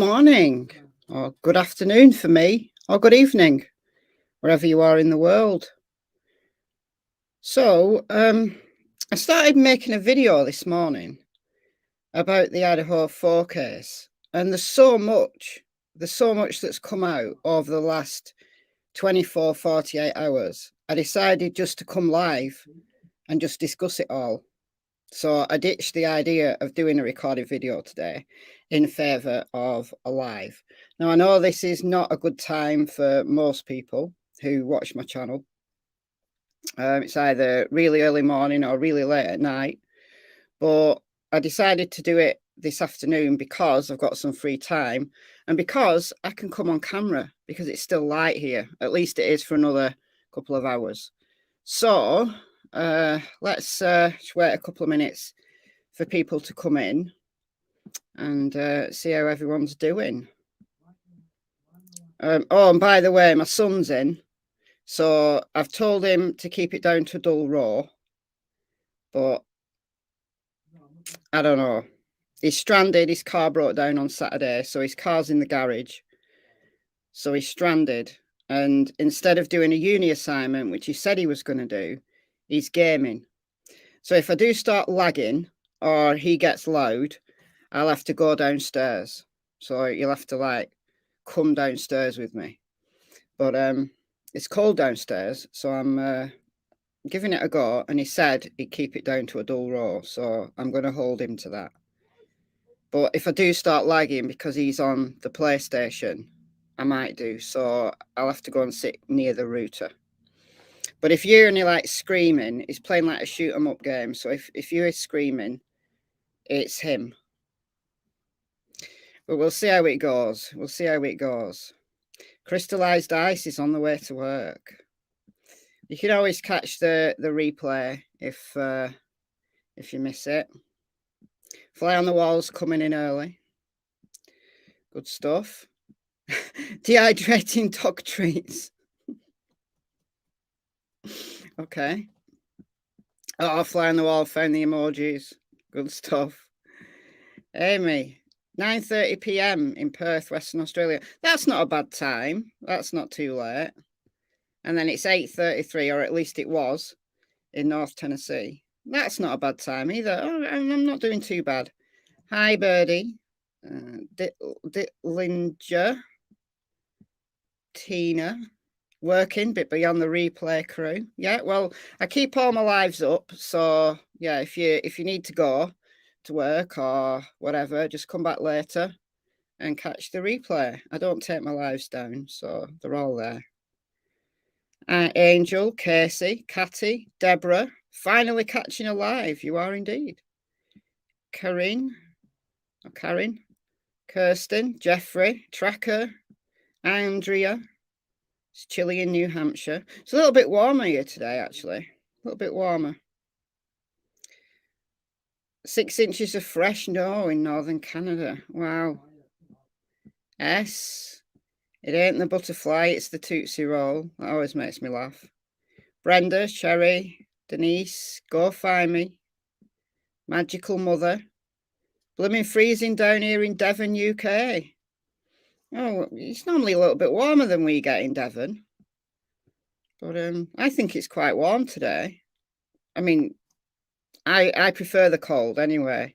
morning, or good afternoon for me, or good evening, wherever you are in the world. So, I started making a video this morning about the Idaho 4 case, and there's so much that's come out over the last 24, 48 hours. I decided just to come live and just discuss it all. So I ditched the idea of doing a recorded video today in favour of a live. Now, I know this is not a good time for most people who watch my channel. It's either really early morning or really late at night. But I decided to do it this afternoon because I've got some free time and because I can come on camera because it's still light here. At least it is for another couple of hours. So let's wait a couple of minutes for people to come in and see how everyone's doing. Oh, and by the way, my son's in, so I've told him to keep it down to a dull raw, but I don't know. He's stranded. His car broke down on Saturday, so his car's in the garage. So he's stranded, and instead of doing a uni assignment, which he said he was going to do, he's gaming. So if I do start lagging or he gets loud, I'll have to go downstairs. So you'll have to like come downstairs with me. But it's cold downstairs, so I'm giving it a go. And he said he'd keep it down to a dull row, so I'm going to hold him to that. But if I do start lagging because he's on the PlayStation, I might do. So I'll have to go and sit near the router. But if you're only like screaming, he's playing like a shoot 'em up game. So if you're screaming, it's him. But we'll see how it goes. We'll see how it goes. Crystallized ice is on the way to work. You can always catch the replay if you miss it. Fly on the walls coming in early. Good stuff. Dehydrating dog treats. Okay. Oh, fly on the wall, found the emojis. Good stuff. Amy, 9:30 p.m. in Perth, Western Australia. That's not a bad time. That's not too late. And then it's 8:33, or at least it was, in North Tennessee. That's not a bad time either. Oh, I'm not doing too bad. Hi, Birdie. Ditlinger. Tina. Working, but beyond the replay crew. Yeah, well, I keep all my lives up. So, yeah, if you need to go to work or whatever, just come back later and catch the replay. I don't take my lives down, so they're all there. Angel, Casey, Catty, Deborah, finally catching a live. You are indeed. Karen, Kirsten, Jeffrey, Tracker, Andrea. It's chilly in New Hampshire. It's a little bit warmer here today, actually. A little bit warmer. 6 inches of fresh snow in northern Canada. Wow. S. It ain't the butterfly, it's the Tootsie Roll. That always makes me laugh. Brenda, Sherry, Denise, go find me. Magical Mother. Blooming freezing down here in Devon, UK. Oh, it's normally a little bit warmer than we get in Devon. But I think it's quite warm today. I mean, I prefer the cold anyway.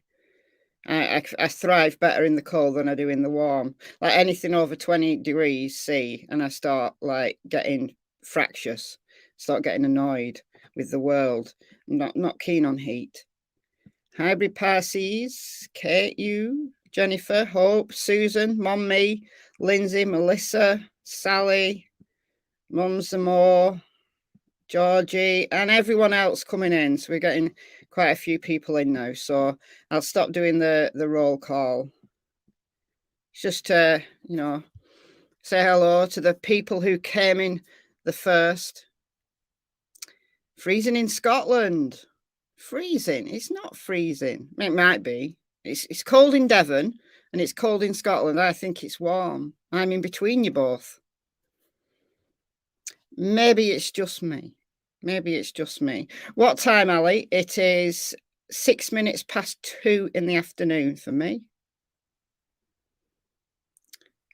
I thrive better in the cold than I do in the warm. Like anything over 20 degrees C, and I start like getting fractious, start getting annoyed with the world. I'm not keen on heat. Hybrid Parsees, Kate, you, Jennifer, Hope, Susan, Mom, me, Lindsay, Melissa, Sally, Mum Zamore, Georgie, and everyone else coming in. So we're getting quite a few people in now. So I'll stop doing the roll call. Just to, say hello to the people who came in the first. Freezing in Scotland. Freezing? It's not freezing. It might be. It's cold in Devon and it's cold in Scotland. I think it's warm. I'm in between you both. Maybe it's just me. Maybe it's just me. What time, Ali? It is 6 minutes past 2 in the afternoon for me.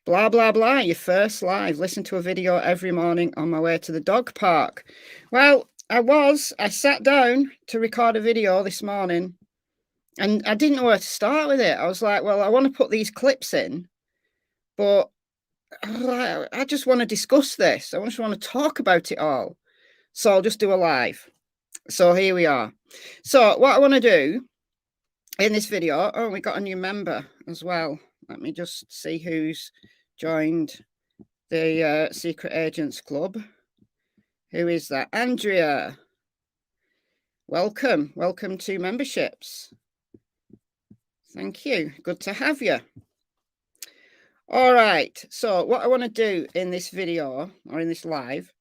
Blah, blah, blah, your first live. Listen to a video every morning on my way to the dog park. Well, I sat down to record a video this morning and I didn't know where to start with it. I was like, well, I want to put these clips in, but I just want to discuss this. I just want to talk about it all. So I'll just do a live. So here we are. So what I want to do in this video, oh, we got a new member as well. Let me just see who's joined the Secret Agents Club. Who is that? Andrea. Welcome. Welcome to memberships. Thank you. Good to have you. All right. So what I want to do in this video or in this live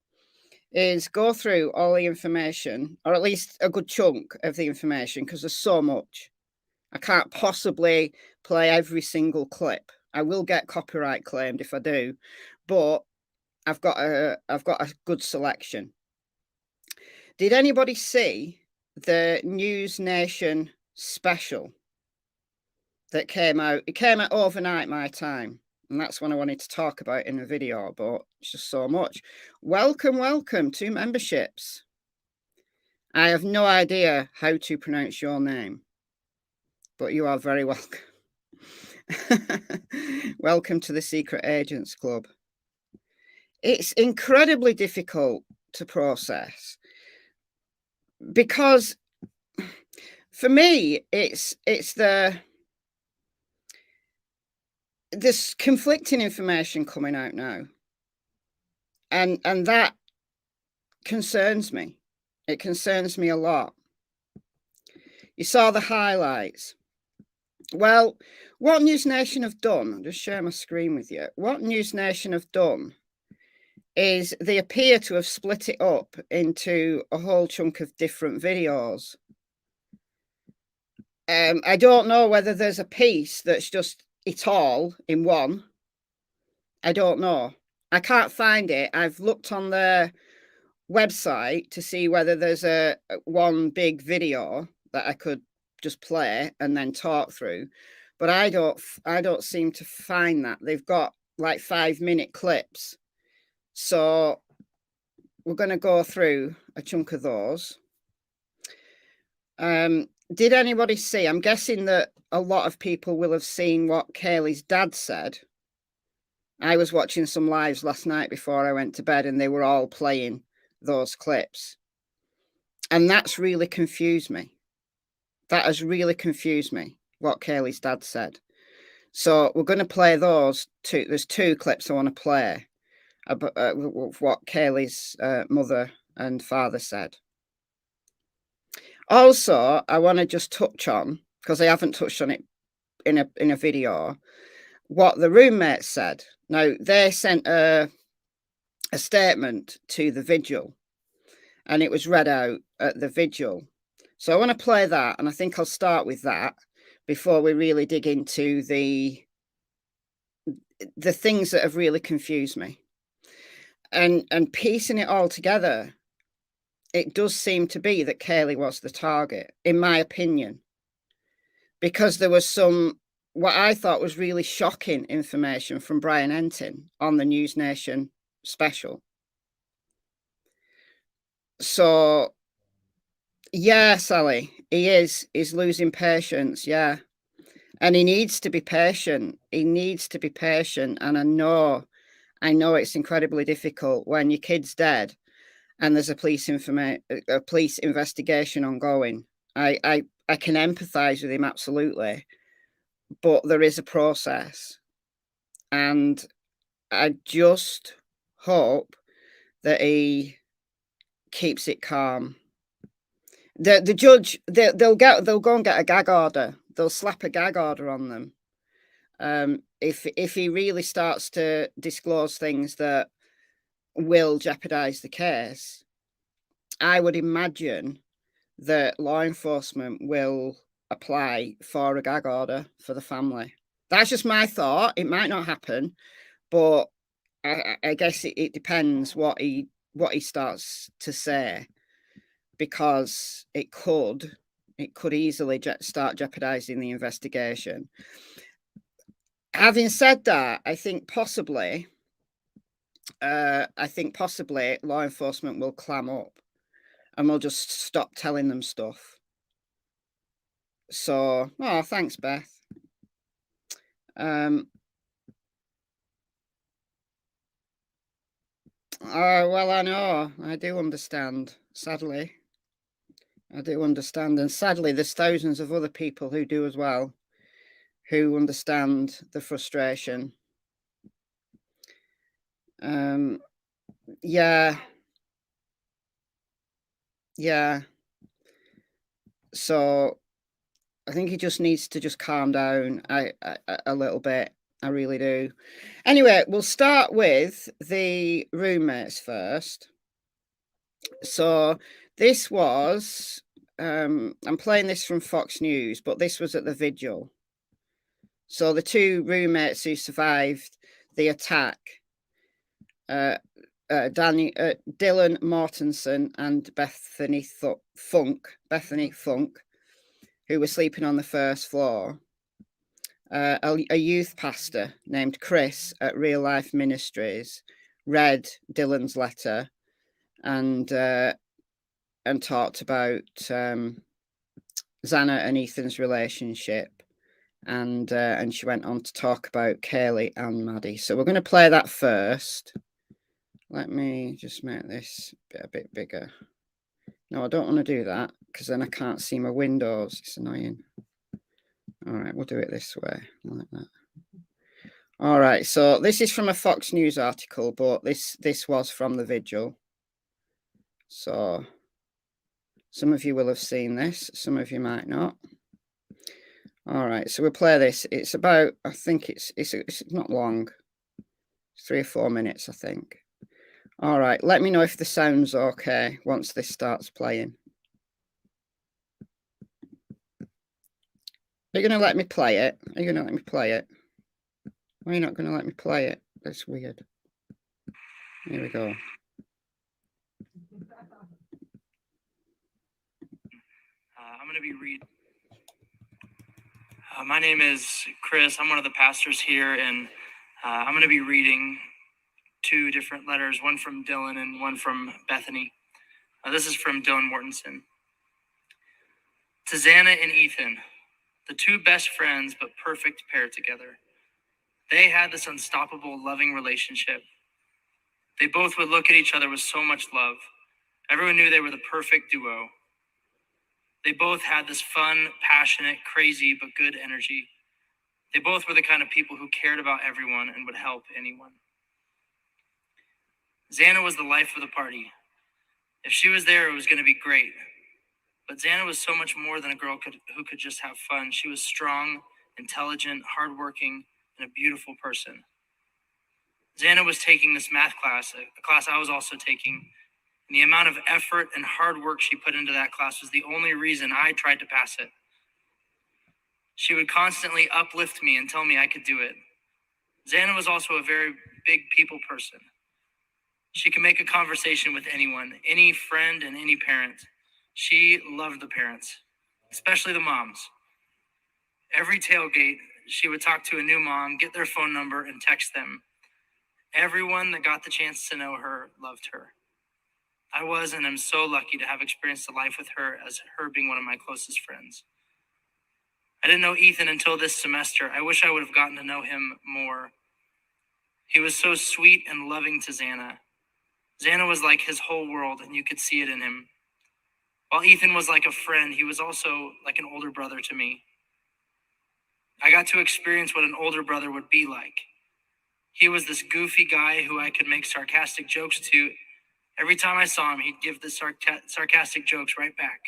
is go through all the information, or at least a good chunk of the information, because there's so much. I can't possibly play every single clip. I will get copyright claimed if I do, but I've got a good selection. Did anybody see the News Nation special that came out? It came out overnight my time, and that's when I wanted to talk about in the video, but it's just so much. Welcome to memberships. I have no idea how to pronounce your name, but you are very welcome. Welcome to the Secret Agents Club. It's incredibly difficult to process because for me, it's this conflicting information coming out now. And that concerns me. It concerns me a lot. You saw the highlights. Well, what News Nation have done, I'll just share my screen with you. What News Nation have done is they appear to have split it up into a whole chunk of different videos. I don't know whether there's a piece that's just it all in one. I don't know. I can't find it. I've looked on their website to see whether there's a one big video that I could just play and then talk through, but I don't seem to find that. They've got like 5-minute clips, so we're going to go through a chunk of those. Did anybody see? I'm guessing that a lot of people will have seen what Kaylee's dad said. I was watching some lives last night before I went to bed, and they were all playing those clips. And that's really confused me. That has really confused me, what Kaylee's dad said. So we're going to play those two. There's 2 clips I want to play about what Kaylee's mother and father said. Also, I want to just touch on, because I haven't touched on it in a video, what the roommates said. Now, they sent a statement to the vigil, and it was read out at the vigil. So I want to play that, and I think I'll start with that before we really dig into the things that have really confused me. And piecing it all together, it does seem to be that Kaylee was the target, in my opinion, because there was some, what I thought was really shocking information from Brian Entin on the News Nation special. So, yeah, Sally, he's losing patience, yeah. And he needs to be patient. He needs to be patient. And I know it's incredibly difficult when your kid's dead and there's a police investigation ongoing. I can empathize with him, absolutely. But there is a process. And I just hope that he keeps it calm. The judge, they'll go and get a gag order. They'll slap a gag order on them. If he really starts to disclose things that will jeopardize the case, I would imagine that law enforcement will apply for a gag order for the family. That's just my thought. It might not happen, but I guess it depends what he starts to say, because it could easily start jeopardizing the investigation. Having said that, I think possibly law enforcement will clam up and we'll just stop telling them stuff. So, oh, thanks, Beth. Well, I know. I do understand, sadly. I do understand. And sadly, there's thousands of other people who do as well, who understand the frustration. Yeah. Yeah. So I think he just needs to just calm down a little bit. I really do. Anyway, we'll start with the roommates first. So this was, I'm playing this from Fox News, but this was at the vigil. So the two roommates who survived the attack, Dylan Mortensen and Bethany Funk, who were sleeping on the first floor. A youth pastor named Chris at Real Life Ministries read Dylan's letter and talked about Xana and Ethan's relationship, and she went on to talk about Kaylee and Maddie. So we're going to play that first. Let me just make this a bit bigger. No, I don't want to do that because then I can't see my windows. It's annoying. All right, we'll do it this way, like that. All right, so this is from a Fox News article, but this was from the vigil. So some of you will have seen this, some of you might not. All right, so we'll play this. It's about, I think it's not long, 3 or 4 minutes, I think. All right, let me know if the sound's okay once this starts playing. Are you going to let me play it? Are you going to let me play it? Why are you not going to let me play it? That's weird. Here we go. I'm going to be reading. My name is Chris. I'm one of the pastors here, and I'm going to be reading 2 different letters, one from Dylan and one from Bethany. This is from Dylan Mortensen. To Xana and Ethan, the 2 best friends but perfect pair together. They had this unstoppable, loving relationship. They both would look at each other with so much love. Everyone knew they were the perfect duo. They both had this fun, passionate, crazy, but good energy. They both were the kind of people who cared about everyone and would help anyone. Xana was the life of the party. If she was there, it was going to be great. But Xana was so much more than a girl who could just have fun. She was strong, intelligent, hardworking, and a beautiful person. Xana was taking this math class, a class I was also taking, and the amount of effort and hard work she put into that class was the only reason I tried to pass it. She would constantly uplift me and tell me I could do it. Xana was also a very big people person. She could make a conversation with anyone, any friend and any parent. She loved the parents, especially the moms. Every tailgate, she would talk to a new mom, get their phone number, and text them. Everyone that got the chance to know her loved her. I was and am so lucky to have experienced a life with her as her being one of my closest friends. I didn't know Ethan until this semester. I wish I would have gotten to know him more. He was so sweet and loving to Xana. Xana was like his whole world, and you could see it in him. While Ethan was like a friend, he was also like an older brother to me. I got to experience what an older brother would be like. He was this goofy guy who I could make sarcastic jokes to. Every time I saw him, he'd give the sarcastic jokes right back.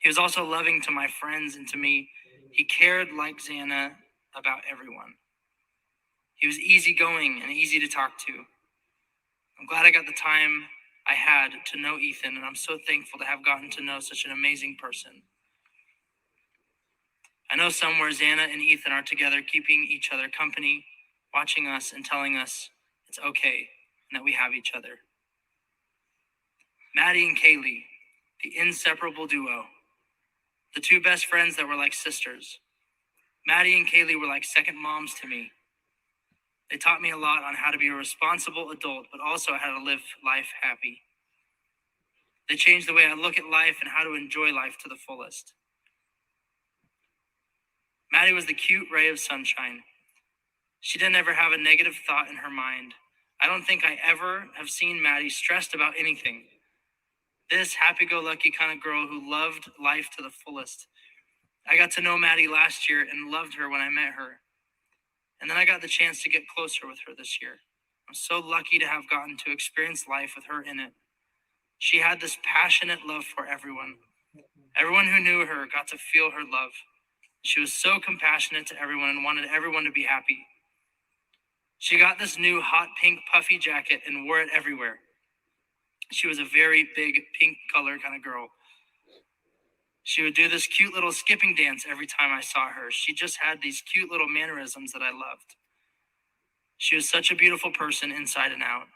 He was also loving to my friends and to me. He cared like Xana about everyone. He was easygoing and easy to talk to. I'm glad I got the time I had to know Ethan, and I'm so thankful to have gotten to know such an amazing person. I know somewhere Xana and Ethan are together, keeping each other company, watching us and telling us it's okay and that we have each other. Maddie and Kaylee, the inseparable duo. The 2 best friends that were like sisters. Maddie and Kaylee were like second moms to me. They taught me a lot on how to be a responsible adult, but also how to live life happy. They changed the way I look at life and how to enjoy life to the fullest. Maddie was the cute ray of sunshine. She didn't ever have a negative thought in her mind. I don't think I ever have seen Maddie stressed about anything. This happy-go-lucky kind of girl who loved life to the fullest. I got to know Maddie last year and loved her when I met her. And then I got the chance to get closer with her this year. I'm so lucky to have gotten to experience life with her in it. She had this passionate love for everyone. Everyone who knew her got to feel her love. She was so compassionate to everyone and wanted everyone to be happy. She got this new hot pink puffy jacket and wore it everywhere. She was a very big pink color kind of girl. She would do this cute little skipping dance every time I saw her. She just had these cute little mannerisms that I loved. She was such a beautiful person inside and out.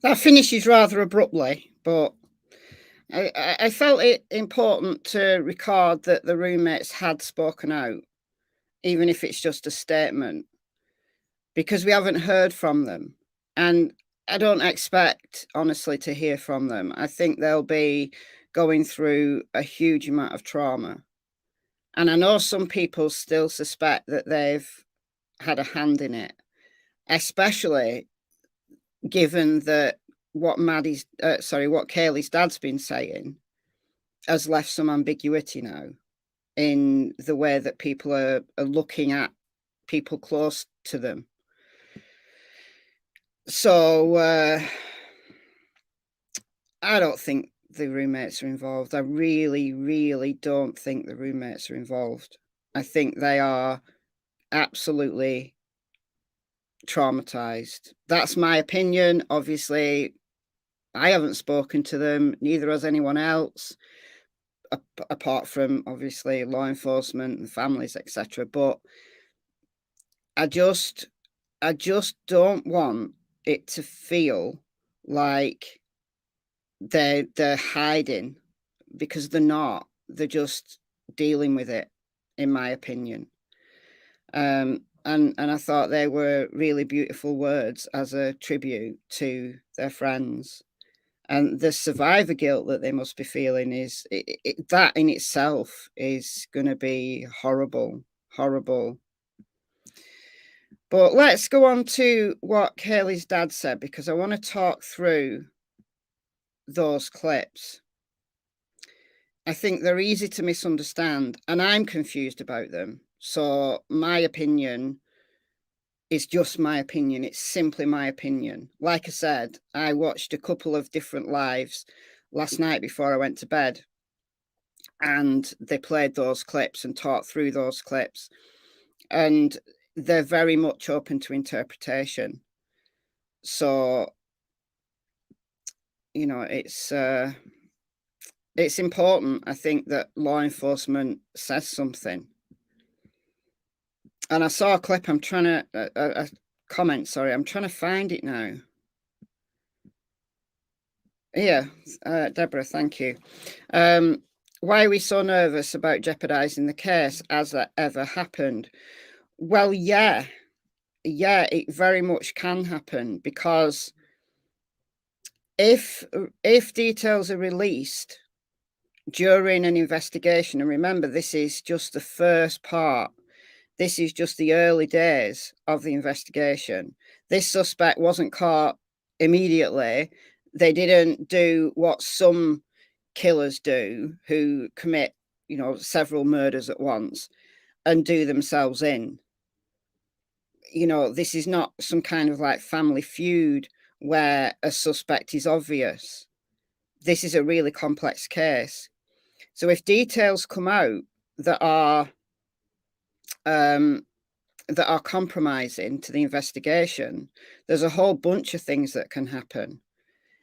That finishes rather abruptly, but I felt it important to record that the roommates had spoken out, even if it's just a statement, because we haven't heard from them. And I don't expect, honestly, to hear from them. I think they'll be going through a huge amount of trauma. And I know some people still suspect that they've had a hand in it, especially given that what Kaylee's dad's been saying has left some ambiguity now in the way that people are looking at people close to them. So I don't think the roommates are involved. I really, really don't think the roommates are involved. I think they are absolutely traumatized. That's my opinion. Obviously, I haven't spoken to them, neither has anyone else, apart from obviously law enforcement and families, etc. But I just don't want it to feel like they're hiding, because they're not. They're just dealing with it, in my opinion. And I thought they were really beautiful words as a tribute to their friends. And the survivor guilt that they must be feeling is that in itself is going to be horrible, horrible. But let's go on to what Kaylee's dad said, because I want to talk through those clips. I think they're easy to misunderstand, and I'm confused about them. So my opinion is just my opinion. It's simply my opinion. Like I said, I watched a couple of different lives last night before I went to bed, and they played those clips and talked through those clips, and they're very much open to interpretation. So, you know, it's important, I think, that law enforcement says something. And I saw a clip. I'm trying to a comment. Sorry, I'm trying to find it now. Yeah, Deborah, thank you. Why are we so nervous about jeopardizing the case? Has that ever happened? Well, yeah, it very much can happen, because if details are released during an investigation, and remember, this is just the first part. This is just the early days of the investigation. This suspect wasn't caught immediately. They didn't do what some killers do, who commit, several murders at once and do themselves in. This is not some kind of like Family Feud where a suspect is obvious. This is a really complex case. So if details come out that are compromising to the investigation, there's a whole bunch of things that can happen.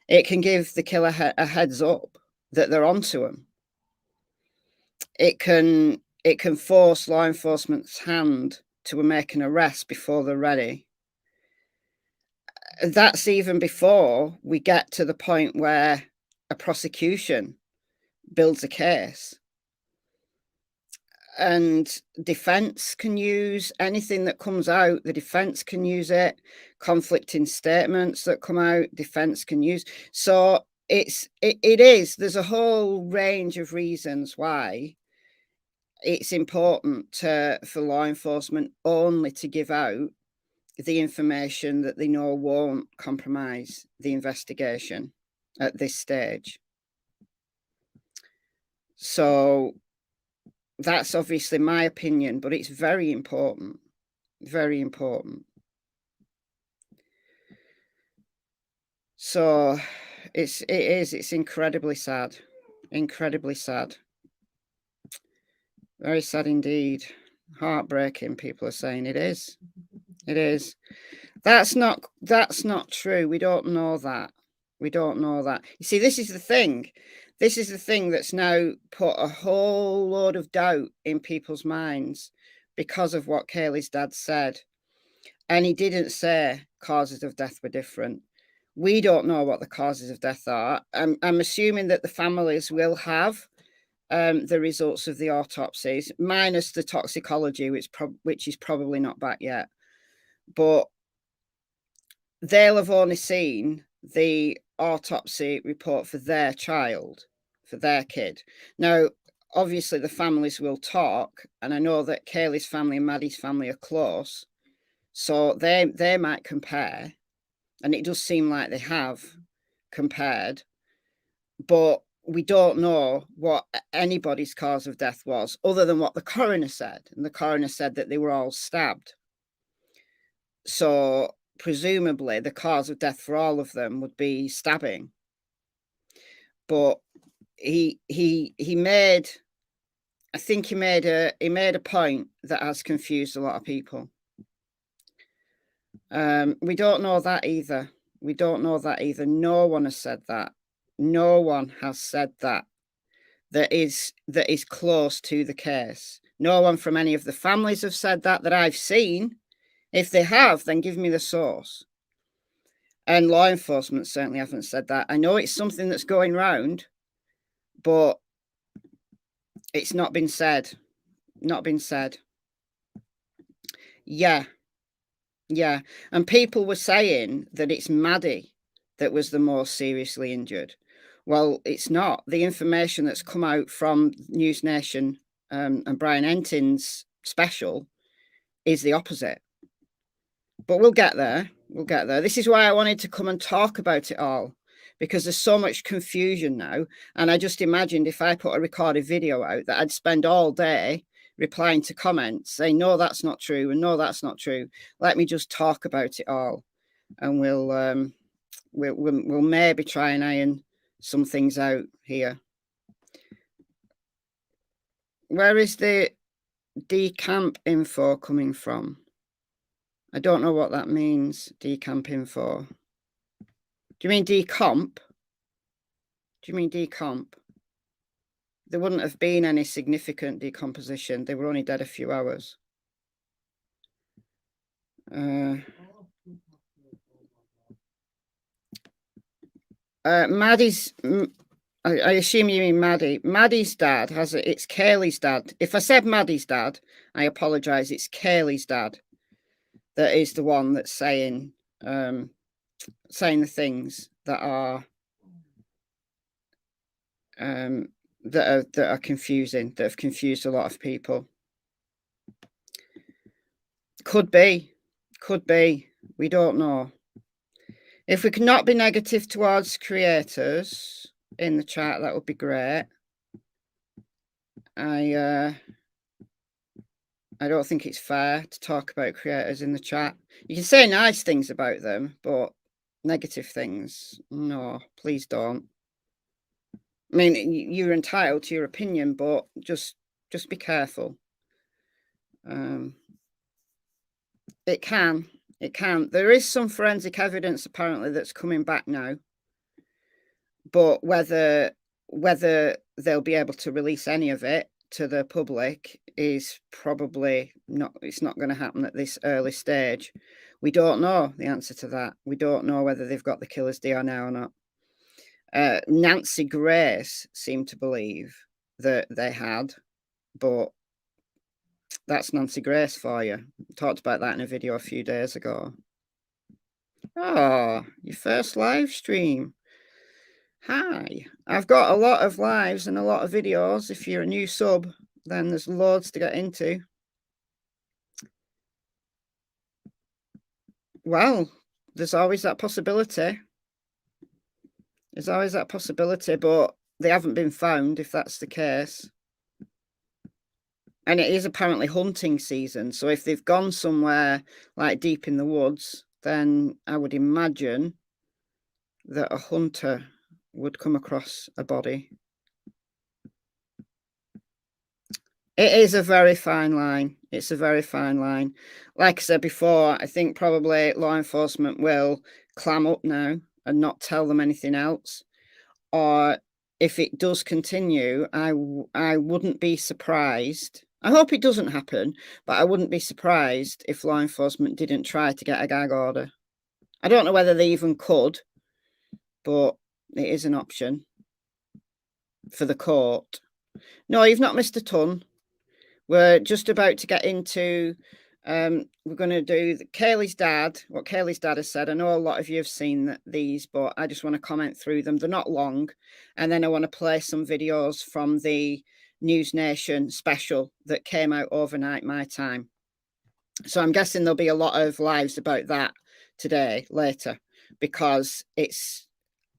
It can give the killer a heads up that they're onto them. It can force law enforcement's hand to make an arrest before they're ready. That's even before we get to the point where a prosecution builds a case. And defense can use anything that comes out. The defense can use it. Conflicting statements that come out, defense can use. So it is. There's a whole range of reasons why it's important for law enforcement only to give out the information that they know won't compromise the investigation at this stage. So that's obviously my opinion, but it's very important. Very important. So it's incredibly sad. Incredibly sad. Very sad indeed. Heartbreaking, people are saying. It is. It is. That's not true. We don't know that. We don't know that. You see, this is the thing. This is the thing that's now put a whole load of doubt in people's minds because of what Kaylee's dad said. And he didn't say causes of death were different. We don't know what the causes of death are. I'm assuming that the families will have the results of the autopsies, minus the toxicology, which is probably not back yet. But they'll have only seen the autopsy report for their child, for their kid. Now, obviously, the families will talk, and I know that Kaylee's family and Maddie's family are close, so they might compare, and it does seem like they have compared, but we don't know what anybody's cause of death was, other than what the coroner said, and the coroner said that they were all stabbed. So presumably the cause of death for all of them would be stabbing. But he made, I think he made a point that has confused a lot of people. We don't know that either. We don't know that either. No one has said that. No one has said that. That is close to the case. No one from any of the families have said that I've seen. If they have, then give me the source. And law enforcement certainly haven't said that. I know it's something that's going round, but it's not been said. Not been said. Yeah. Yeah. And people were saying that it's Maddie that was the most seriously injured. Well, it's not. The information that's come out from News Nation and Brian Entin's special is the opposite. But we'll get there. We'll get there. This is why I wanted to come and talk about it all, because there's so much confusion now. And I just imagined if I put a recorded video out that I'd spend all day replying to comments saying, no, that's not true. And no, that's not true. Let me just talk about it all. And we'll maybe try and iron some things out here. Where is the decamp info coming from? I don't know what that means, decamp info. Do you mean decomp? Do you mean decomp? There wouldn't have been any significant decomposition. They were only dead a few hours. Maddie's... I assume you mean Maddie. Maddie's dad has it. It's Kaylee's dad. If I said Maddie's dad, I apologise. It's Kaylee's dad that is the one that's saying the things that are that are confusing, that have confused a lot of people. Could be. We don't know. If we cannot be negative towards creators in the chat, that would be great. I don't think it's fair to talk about creators in the chat. You can say nice things about them, but negative things, no, please don't. I mean, you're entitled to your opinion, but just be careful. It can. There is some forensic evidence apparently that's coming back now, but whether they'll be able to release any of it to the public is probably not. It's not going to happen at this early stage. We don't know the answer to that. We don't know whether they've got the killer's DNA or not. Nancy Grace seemed to believe that they had, but that's Nancy Grace for you. Talked about that in a video a few days ago. Oh, your first live stream. Hi. I've got a lot of lives and a lot of videos. If you're a new sub, then there's loads to get into. Well, there's always that possibility. There's always that possibility, but they haven't been found if that's the case. And it is apparently hunting season. So if they've gone somewhere like deep in the woods, then I would imagine that a hunter would come across a body. It is a very fine line. It's a very fine line. Like I said before, I think probably law enforcement will clam up now and not tell them anything else. Or if it does continue, I wouldn't be surprised. I hope it doesn't happen, but I wouldn't be surprised if law enforcement didn't try to get a gag order. I don't know whether they even could, but it is an option for the court. No, you've not missed a ton. We're just about to get into, we're going to do Kaylee's dad, what Kaylee's dad has said. I know a lot of you have seen these, but I just want to comment through them. They're not long. And then I want to play some videos from the News Nation special that came out overnight my time. So I'm guessing there'll be a lot of lives about that today, later, because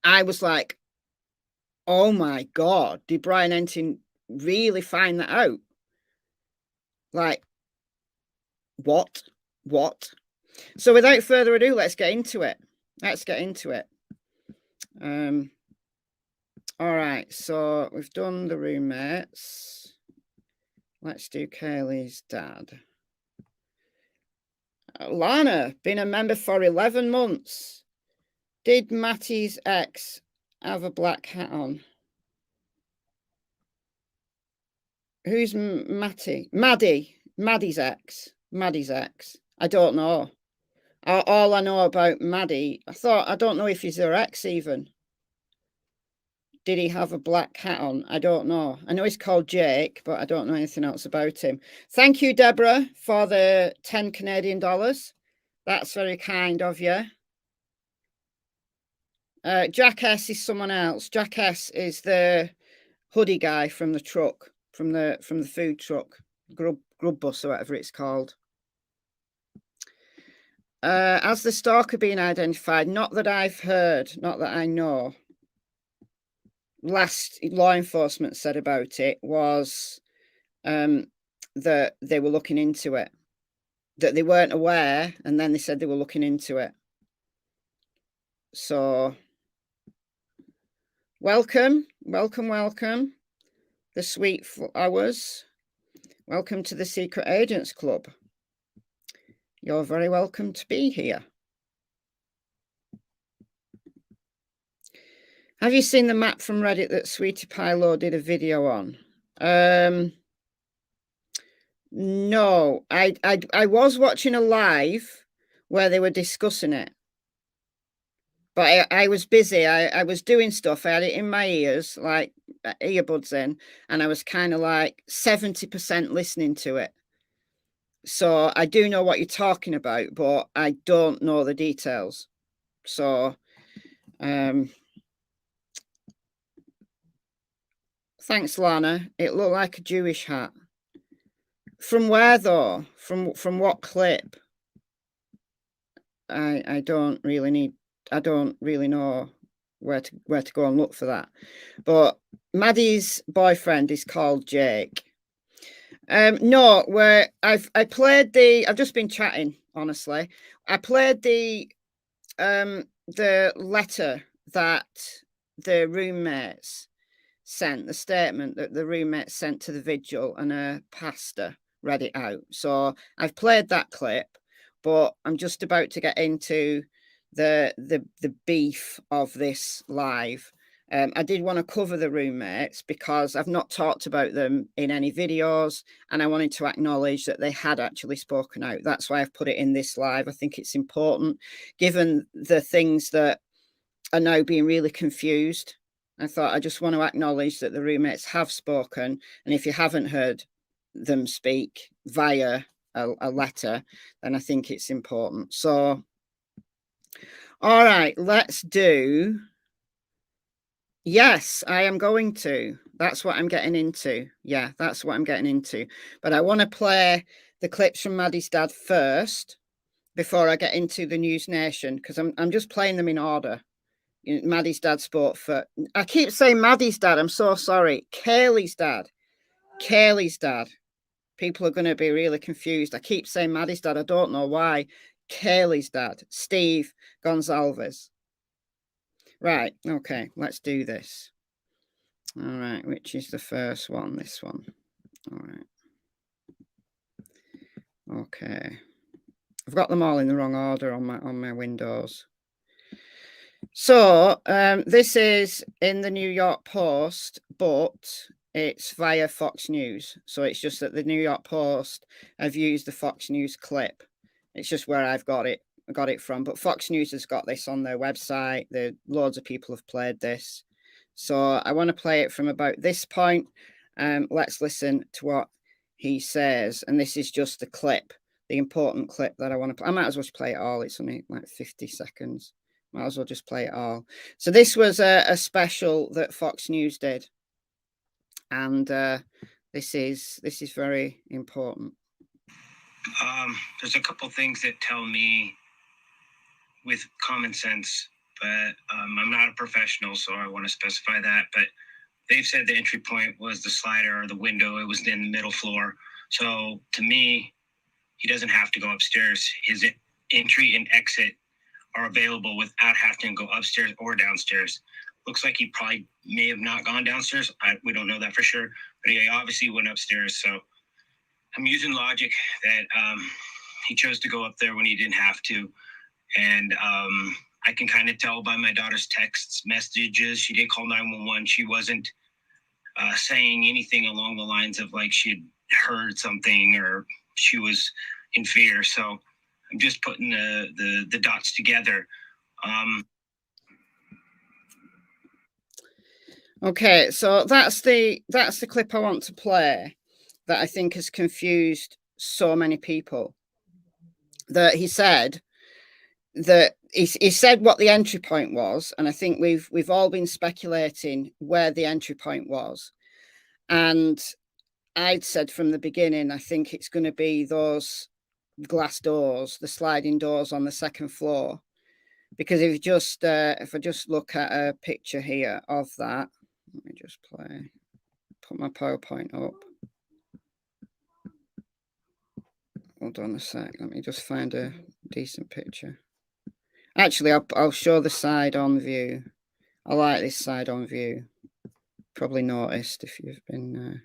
I was like, oh my God, did Brian Entin really find that out? Like, what? So without further ado, let's get into it. All right, so we've done the roommates. Let's do Kaylee's dad. Lana, been a member for 11 months. Did Matty's ex have a black hat on? Who's Matty? Maddie's ex. I don't know. All I know about Maddie, I don't know if he's her ex even. Did he have a black hat on? I don't know. I know he's called Jake, but I don't know anything else about him. Thank you, Deborah, for the 10 Canadian dollars. That's very kind of you. Jack S is someone else. Jack S is the hoodie guy from the truck. From the food truck, grub bus or whatever it's called. As the stalker being identified, not that I've heard, not that I know. Last law enforcement said about it was that they were looking into it, that they weren't aware, and then they said they were looking into it. So welcome. The sweet flowers. Welcome to the Secret Agents Club. You're very welcome to be here. Have you seen the map from Reddit that Sweetie Pie did a video on? No, I was watching a live where they were discussing it. But I was busy. I was doing stuff. I had it in my ears, like earbuds in, and I was kind of like 70% listening to it. So I do know what you're talking about, but I don't know the details. So thanks, Lana. It looked like a Jewish hat. From where though? From what clip? I don't really know where to go and look for that. But Maddie's boyfriend is called Jake. No, where I've just been chatting, honestly. I played the letter that the roommates sent, the statement that the roommates sent to the vigil, and a pastor read it out. So I've played that clip, but I'm just about to get into the beef of this live. I did want to cover the roommates because I've not talked about them in any videos, and I wanted to acknowledge that they had actually spoken out. That's why I've put it in this live. I think it's important, given the things that are now being really confused I thought I just want to acknowledge that the roommates have spoken, and if you haven't heard them speak via a letter, then I think it's important. So, all right, let's do. Yes, I am going to. That's what I'm getting into. Yeah, that's what I'm getting into. But I want to play the clips from Maddie's dad first before I get into the News Nation, because I'm just playing them in order. Maddie's dad spoke for. I keep saying Maddie's dad. I'm so sorry. Kaylee's dad. Kaylee's dad. People are going to be really confused. I keep saying Maddie's dad. I don't know why. Kaylee's dad. Steve Gonzalez. Right. Okay. Let's do this. All right. Which is the first one? This one. All right. Okay. I've got them all in the wrong order on my windows. So this is in the New York Post, but it's via Fox News. So it's just that the New York Post have used the Fox News clip. It's just where I've got it from. But Fox News has got this on their website. Loads of people have played this. So I want to play it from about this point. Let's listen to what he says. And this is just the clip, the important clip that I want to play. I might as well play it all. It's only like 50 seconds. Might as well just play it all. So this was a special that Fox News did. And this is very important. There's a couple things that tell me with common sense, but I'm not a professional, so I want to specify that. But they've said the entry point was the slider or the window. It was in the middle floor. So to me, he doesn't have to go upstairs. His entry and exit are available without having to go upstairs or downstairs. Looks like he probably may have not gone downstairs. We don't know that for sure, but he obviously went upstairs. So I'm using logic that he chose to go up there when he didn't have to. And I can kind of tell by my daughter's texts, messages. She did call 911. She wasn't saying anything along the lines of like she had heard something or she was in fear. So I'm just putting the dots together. Okay, so that's the clip I want to play that I think has confused so many people. That he said that he said what the entry point was, and I think we've all been speculating where the entry point was. And I'd said from the beginning, I think it's going to be those glass doors, the sliding doors on the second floor, because if I just look at a picture here of that, let me just put my PowerPoint up. Hold on a sec. Let me just find a decent picture. Actually, I'll show the side-on view. I like this side-on view. Probably noticed if you've been.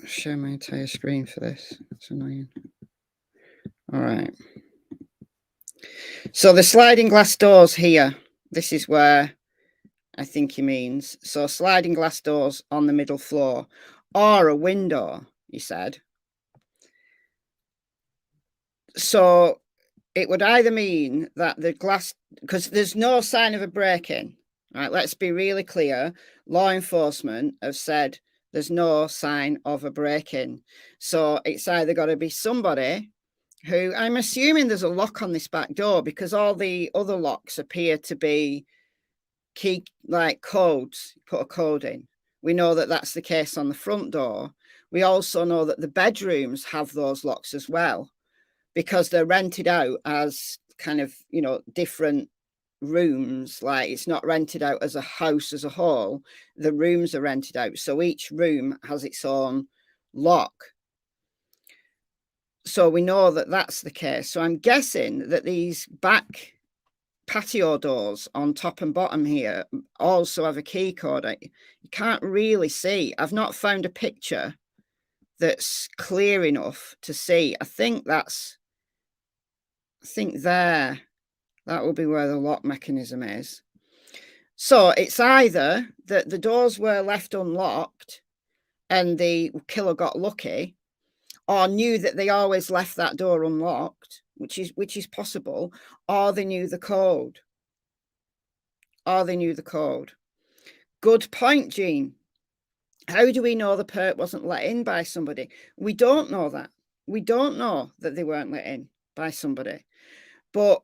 Share my entire screen for this. It's annoying. All right. So the sliding glass doors here. This is where I think he means. So sliding glass doors on the middle floor, or a window, he said. So it would either mean that the glass, because there's no sign of a break-in, right? Let's be really clear. Law enforcement have said there's no sign of a break-in. So it's either got to be somebody who, I'm assuming there's a lock on this back door because all the other locks appear to be key, like codes, put a code in. We know that that's the case on the front door. We also know that the bedrooms have those locks as well, because they're rented out as kind of, different rooms. Like it's not rented out as a house as a whole. The rooms are rented out. So each room has its own lock. So we know that that's the case. So I'm guessing that these back patio doors on top and bottom here also have a key code. You can't really see. I've not found a picture that's clear enough to see. I think there, that will be where the lock mechanism is. So it's either that the doors were left unlocked and the killer got lucky, or knew that they always left that door unlocked, which is possible, or they knew the code. or they knew the code. Good point, Jean. How do we know the perp wasn't let in by somebody? We don't know that. We don't know that they weren't let in by somebody. But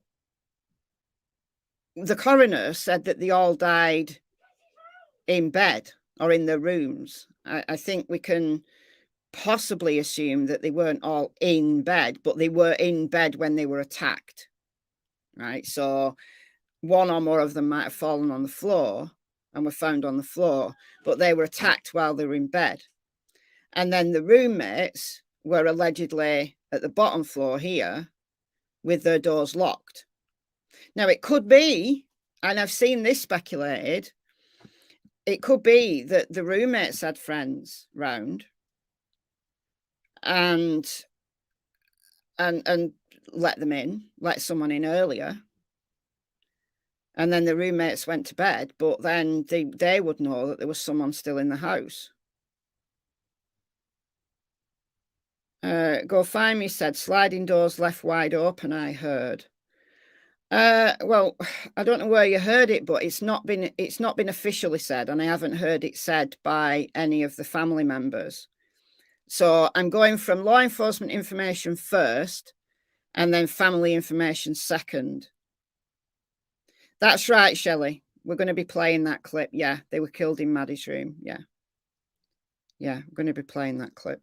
the coroner said that they all died in bed or in their rooms. I think we can possibly assume that they weren't all in bed, but they were in bed when they were attacked, right? So one or more of them might have fallen on the floor and were found on the floor, but they were attacked while they were in bed. And then the roommates were allegedly at the bottom floor here with their doors locked. Now, it could be, and I've seen this speculated, it could be that the roommates had friends round and let them in, let someone in earlier. And then the roommates went to bed, but then they would know that there was someone still in the house. Go Find Me said, sliding doors left wide open, I heard. Well, I don't know where you heard it, but it's not been officially said, and I haven't heard it said by any of the family members. So I'm going from law enforcement information first, and then family information second. That's right, Shelley. We're going to be playing that clip. Yeah, they were killed in Maddie's room. Yeah, we're going to be playing that clip.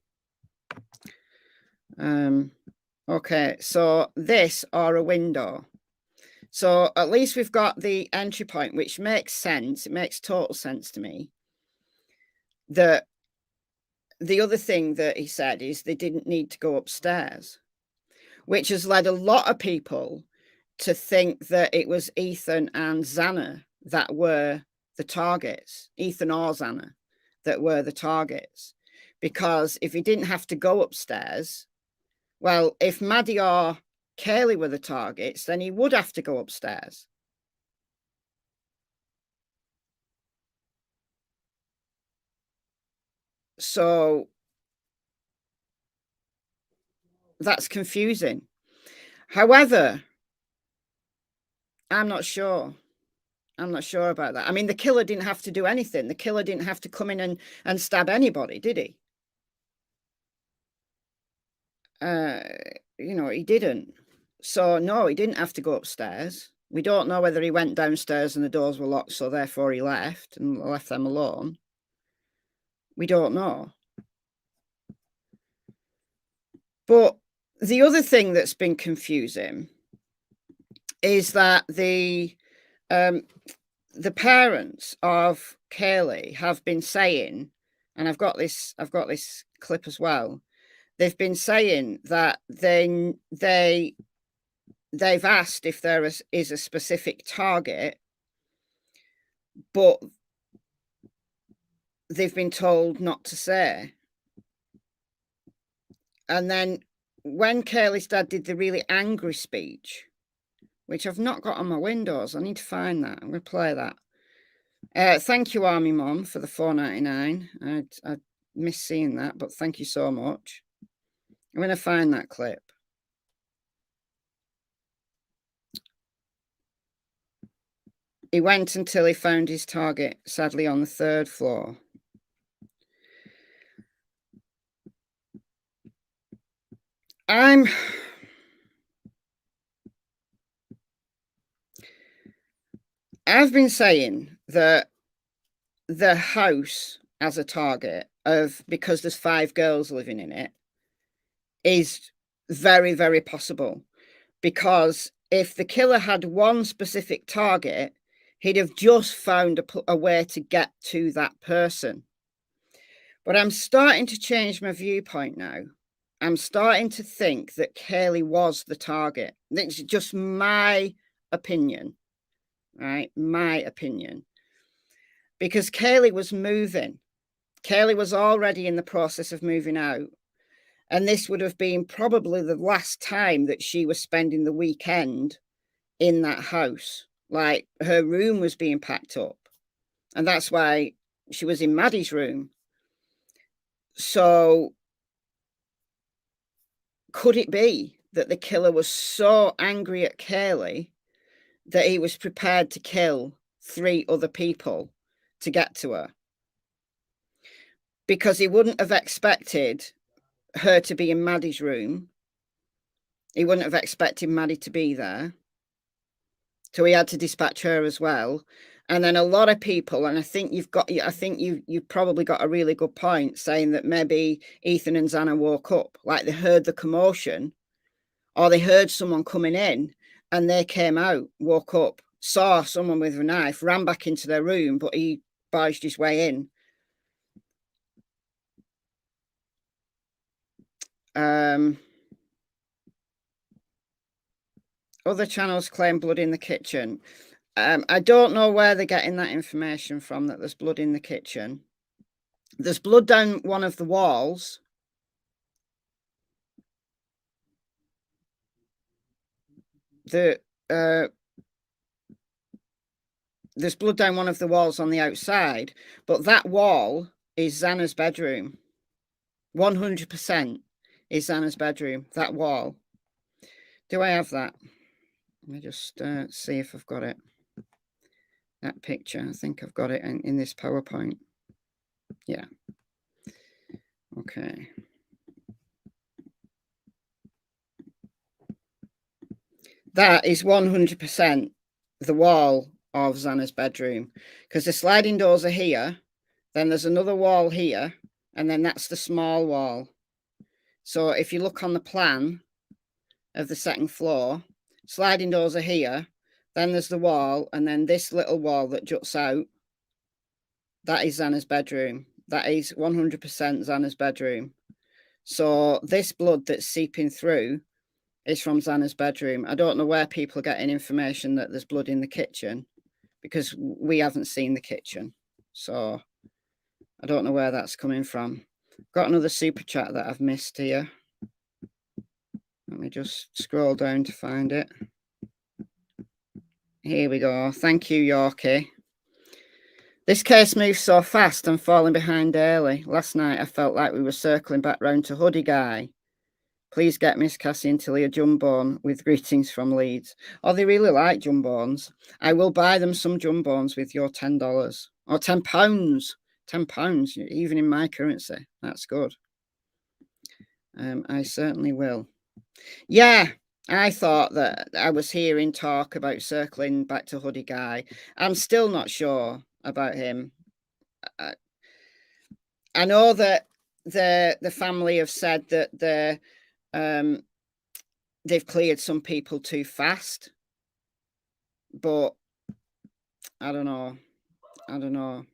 Okay, so this or a window. So at least we've got the entry point, which makes sense. It makes total sense to me. The other thing that he said is they didn't need to go upstairs, which has led a lot of people to think that it was Ethan and Xana that were the targets, Ethan or Xana that were the targets. Because if he didn't have to go upstairs, well, if Maddie or Kaylee were the targets, then he would have to go upstairs. So that's confusing. However, I'm not sure. I'm not sure about that. I mean, the killer didn't have to do anything. The killer didn't have to come in and stab anybody, did he? You know, he didn't. So, no, he didn't have to go upstairs. We don't know whether he went downstairs and the doors were locked, so therefore he left and left them alone. We don't know. But the other thing that's been confusing is that the parents of Kaylee have been saying, and I've got this clip as well. They've been saying that they've asked if there is a specific target, but they've been told not to say. And then when Kaylee's dad did the really angry speech, which I've not got on my windows, I need to find that. I'm going to play that. Thank you, Army Mom, for the $4.99. I miss seeing that, but thank you so much. I'm going to find that clip. He went until he found his target, sadly on the 3rd floor. I've been saying that the house as a target because there's 5 girls living in it is very, very possible. Because if the killer had one specific target, he'd have just found a way to get to that person. But I'm starting to change my viewpoint now. I'm starting to think that Kaylee was the target. It's just my opinion, right? My opinion. Because Kaylee was moving. Kaylee was already in the process of moving out. And this would have been probably the last time that she was spending the weekend in that house. Like, her room was being packed up. And that's why she was in Maddie's room. So could it be that the killer was so angry at Kaylee that he was prepared to kill 3 other people to get to her, because he wouldn't have expected her to be in Maddie's room. He wouldn't have expected Maddie to be there. So he had to dispatch her as well. And then a lot of people, and I think you probably got a really good point, saying that maybe Ethan and Xana woke up, like they heard the commotion, or they heard someone coming in, and they came out, woke up, saw someone with a knife, ran back into their room, but he barged his way in. Other channels claim blood in the kitchen. I don't know where they're getting that information from, that there's blood in the kitchen. There's blood down one of the walls. There's blood down one of the walls on the outside, but that wall is Xana's bedroom. 100% is Xana's bedroom, that wall. Do I have that? Let me just see if I've got it. That picture, I think I've got it in this PowerPoint. Yeah. Okay. That is 100% the wall of Xana's bedroom, because the sliding doors are here, then there's another wall here, and then that's the small wall. So if you look on the plan of the second floor, sliding doors are here, then there's the wall, and then this little wall that juts out, that is Xana's bedroom. That is 100% Xana's bedroom. So this blood that's seeping through is from Xana's bedroom. I don't know where people are getting information that there's blood in the kitchen, because we haven't seen the kitchen. So I don't know where that's coming from. Got another super chat that I've missed here. Let me just scroll down to find it. Here we go. Thank you, Yorkie. This case moves so fast and falling behind early. Last night I felt like we were circling back round to Hoodie Guy. Please get Miss Cassie and Tilly a Jumbone with greetings from Leeds. Oh, they really like Jumbones. I will buy them some Jumbones with your $10 or £10. £10, even in my currency. That's good. I certainly will. Yeah, I thought that I was hearing talk about circling back to Hoodie Guy. I'm still not sure about him. I know that the family have said that they've cleared some people too fast, but I don't know.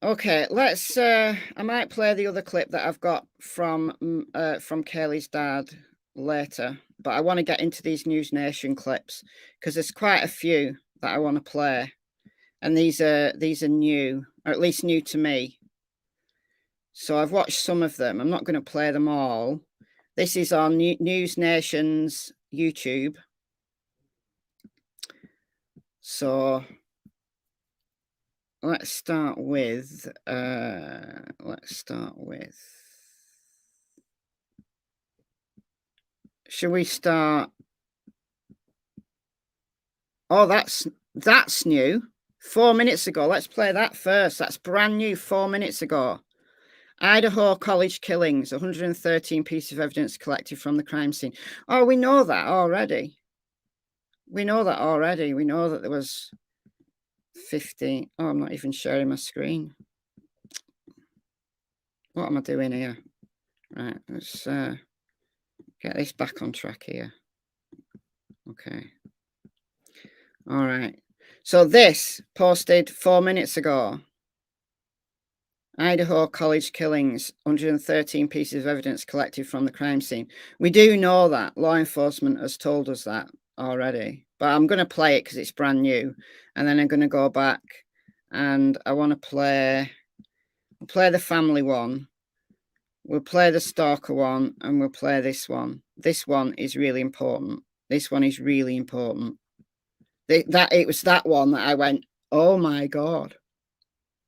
Okay, let's I might play the other clip that I've got from Kaylee's dad later, but I want to get into these News Nation clips because there's quite a few that I want to play, and these are new, or at least new to me. So I've watched some of them. I'm not going to play them all. This is on News Nation's YouTube. So let's start with should we start? Oh, that's new. 4 minutes ago. Let's play that first. That's brand new, 4 minutes ago. Idaho college killings, 113 pieces of evidence collected from the crime scene. Oh, we know that already. We know that there was 50. Oh, I'm not even sharing my screen. What am I doing here? Right, let's get this back on track here. Okay. All right. So this posted 4 minutes ago. Idaho college killings, 113 pieces of evidence collected from the crime scene. We do know that. Law enforcement has told us that already. But I'm going to play it because it's brand new. And then I'm going to go back and I want to play the family one. We'll play the stalker one and we'll play this one. This one is really important. This one is really important. It was that one that I went, oh my God.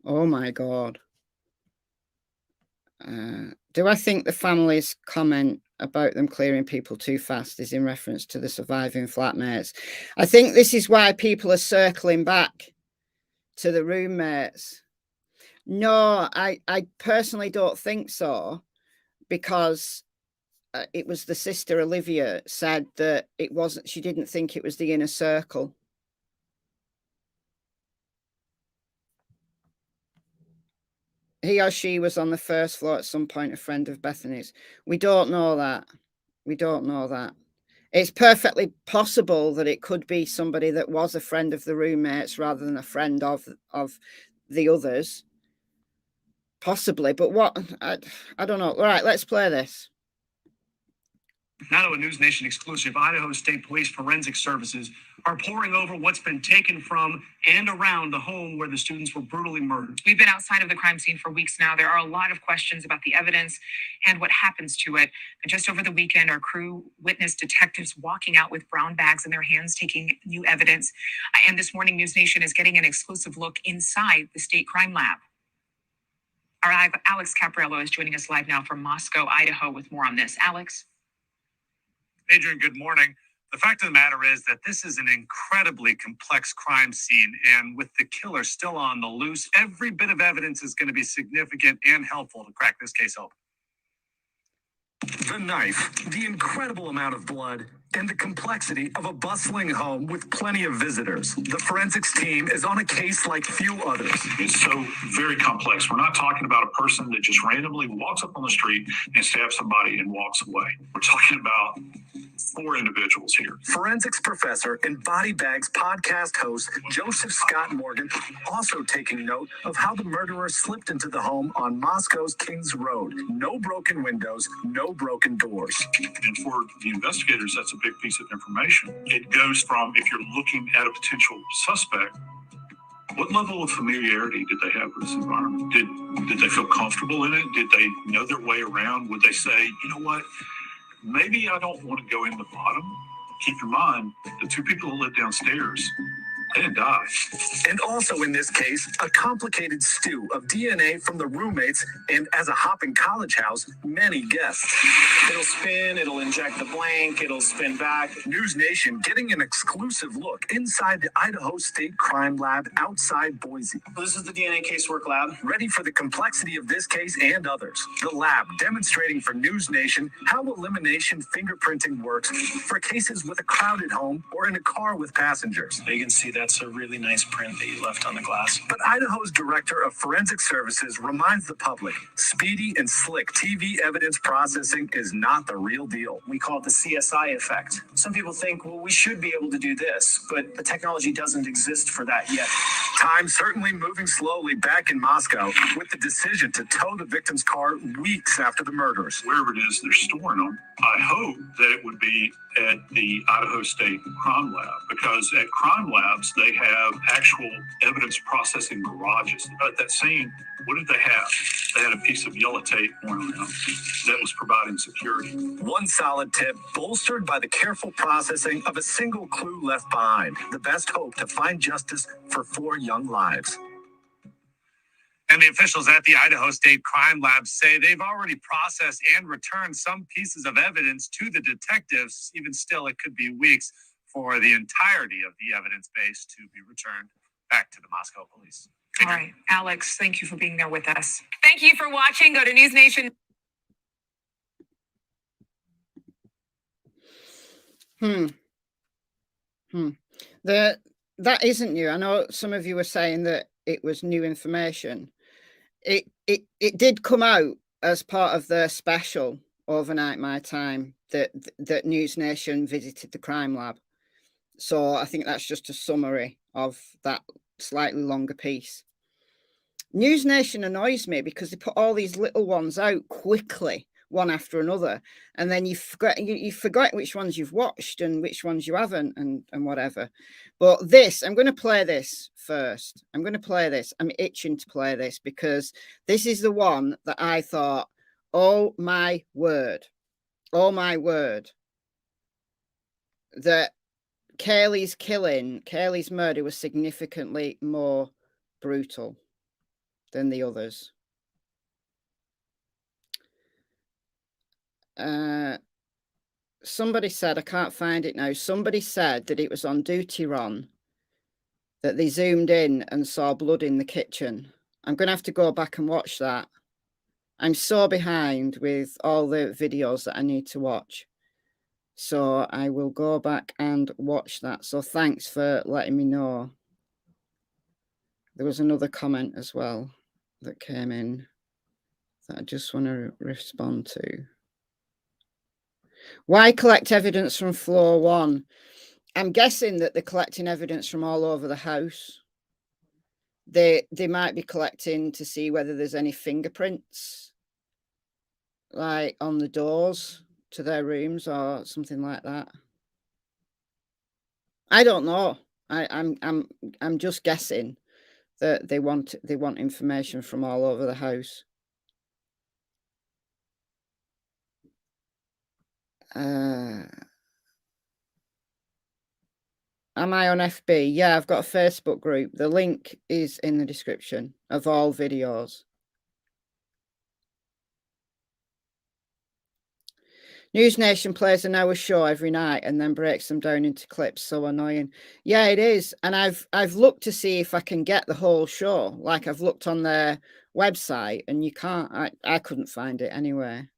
Oh my God. Do I think the family's comment about them clearing people too fast is in reference to the surviving flatmates. I think this is why people are circling back to the roommates. No, I personally don't think so, because it was the sister Olivia said that it wasn't, she didn't think it was the inner circle. He or she was on the first floor at some point, a friend of Bethany's. We don't know that. We don't know that. It's perfectly possible that it could be somebody that was a friend of the roommates rather than a friend of the others. Possibly, but what? I don't know. All right, let's play this. Now to a News Nation exclusive, Idaho State Police Forensic Services are poring over what's been taken from and around the home where the students were brutally murdered. We've been outside of the crime scene for weeks now. There are a lot of questions about the evidence and what happens to it. And just over the weekend, our crew witnessed detectives walking out with brown bags in their hands, taking new evidence. And this morning, News Nation is getting an exclusive look inside the state crime lab. Our Alex Capriello is joining us live now from Moscow, Idaho, with more on this. Alex? Adrian, good morning. The fact of the matter is that this is an incredibly complex crime scene, and with the killer still on the loose, every bit of evidence is going to be significant and helpful to crack this case open. The knife, the incredible amount of blood, and the complexity of a bustling home with plenty of visitors. The forensics team is on a case like few others. It's so very complex. We're not talking about a person that just randomly walks up on the street and stabs somebody and walks away. We're talking about 4 individuals here. Forensics professor and Body Bags podcast host Joseph Scott Morgan also taking note of how the murderer slipped into the home on Moscow's Kings Road. No broken windows, no broken doors. And for the investigators, that's a big piece of information. It goes from, if you're looking at a potential suspect, what level of familiarity did they have with this environment? Did they feel comfortable in it? Did they know their way around? Would they say, you know what, maybe I don't want to go in the bottom? Keep in mind, the 2 people that live downstairs, they didn't die. And also in this case, a complicated stew of DNA from the roommates and, as a hopping college house, many guests. It'll spin, it'll inject the blank, it'll spin back. News Nation getting an exclusive look inside the Idaho State Crime Lab outside Boise. This is the DNA casework lab. Ready for the complexity of this case and others. The lab demonstrating for News Nation how elimination fingerprinting works for cases with a crowded home or in a car with passengers. You can see that's a really nice print that you left on the glass. But Idaho's director of forensic services reminds the public, speedy and slick TV evidence processing is not the real deal. We call it the CSI effect. Some people think, well, we should be able to do this, but the technology doesn't exist for that yet. Time certainly moving slowly back in Moscow with the decision to tow the victim's car weeks after the murders. Wherever it is they're storing them, I hope that it would be at the Idaho State Crime Lab, because at crime labs, they have actual evidence processing garages. At that scene, what did they have? They had a piece of yellow tape going around that was providing security. One solid tip bolstered by the careful processing of a single clue left behind. The best hope to find justice for 4 young lives. And the officials at the Idaho State Crime Lab say they've already processed and returned some pieces of evidence to the detectives. Even still, it could be weeks for the entirety of the evidence base to be returned back to the Moscow police. All right, Alex, thank you for being there with us. Thank you for watching. Go to News Nation. That isn't new. I know some of you were saying that it was new information. It did come out as part of the special Overnight My Time that News Nation visited the crime lab. So I think that's just a summary of that slightly longer piece. News Nation annoys me because they put all these little ones out quickly, one after another, and then you forget which ones you've watched and which ones you haven't, and whatever. But this, I'm going to play this first. I'm going to play this. I'm itching to play this because this is the one that I thought, oh my word, that Kaylee's murder was significantly more brutal than the others. somebody said, I can't find it now. Somebody said that it was on Duty Ron, that they zoomed in and saw blood in the kitchen. I'm going to have to go back and watch that. I'm so behind with all the videos that I need to watch. So I will go back and watch that. So thanks for letting me know. There was another comment as well that came in that I just want to respond to. Why collect evidence from floor 1? I'm guessing that they're collecting evidence from all over the house. They might be collecting to see whether there's any fingerprints, like on the doors to their rooms or something like that. I don't know. I'm just guessing that they want information from all over the house. Am I on FB? Yeah, I've got a Facebook group. The link is in the description of all videos. News Nation plays an hour show every night and then breaks them down into clips. So annoying. Yeah, it is. And I've looked to see if I can get the whole show. Like I've looked on their website and you can't. I couldn't find it anywhere.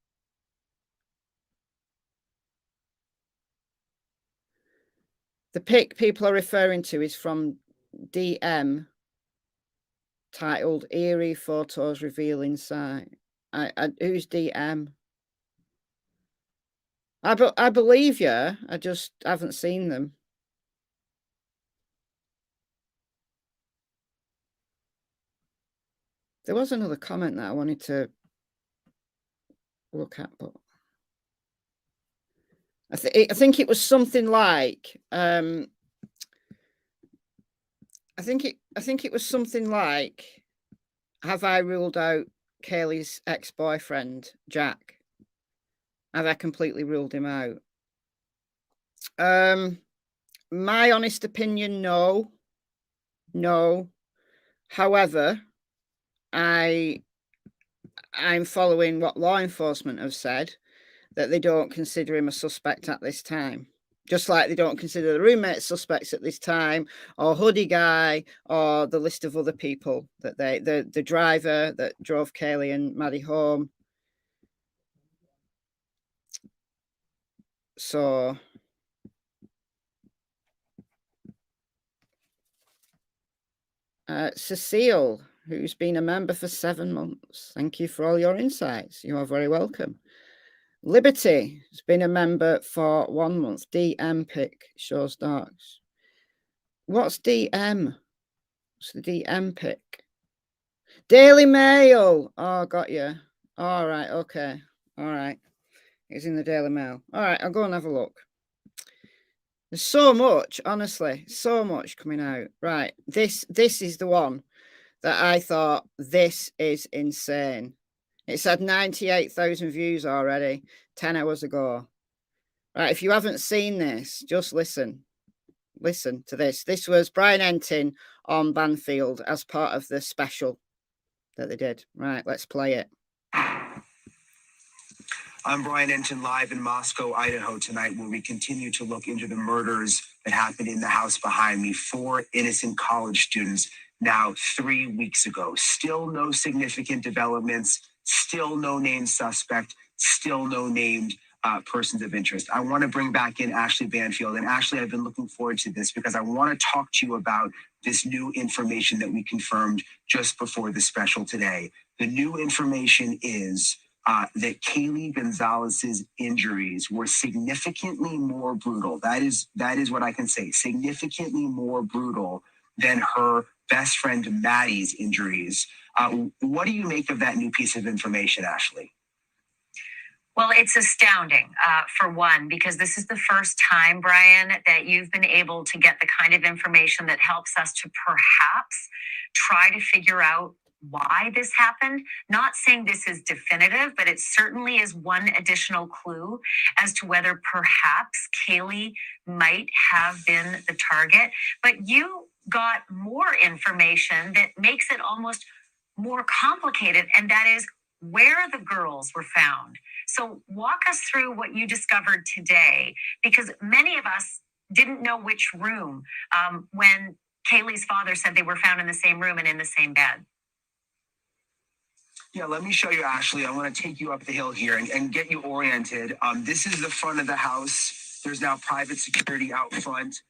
The pic people are referring to is from DM, titled "Eerie Photos Reveal Inside." Who's DM? I believe you. I just haven't seen them. There was another comment that I wanted to look at, but I think it was something like I think it was something like, have I ruled out Kaylee's ex-boyfriend Jack? Have I completely ruled him out? My honest opinion, no. However, I'm following what law enforcement have said, that they don't consider him a suspect at this time. Just like they don't consider the roommates suspects at this time, or Hoodie Guy, or the list of other people that the driver that drove Kaylee and Maddie home. So Cecile, who's been a member for 7 months. Thank you for all your insights. You are very welcome. Liberty has been a member for 1 month. DM pick shows darks. What's DM? What's the DM pick? Daily Mail. Oh, got you. All right. Okay. All right. It's in the Daily Mail. All right. I'll go and have a look. There's so much, honestly, so much coming out. Right. This is the one that I thought, this is insane. It's had 98,000 views already 10 hours ago. Right. If you haven't seen this, just listen. Listen to this. This was Brian Entin on Banfield as part of the special that they did. Right, let's play it. I'm Brian Entin, live in Moscow, Idaho tonight, where we continue to look into the murders that happened in the house behind me. 4 innocent college students now 3 weeks ago. Still no significant developments, still no named suspect, still no named persons of interest. I want to bring back in Ashley Banfield. And Ashley, I've been looking forward to this because I want to talk to you about this new information that we confirmed just before the special today. The new information is that Kaylee Gonzalez's injuries were significantly more brutal. That is what I can say. Significantly more brutal than her best friend Maddie's injuries. What do you make of that new piece of information, Ashley? Well, it's astounding, for one, because this is the first time, Brian, that you've been able to get the kind of information that helps us to perhaps try to figure out why this happened. Not saying this is definitive, but it certainly is one additional clue as to whether perhaps Kaylee might have been the target. But you got more information that makes it almost more complicated, and that is, where the girls were found. So walk us through what you discovered today, because many of us didn't know which room when Kaylee's father said they were found in the same room and in the same bed. Yeah, let me show you, Ashley. I want to take you up the hill here and get you oriented. This is the front of the house. There's now private security out front.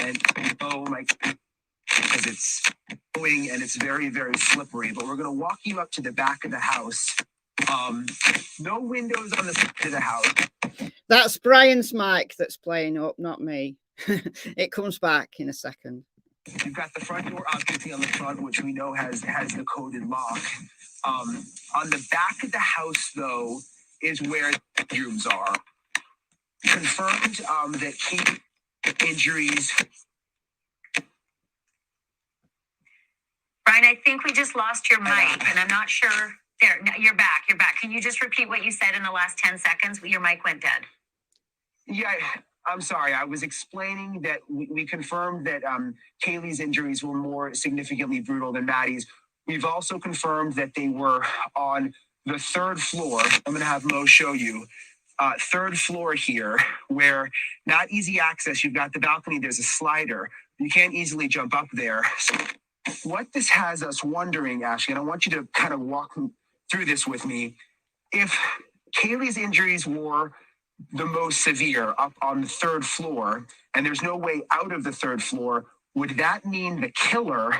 And oh my, because it's going and it's very, very slippery. But we're going to walk you up to the back of the house. No windows on the side of the house. That's Brian's mic that's playing up, not me. It comes back in a second. You've got the front door obviously on the front, which we know has the coded lock. On the back of the house, though, is where the bedrooms are. Confirmed that key injuries. Brian, I think we just lost your mic, and I'm not sure. There, no, you're back. You're back. Can you just repeat what you said in the last 10 seconds? Your mic went dead. Yeah, I'm sorry. I was explaining that we confirmed that Kaylee's injuries were more significantly brutal than Maddie's. We've also confirmed that they were on the third floor. I'm going to have Mo show you. Third floor here, where not easy access. You've got the balcony. There's a slider. You can't easily jump up there. So what this has us wondering, Ashley, and I want you to kind of walk through this with me. If Kaylee's injuries were the most severe up on the third floor, and there's no way out of the third floor, would that mean the killer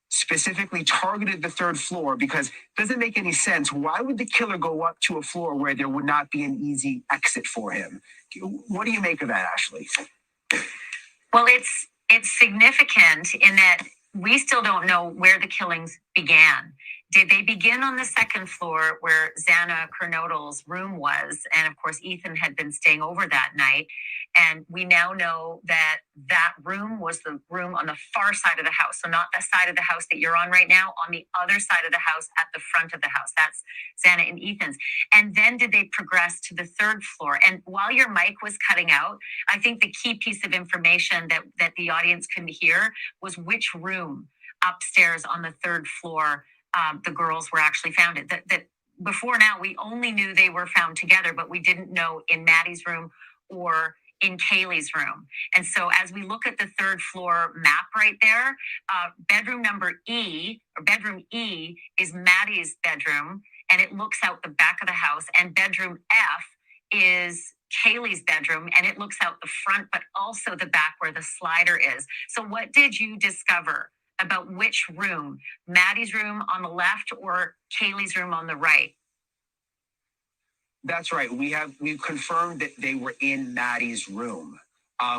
specifically targeted the third floor? Because it doesn't make any sense. Why would the killer go up to a floor where there would not be an easy exit for him? What do you make of that, Ashley? Well, it's significant in that we still don't know where the killings began. Did they begin on the second floor where Xana Kernodle's room was? And of course, Ethan had been staying over that night. And we now know that that room was the room on the far side of the house. So not the side of the house that you're on right now, on the other side of the house at the front of the house. That's Xana and Ethan's. And then did they progress to the third floor? And while your mic was cutting out, I think the key piece of information that the audience can hear was which room upstairs on the third floor the girls were actually found in. That before now, we only knew they were found together, but we didn't know in Maddie's room or in Kaylee's room. And so as we look at the third floor map right there, bedroom E is Maddie's bedroom, and it looks out the back of the house. And bedroom F is Kaylee's bedroom, and it looks out the front, but also the back where the slider is. So what did you discover about which room, Maddie's room on the left or Kaylee's room on the right? That's right. We've confirmed that they were in Maddie's room,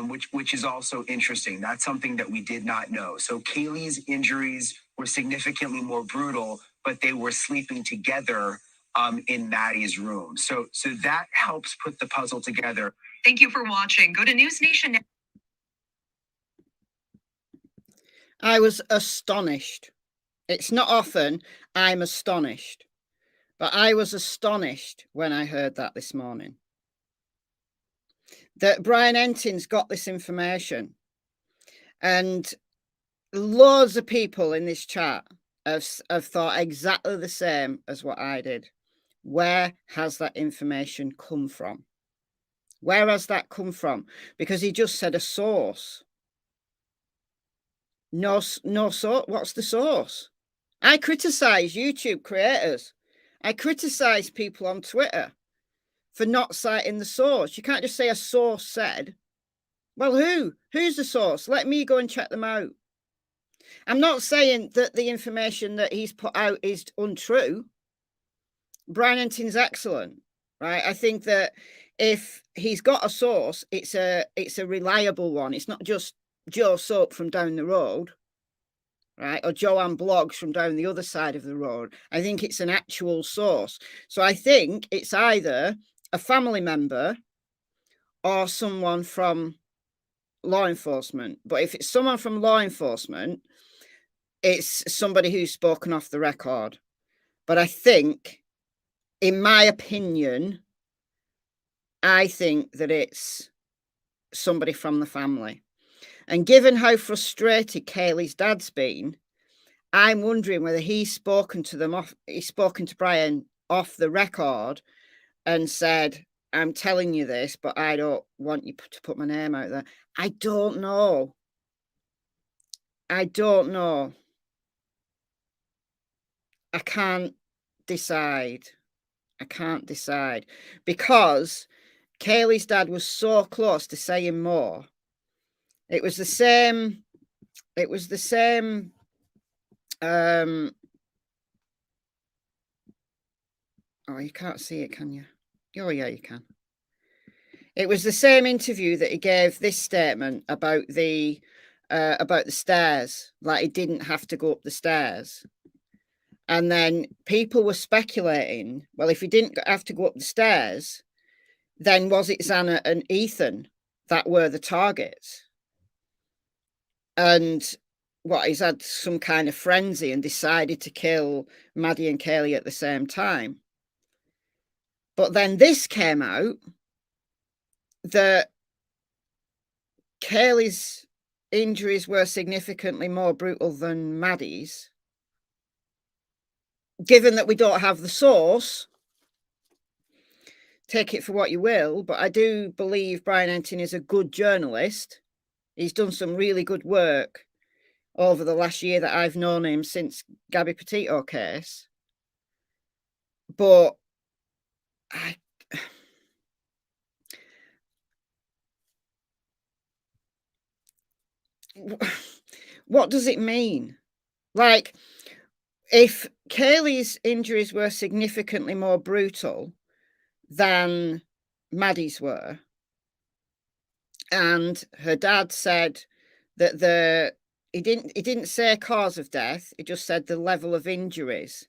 which is also interesting. That's something that we did not know. So Kaylee's injuries were significantly more brutal, but they were sleeping together in Maddie's room. So that helps put the puzzle together. Thank you for watching. Go to News Nation. I was astonished. It's not often I'm astonished, but I was astonished when I heard that this morning. That Brian Entin's got this information, and loads of people in this chat have thought exactly the same as what I did. Where has that information come from? Where has that come from? Because he just said a source. No source. What's the source? I criticize YouTube creators. I criticize people on Twitter for not citing the source. You can't just say a source said. Well, who's the source? Let me go and check them out. I'm not saying that the information that he's put out is untrue. Brian Entin's excellent, right? I think that if he's got a source, it's a reliable one. It's not just Joe Soap from down the road, right? Or Joanne Blogs from down the other side of the road. I think it's an actual source. So I think it's either a family member or someone from law enforcement. But if it's someone from law enforcement, it's somebody who's spoken off the record. But I think, in my opinion, I think that it's somebody from the family. And given how frustrated Kaylee's dad's been, I'm wondering whether he's spoken to Brian off the record and said, I'm telling you this, but I don't want you to put my name out there. I don't know. I don't know. I can't decide. I can't decide because Kaylee's dad was so close to saying more. It was the same. It was the same. Oh, you can't see it, can you? Oh, yeah, you can. It was the same interview that he gave this statement about the stairs, like he didn't have to go up the stairs. And then people were speculating, well, if he didn't have to go up the stairs, then was it Xana and Ethan that were the targets? And what, he's had some kind of frenzy and decided to kill Maddie and Kaylee at the same time. But then this came out that Kaylee's injuries were significantly more brutal than Maddie's. Given that we don't have the source, take it for what you will, but I do believe Brian Entin is a good journalist. He's done some really good work over the last year that I've known him since Gabby Petito case. But what does it mean? Like, if Kaylee's injuries were significantly more brutal than Maddie's were, and her dad said that he didn't say cause of death, he just said the level of injuries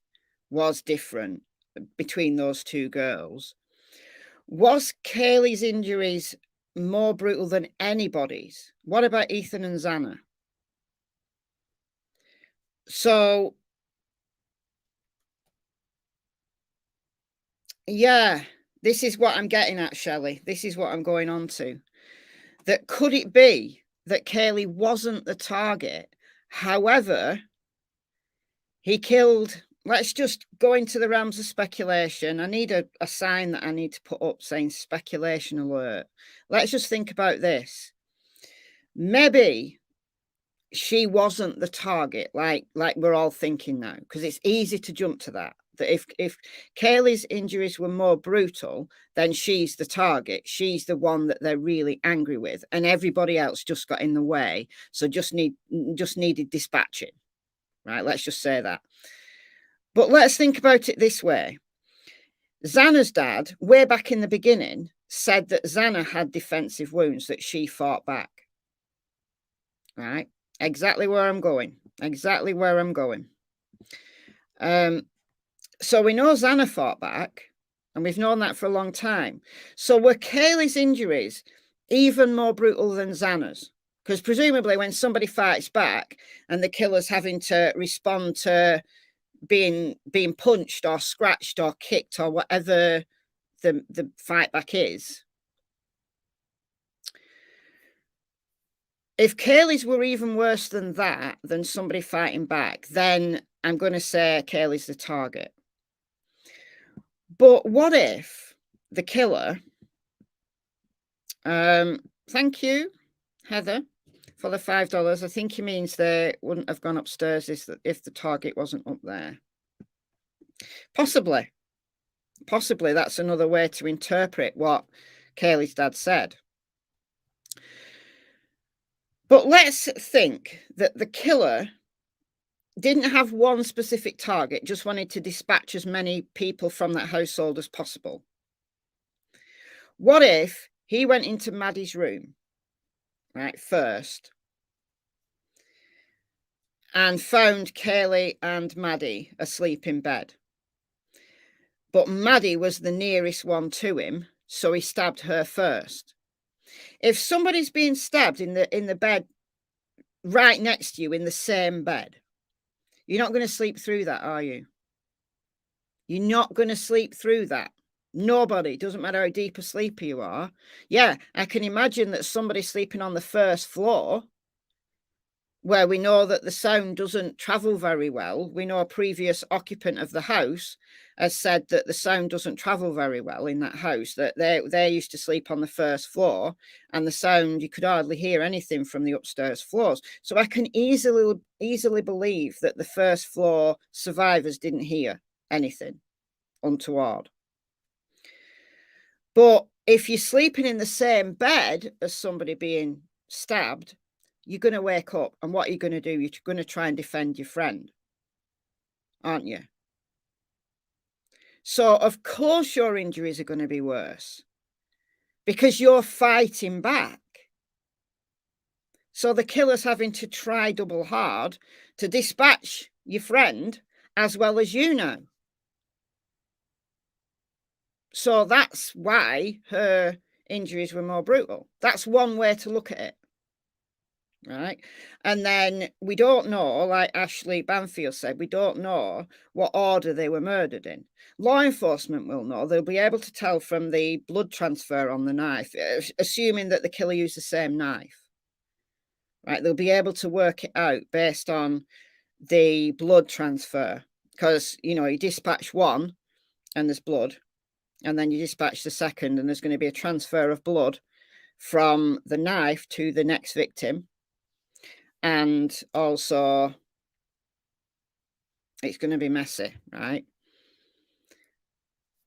was different between those two girls. Was Kaylee's injuries more brutal than anybody's? What about Ethan and Xana? So, yeah, this is what I'm getting at, Shelley. This is what I'm going on to. That could it be that Kaylee wasn't the target? However, he killed. Let's just go into the realms of speculation. I need a sign that I need to put up saying speculation alert. Let's just think about this. Maybe she wasn't the target, like we're all thinking now, because it's easy to jump to that. That if Kaylee's injuries were more brutal, then she's the target. She's the one that they're really angry with, and everybody else just got in the way. So just needed dispatching, right? Let's just say that. But let's think about it this way. Xana's dad, way back in the beginning, said that Xana had defensive wounds, that she fought back. Right? Exactly where I'm going. Exactly where I'm going. So we know Xana fought back, and we've known that for a long time. So were Kaylee's injuries even more brutal than Xana's? Because presumably when somebody fights back and the killer's having to respond to being punched or scratched or kicked or whatever the fight back is, if Kaylee's were even worse than that, than somebody fighting back, then I'm going to say Kaylee's the target. But what if the killer, thank you, Heather, for the $5. I think he means they wouldn't have gone upstairs if the target wasn't up there. Possibly that's another way to interpret what Kaylee's dad said. But let's think that the killer didn't have one specific target, just wanted to dispatch as many people from that household as possible. What if he went into Maddie's room, right, first, and found Kaylee and Maddie asleep in bed? But Maddie was the nearest one to him, so he stabbed her first. If somebody's being stabbed in the bed right next to you, in the same bed, you're not going to sleep through that, are you? You're not going to sleep through that. Nobody, doesn't matter how deep a sleeper you are. Yeah, I can imagine that somebody sleeping on the first floor where we know that the sound doesn't travel very well. We know a previous occupant of the house has said that the sound doesn't travel very well in that house, that they used to sleep on the first floor, and the sound, you could hardly hear anything from the upstairs floors. So I can easily believe that the first floor survivors didn't hear anything untoward. But if you're sleeping in the same bed as somebody being stabbed, you're going to wake up, and what are you going to do? You're going to try and defend your friend, aren't you? So, of course, your injuries are going to be worse because you're fighting back. So the killer's having to try double hard to dispatch your friend as well as you know. So that's why her injuries were more brutal. That's one way to look at it. Right. And then we don't know, like Ashley Banfield said, we don't know what order they were murdered in. Law enforcement will know. They'll be able to tell from the blood transfer on the knife, assuming that the killer used the same knife. Right. They'll be able to work it out based on the blood transfer, because, you know, you dispatch one and there's blood, and then you dispatch the second and there's going to be a transfer of blood from the knife to the next victim. And also, it's going to be messy, right?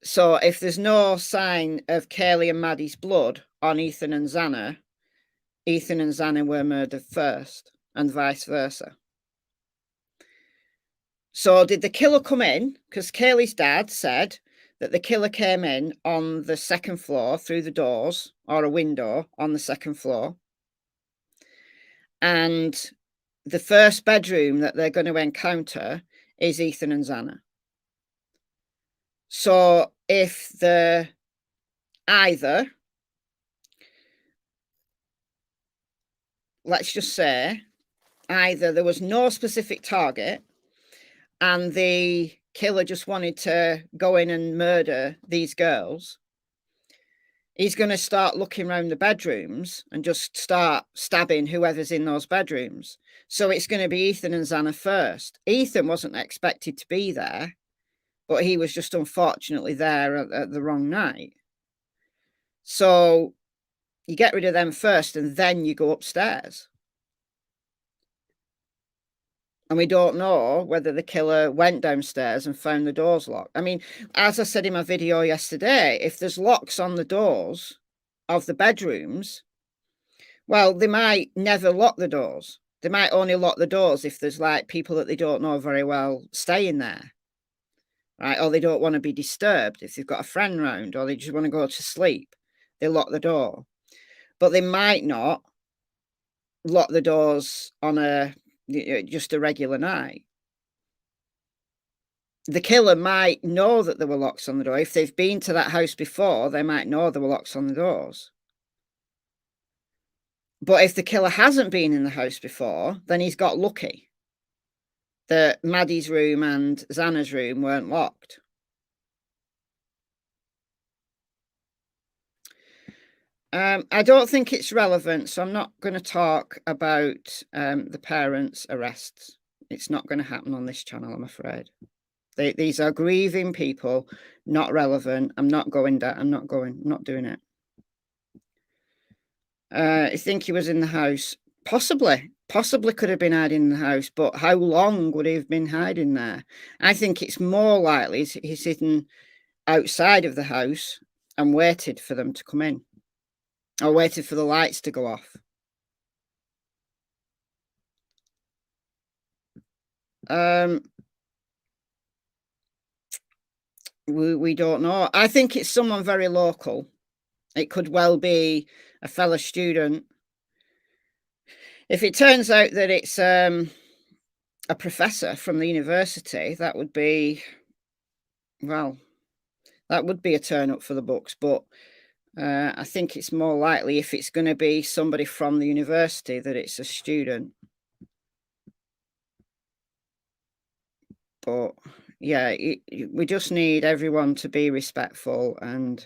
So if there's no sign of Kaylee and Maddie's blood on Ethan and Xana, Ethan and Xana were murdered first, and vice versa. So did the killer come in? Because Kaylee's dad said that the killer came in on the second floor through the doors, or a window on the second floor. And the first bedroom that they're going to encounter is Ethan and Xana. So if the either, let's just say, either there was no specific target and the killer just wanted to go in and murder these girls, he's going to start looking around the bedrooms and just start stabbing whoever's in those bedrooms. So it's going to be Ethan and Xana first. Ethan wasn't expected to be there, but he was just unfortunately there at the wrong night. So you get rid of them first and then you go upstairs. And we don't know whether the killer went downstairs and found the doors locked. I mean, as I said in my video yesterday, if there's locks on the doors of the bedrooms, well, they might never lock the doors. They might only lock the doors if there's like people that they don't know very well staying there, right? Or they don't want to be disturbed if they've got a friend round, or they just want to go to sleep. They lock the door. But they might not lock the doors on just a regular night. The killer might know that there were locks on the door. If they've been to that house before, they might know there were locks on the doors. But if the killer hasn't been in the house before, then he's got lucky that Maddie's room and Xana's room weren't locked. I don't think it's relevant, so I'm not going to talk about the parents' arrests. It's not going to happen on this channel, I'm afraid. These are grieving people, not relevant. I'm not doing it. I think he was in the house. Possibly could have been hiding in the house, but how long would he have been hiding there? I think it's more likely he's sitting outside of the house and waited for them to come in, or waited for the lights to go off. We don't know. I think it's someone very local. It could well be a fellow student. If it turns out that it's a professor from the university, that would be, well, that would be a turn up for the books. But I think it's more likely, if it's going to be somebody from the university, that it's a student. But yeah, we just need everyone to be respectful and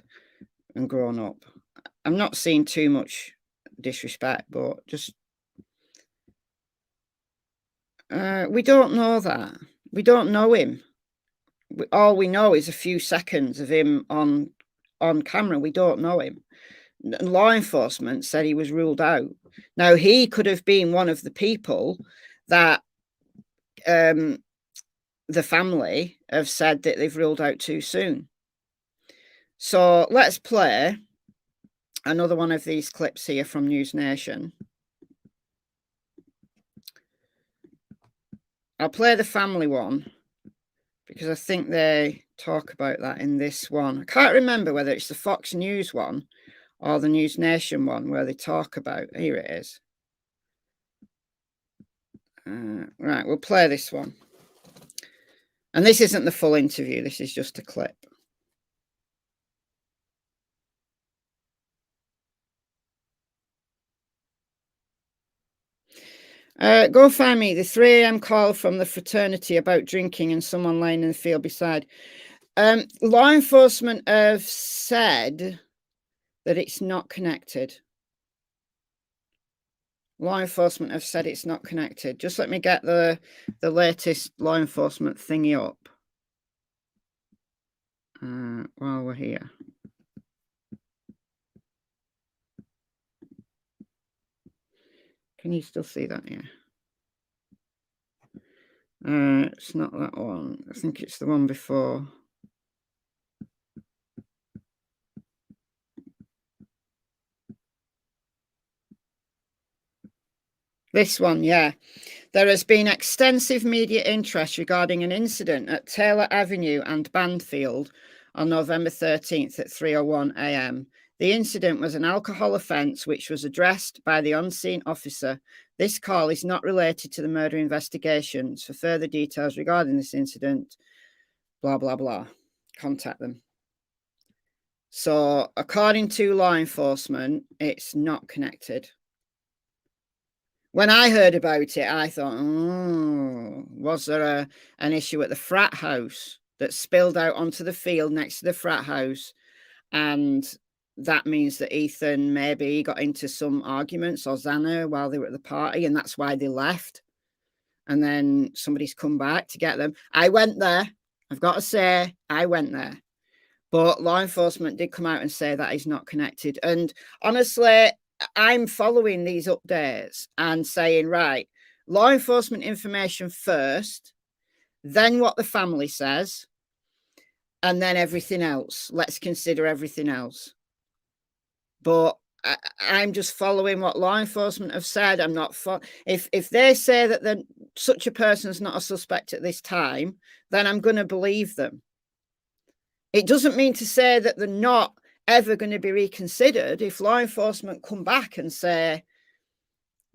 grown up. I'm not seeing too much disrespect, but just We don't know that. We don't know him. All we know is a few seconds of him on camera. We don't know him. Law enforcement said he was ruled out. Now, he could have been one of the people that the family have said that they've ruled out too soon. So let's play another one of these clips here from News Nation. I'll play the family one because I think they talk about that in this one. I can't remember whether it's the Fox News one or the News Nation one where they talk about. Here it is. Right, we'll play this one. And this isn't the full interview. This is just a clip. Go find me. The 3 a.m. call from the fraternity about drinking and someone laying in the field beside. Law enforcement have said that it's not connected. Law enforcement have said it's not connected. Just let me get the latest law enforcement thingy up while we're here. Can you still see that? Yeah. It's not that one. I think it's the one before. This one, yeah. There has been extensive media interest regarding an incident at Taylor Avenue and Banfield on November 13th at 3:01 a.m. The incident was an alcohol offence which was addressed by the on-scene officer. This call is not related to the murder investigations. For further details regarding this incident, blah, blah, blah. Contact them. So, according to law enforcement, it's not connected. When I heard about it, I thought, was there an issue at the frat house that spilled out onto the field next to the frat house? And that means that Ethan maybe got into some arguments or Xana while they were at the party, and that's why they left. And then somebody's come back to get them. I went there. I've got to say, I went there. But law enforcement did come out and say that is not connected. And honestly, I'm following these updates and saying, right, law enforcement information first, then what the family says, and then everything else. Let's consider everything else. But I'm just following what law enforcement have said. I'm not if they say that such a person is not a suspect at this time, then I'm going to believe them. It doesn't mean to say that they're not ever going to be reconsidered. If law enforcement come back and say,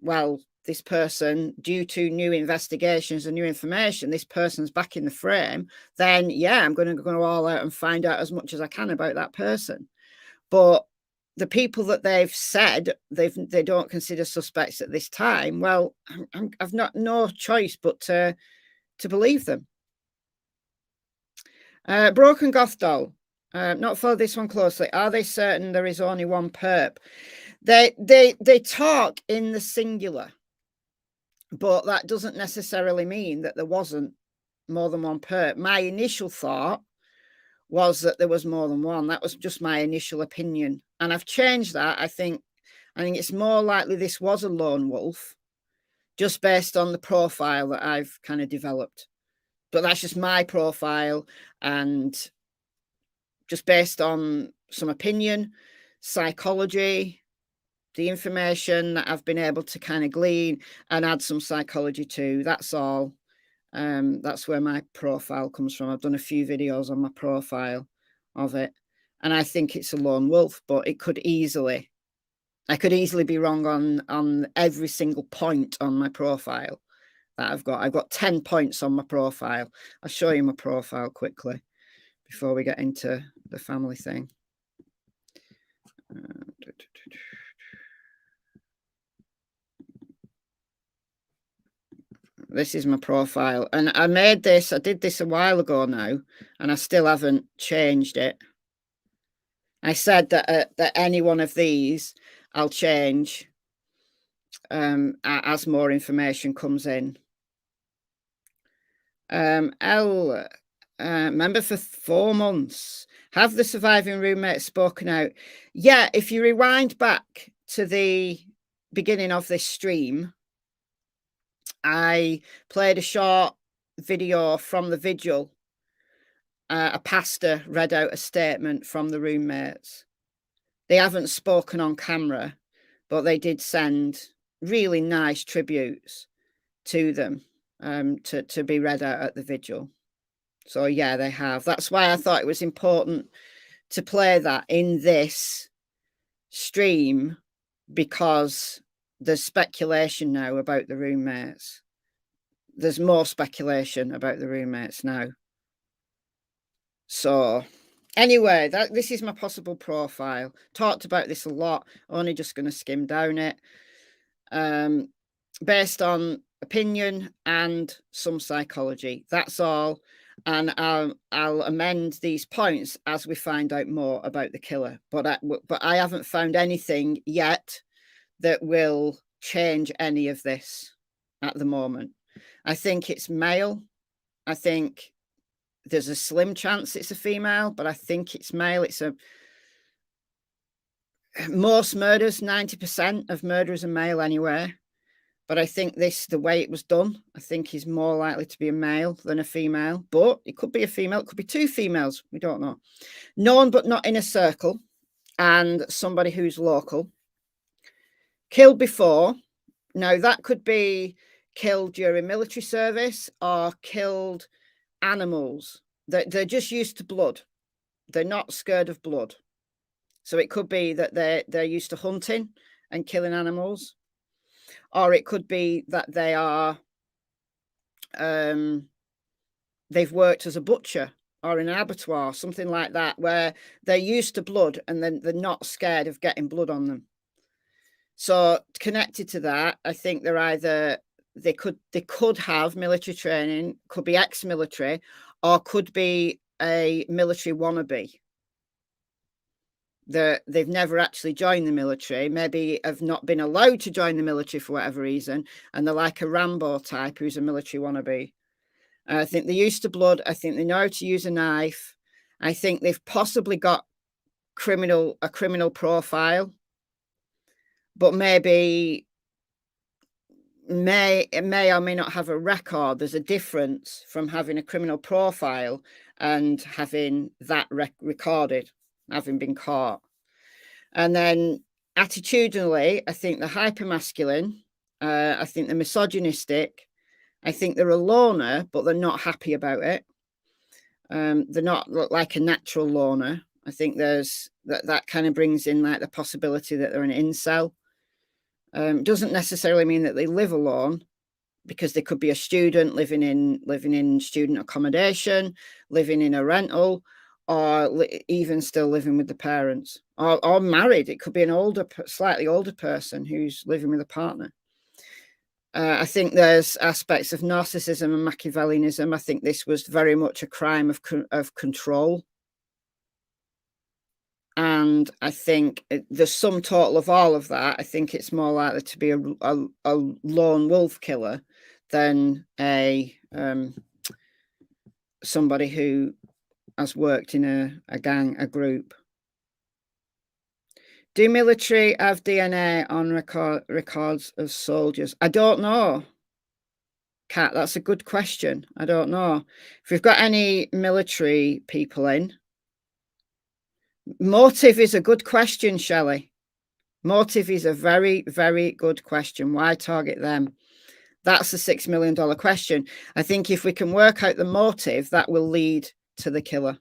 well, this person, due to new investigations and new information, this person's back in the frame, then yeah, I'm going to go all out and find out as much as I can about that person. But the people that they've said they don't consider suspects at this time, well, I've no choice but to believe them. Broken Goth Doll. Not follow this one closely. Are they certain there is only one perp? They talk in the singular, but that doesn't necessarily mean that there wasn't more than one perp. My initial thought was that there was more than one. That was just my initial opinion, and I've changed that. I think it's more likely this was a lone wolf, just based on the profile that I've kind of developed. But that's just my profile, and just based on some opinion, psychology, the information that I've been able to kind of glean and add some psychology to. That's all. That's where my profile comes from. I've done a few videos on my profile of it, and I think it's a lone wolf, but I could easily be wrong on every single point on my profile that I've got. I've got 10 points on my profile. I'll show you my profile quickly before we get into the family thing. This is my profile, and I did this a while ago now, and I still haven't changed it. I said that any one of these I'll change as more information comes in. Member for 4 months. Have the surviving roommates spoken out? Yeah, if you rewind back to the beginning of this stream, I played a short video from the vigil. A pastor read out a statement from the roommates. They haven't spoken on camera, but they did send really nice tributes to them to be read out at the vigil. So yeah, they have. That's why I thought it was important to play that in this stream, because there's speculation now about the roommates. There's more speculation about the roommates now. So anyway, this is my possible profile. Talked about this a lot, only just going to skim down it. Based on opinion and some psychology. That's all. And I'll amend these points as we find out more about the killer. But I haven't found anything yet that will change any of this at the moment. I think it's male. I think there's a slim chance it's a female, but I think it's male. Most murders, 90% of murderers are male anyway. But I think the way it was done, I think is more likely to be a male than a female. But it could be a female. It could be 2 females. We don't know. Known but not in a circle. And somebody who's local. Killed before. Now, that could be killed during military service or killed animals. They're just used to blood. They're not scared of blood. So it could be that they're used to hunting and killing animals. Or it could be that they are, they've worked as a butcher or in an abattoir, something like that, where they're used to blood and then they're not scared of getting blood on them. So connected to that, I think they're either, they could have military training, could be ex-military, or could be a military wannabe. They've never actually joined the military, maybe have not been allowed to join the military for whatever reason, and they're like a Rambo type who's a military wannabe. I think they're used to blood. I think they know how to use a knife. I think they've possibly got a criminal profile, but maybe may or may not have a record. There's a difference from having a criminal profile and having that recorded, having been caught. And then attitudinally, I think they're hypermasculine. I think they're misogynistic. I think they're a loner, but they're not happy about it. They're not like a natural loner. I think there's that kind of brings in like the possibility that they're an incel. Doesn't necessarily mean that they live alone, because they could be a student living in student accommodation, living in a rental, or even still living with the parents, or married. It could be an slightly older person who's living with a partner. I think there's aspects of narcissism and Machiavellianism. I think this was very much a crime of control. And I think the sum total of all of that, I think it's more likely to be a lone wolf killer than somebody who has worked in a gang, a group. Do military have DNA on records of soldiers? I don't know, Kat. That's a good question. I don't know. If we've got any military people in. Motive is a good question, Shelley. Motive is a very, very good question. Why target them? That's a $6 million question. I think if we can work out the motive, that will lead to the killer.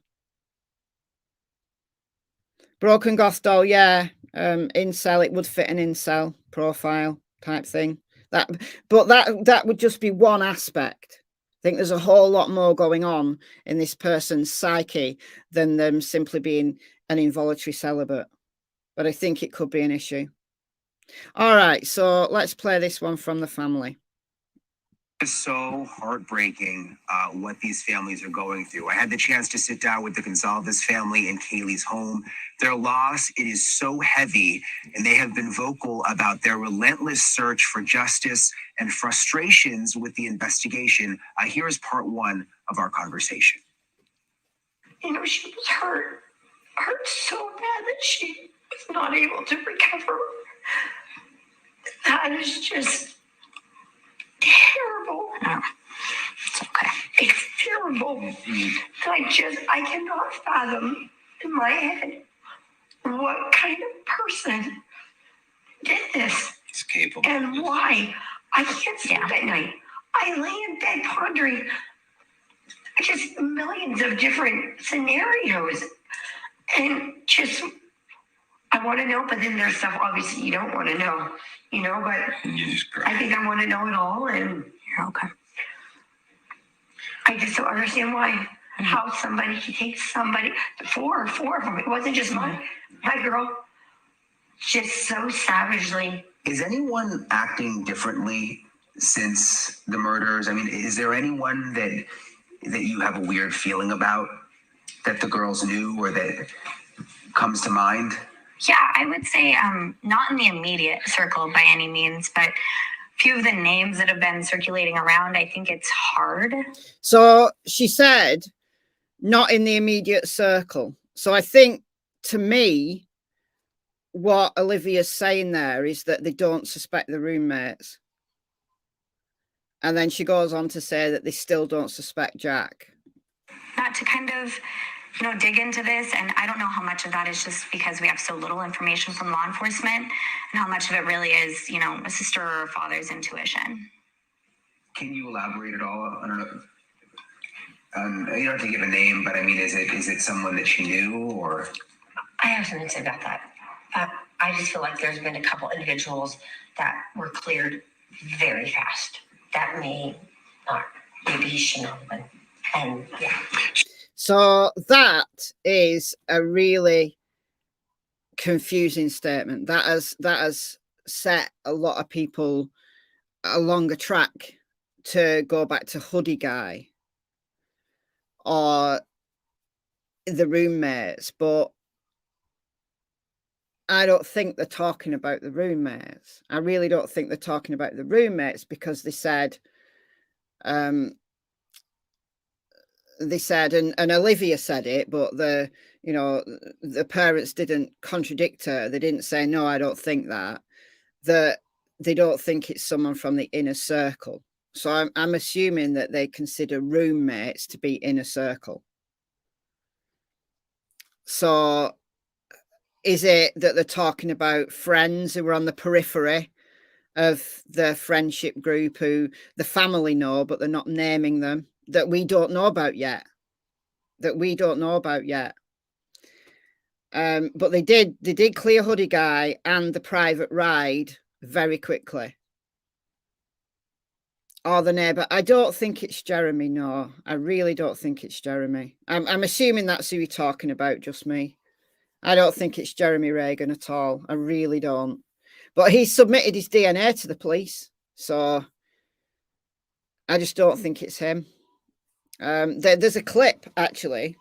Broken goth doll, yeah. Incel, it would fit an incel profile type thing. But that would just be one aspect. I think there's a whole lot more going on in this person's psyche than them simply being an involuntary celibate. But I think it could be an issue. All right, so let's play this one from the family. It's so heartbreaking what these families are going through. I had the chance to sit down with the Gonzalez family in Kaylee's home. Their loss, it is so heavy, and they have been vocal about their relentless search for justice and frustrations with the investigation. Here's part one of our conversation. You know, she was hurt so bad that she was not able to recover. That is just terrible. No, it's okay. It's terrible. I cannot fathom in my head what kind of person did this. It's capable. And why. I can't sleep at night. I lay in bed pondering just millions of different scenarios. And just, I want to know, but then there's stuff obviously you don't want to know, but You just cry. I think I want to know it all, and you're okay. I just don't understand why, how somebody can take somebody, four of them. It wasn't just my girl, just so savagely. Is anyone acting differently since the murders? I mean, is there anyone that you have a weird feeling about that the girls knew or that comes to mind? Yeah, I would say not in the immediate circle by any means, but a few of the names that have been circulating around, I think it's hard. So she said, not in the immediate circle. So I think, to me, what Olivia's saying there is that they don't suspect the roommates. And then she goes on to say that they still don't suspect Jack. Not to kind of, dig into this, and I don't know how much of that is just because we have so little information from law enforcement, and how much of it really is, a sister or a father's intuition. Can you elaborate at all? I don't know. You don't have to give a name, but I mean, is it someone that she knew, or? I have something to say about that. I just feel like there's been a couple individuals that were cleared very fast. That may not, maybe he should know, and yeah. So that is a really confusing statement. That has set a lot of people along a track to go back to Hoodie Guy or the roommates, but I don't think they're talking about the roommates. I really don't think they're talking about the roommates, because they said, and Olivia said it, but the parents didn't contradict her. They didn't say, no, I don't think that they don't think it's someone from the inner circle. So I'm assuming that they consider roommates to be inner circle. So is it that they're talking about friends who were on the periphery of the friendship group, who the family know, but they're not naming them, that we don't know about yet? But they did clear Hoodie Guy and the private ride very quickly. Or the neighbour. I don't think it's Jeremy. No, I really don't think it's Jeremy. I'm assuming that's who you're talking about, just me. I don't think it's Jeremy Reagan at all. I really don't. But he submitted his DNA to the police, so I just don't think it's him. There's a clip actually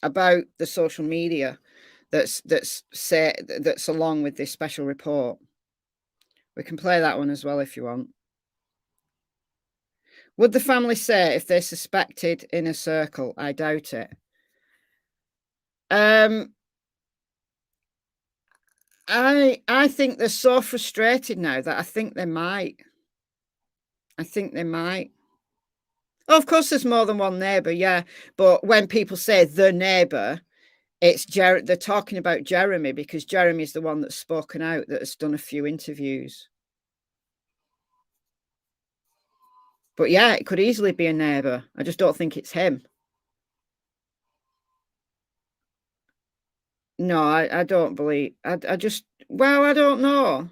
about the social media that's along with this special report. We can play that one as well if you want. Would the family say if they suspected inner circle? I doubt it. I think they're so frustrated now that I think they might. Oh, of course, there's more than one neighbour, yeah. But when people say the neighbour, it's they're talking about Jeremy, because Jeremy's the one that's spoken out, that has done a few interviews. But yeah, it could easily be a neighbour. I just don't think it's him. No, I don't believe. I don't know.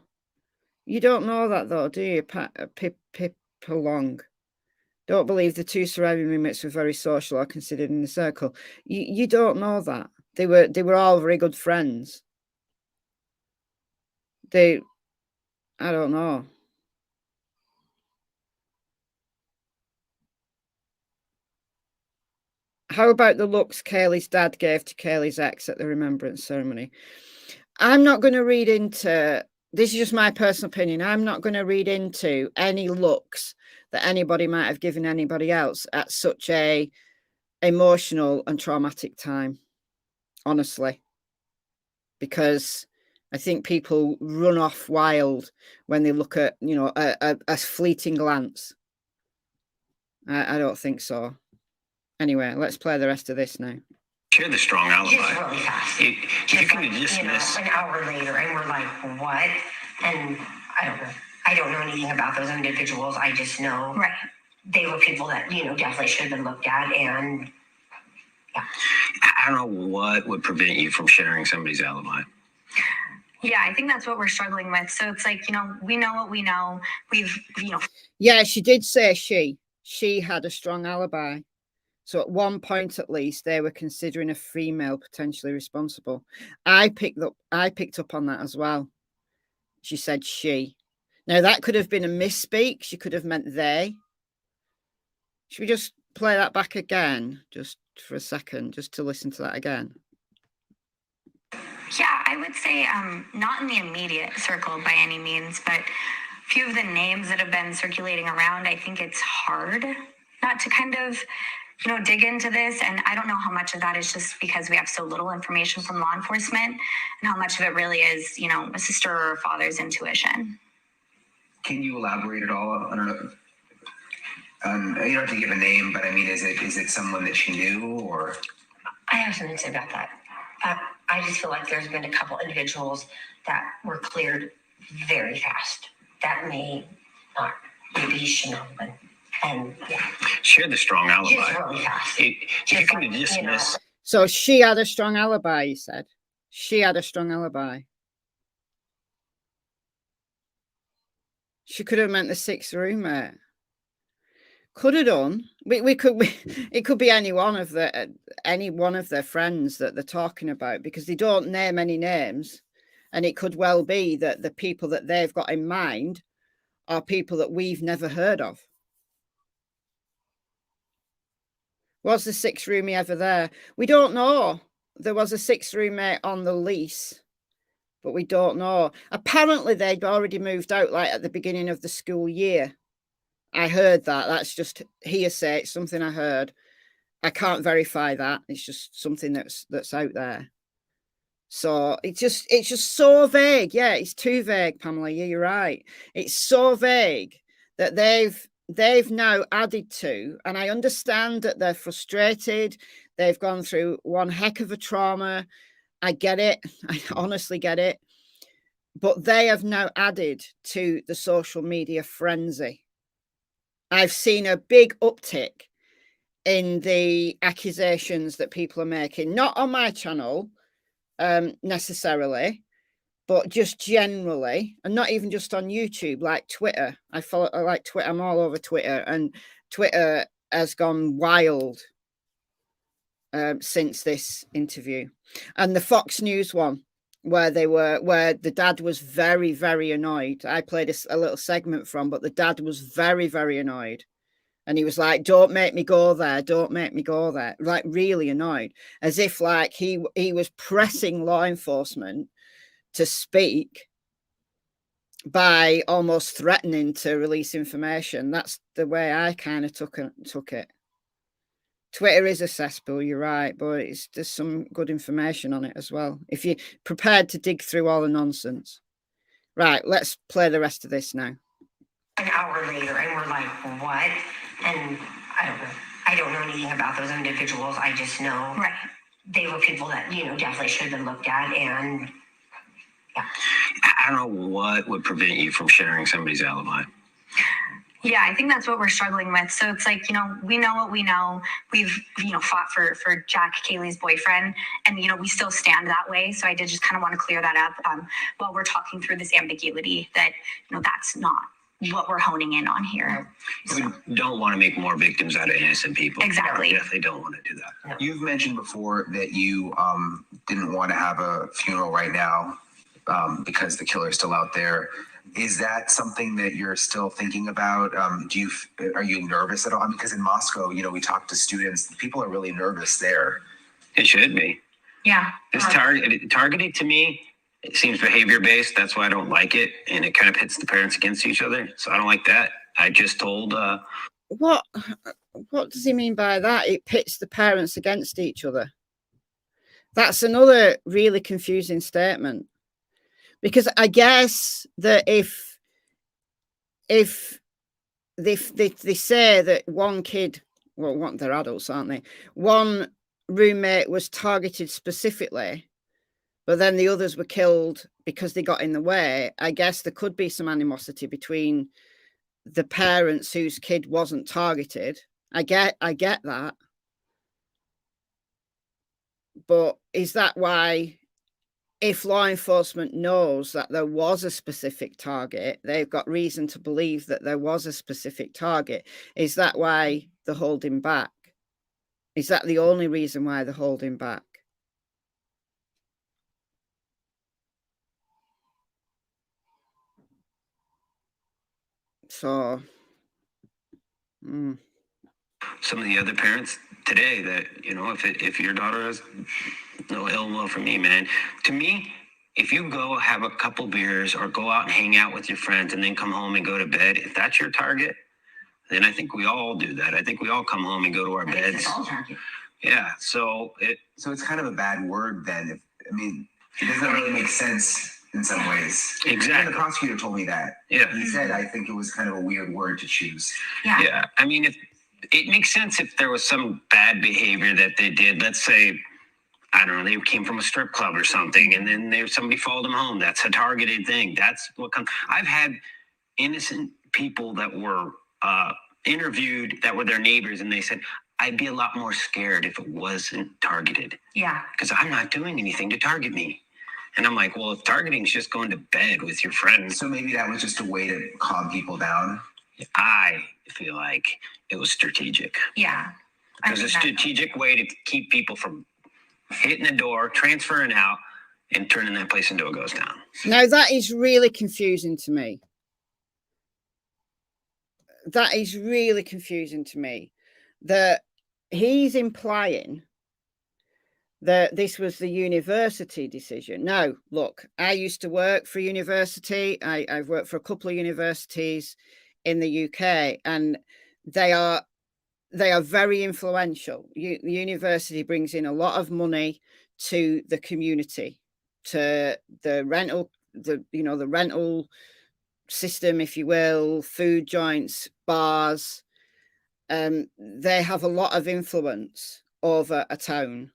You don't know that though, do you, Pip Long? Don't believe the two surviving roommates were very social or considered in the circle. You don't know that. They were all very good friends. I don't know. How about the looks Kaylee's dad gave to Kaylee's ex at the remembrance ceremony? I'm not going to read into, this is just my personal opinion, I'm not going to read into any looks that anybody might have given anybody else at such a emotional and traumatic time, honestly, because I think people run off wild when they look at, you know, a fleeting glance. I don't think so. Anyway, let's play the rest of this now. Share the strong alibi. Just really fast. You can like, dismiss. An hour later, and we're like, what? And I don't know. I don't know anything about those individuals. I just know they were people that, definitely should have been looked at. And yeah. I don't know what would prevent you from sharing somebody's alibi. Yeah, I think that's what we're struggling with. So it's like, we know what we know. We've. Yeah, she did say she had a strong alibi. So at one point, at least, they were considering a female potentially responsible. I picked up on that as well. She said she. Now that could have been a misspeak. She could have meant they. Should we just play that back again, just for a second, just to listen to that again? Yeah, I would say not in the immediate circle by any means, but a few of the names that have been circulating around, I think it's hard not to kind of dig into this. And I don't know how much of that is just because we have so little information from law enforcement and how much of it really is, a sister or a father's intuition. Can you elaborate at all? I don't know. You don't have to give a name, but I mean, is it someone that she knew, or? I have something to say about that. I just feel like there's been a couple individuals that were cleared very fast. That may not, maybe you should know, but. And yeah. Share the strong alibi. Just really fast. You can dismiss. So she had a strong alibi, you said. She had a strong alibi. She could have meant the sixth roommate. Could have done. It could be any one of their friends that they're talking about, because they don't name any names, and it could well be that the people that they've got in mind are people that we've never heard of. Was the sixth roomie ever there? We don't know. There was a sixth roommate on the lease, but we don't know. Apparently, they'd already moved out like at the beginning of the school year. I heard that. That's just hearsay. It's something I heard. I can't verify that. It's just something that's out there. So it's just so vague. Yeah, it's too vague, Pamela. Yeah, you're right. It's so vague that they've now added to, and I understand that they're frustrated. They've gone through one heck of a trauma. I get it. I honestly get it. But they have now added to the social media frenzy. I've seen a big uptick in the accusations that people are making, not on my channel necessarily, but just generally, and not even just on YouTube, like Twitter. I like Twitter. I'm all over Twitter, and Twitter has gone wild since this interview. And the Fox News one, where the dad was very, very annoyed. I played a little segment from, but the dad was very, very annoyed. And he was like, don't make me go there. Don't make me go there. Like, really annoyed, as if like he was pressing law enforcement to speak by almost threatening to release information. That's the way I kind of took it. Twitter is a cesspool, you're right, but there's some good information on it as well, if you're prepared to dig through all the nonsense. Right, let's play the rest of this now. An hour later, and we're like, what? And I don't know anything about those individuals. I just know they were people that, definitely should have been looked at. And yeah. I don't know what would prevent you from sharing somebody's alibi. Yeah, I think that's what we're struggling with. So it's like, we know what we know. We've, fought for Jack, Kaylee's boyfriend, and, we still stand that way. So I did just kind of want to clear that up while we're talking through this ambiguity that, that's not what we're honing in on here. We don't want to make more victims out of innocent people. Exactly. Yeah, they don't want to do that. You've mentioned before that you didn't want to have a funeral right now because the killer's still out there. Is that something that you're still thinking about? Are you nervous at all? I mean, because in Moscow, we talked to students. People are really nervous there. It should be. Yeah. This targeting to me, it seems behavior based. That's why I don't like it, and it kind of pits the parents against each other. So I don't like that. I just told. What does he mean by that? It pits the parents against each other. That's another really confusing statement, because I guess that if they say that one kid, well, they're adults, aren't they? One roommate was targeted specifically, but then the others were killed because they got in the way. I guess there could be some animosity between the parents whose kid wasn't targeted. I get that. But is that why, if law enforcement knows that there was a specific target, they've got reason to believe that there was a specific target, is that why they're holding back? Is that the only reason why they're holding back? So, some of the other parents today that, if your daughter has no ill will for me, man, to me, if you go have a couple beers or go out and hang out with your friends and then come home and go to bed, if that's your target, then I think we all do that. I think we all come home and go to our beds. Yeah. So it's kind of a bad word then. It doesn't really make sense in some ways. Exactly. And the prosecutor told me that. Yeah. He said, I think it was kind of a weird word to choose. Yeah. Yeah. I mean, if it makes sense if there was some bad behavior that they did, let's say, I don't know, they came from a strip club or something, and then somebody followed them home. That's a targeted thing. That's what comes. I've had innocent people that were interviewed that were their neighbors, and they said, I'd be a lot more scared if it wasn't targeted. Yeah. Because I'm not doing anything to target me. And I'm like, well, if targeting is just going to bed with your friends. So maybe that was just a way to calm people down. I feel like it was strategic. Yeah. It was a strategic way to keep people from hitting the door, transferring out, and turning that place into a ghost town. Now, that is really confusing to me. That is really confusing to me. That he's implying that this was the university decision. Now, look, I used to work for a university. I've worked for a couple of universities in the UK, and they are very influential. The university brings in a lot of money to the community, to the rental, the rental system, if you will, food joints, bars. They have a lot of influence over a town.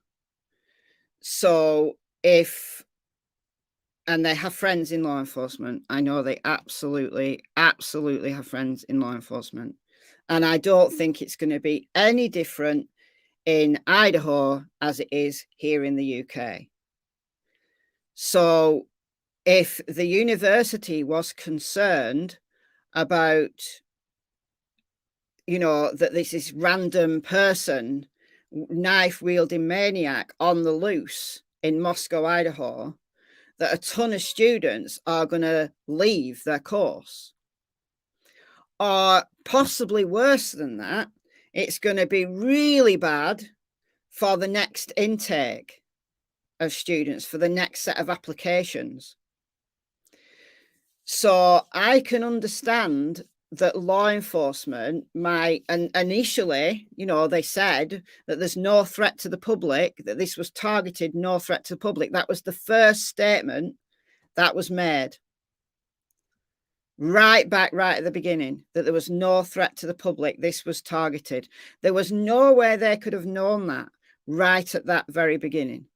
So and they have friends in law enforcement. I know they absolutely have friends in law enforcement. And I don't think it's going to be any different in Idaho as it is here in the UK. So if the university was concerned about, that this is random person, knife-wielding maniac on the loose in Moscow, Idaho, that a ton of students are going to leave their course. Or possibly worse than that, it's going to be really bad for the next intake of students, for the next set of applications. So I can understand that law enforcement might, and initially, they said that there's no threat to the public, that this was targeted, no threat to the public. That was the first statement that was made. Right at the beginning, that there was no threat to the public. This was targeted. There was no way they could have known that right at that very beginning.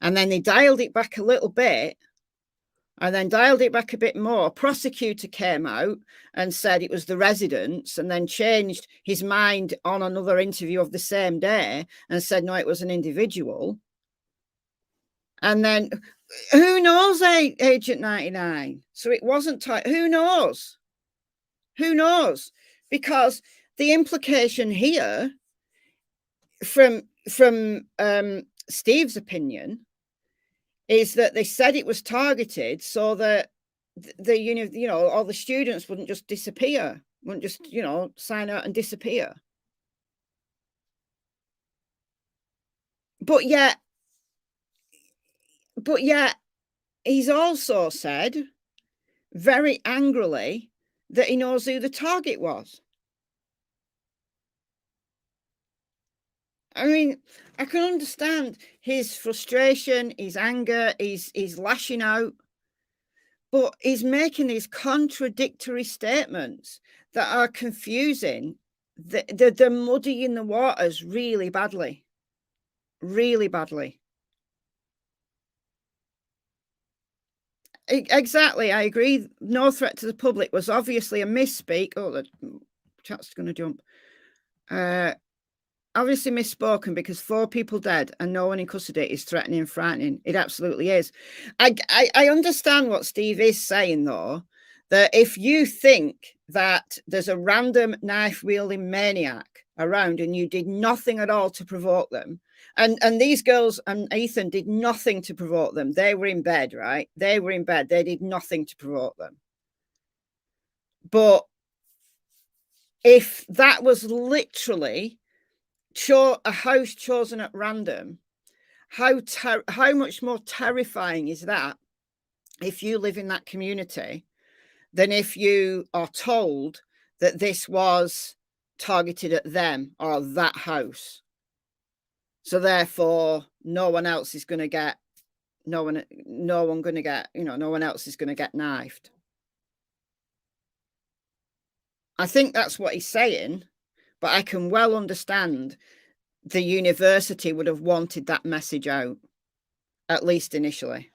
And then they dialed it back a little bit, and then dialed it back a bit more. Prosecutor came out and said it was the residents, and then changed his mind on another interview of the same day and said, no, it was an individual. And then, who knows, Agent 99? So it wasn't, who knows? Who knows? Because the implication here from Steve's opinion is that they said it was targeted so that all the students wouldn't just disappear, wouldn't just, sign out and disappear. But yet, he's also said very angrily that he knows who the target was. I mean, I can understand his frustration, his anger, he's lashing out, but he's making these contradictory statements that are confusing. They're muddying the waters really badly. Really badly. Exactly, I agree. No threat to the public was obviously a misspeak. Oh, the chat's going to jump. Obviously misspoken because 4 people dead and no one in custody is threatening and frightening. It absolutely is. I understand what Steve is saying, though, that if you think that there's a random knife-wielding maniac around and you did nothing at all to provoke them, and these girls and Ethan did nothing to provoke them. They were in bed, right? They were in bed. They did nothing to provoke them. But if that was literally a house chosen at random, how much more terrifying is that if you live in that community than if you are told that this was targeted at them or that house? So therefore, no one else is going to get, no one else is going to get knifed. I think that's what he's saying, but I can well understand the university would have wanted that message out, at least initially.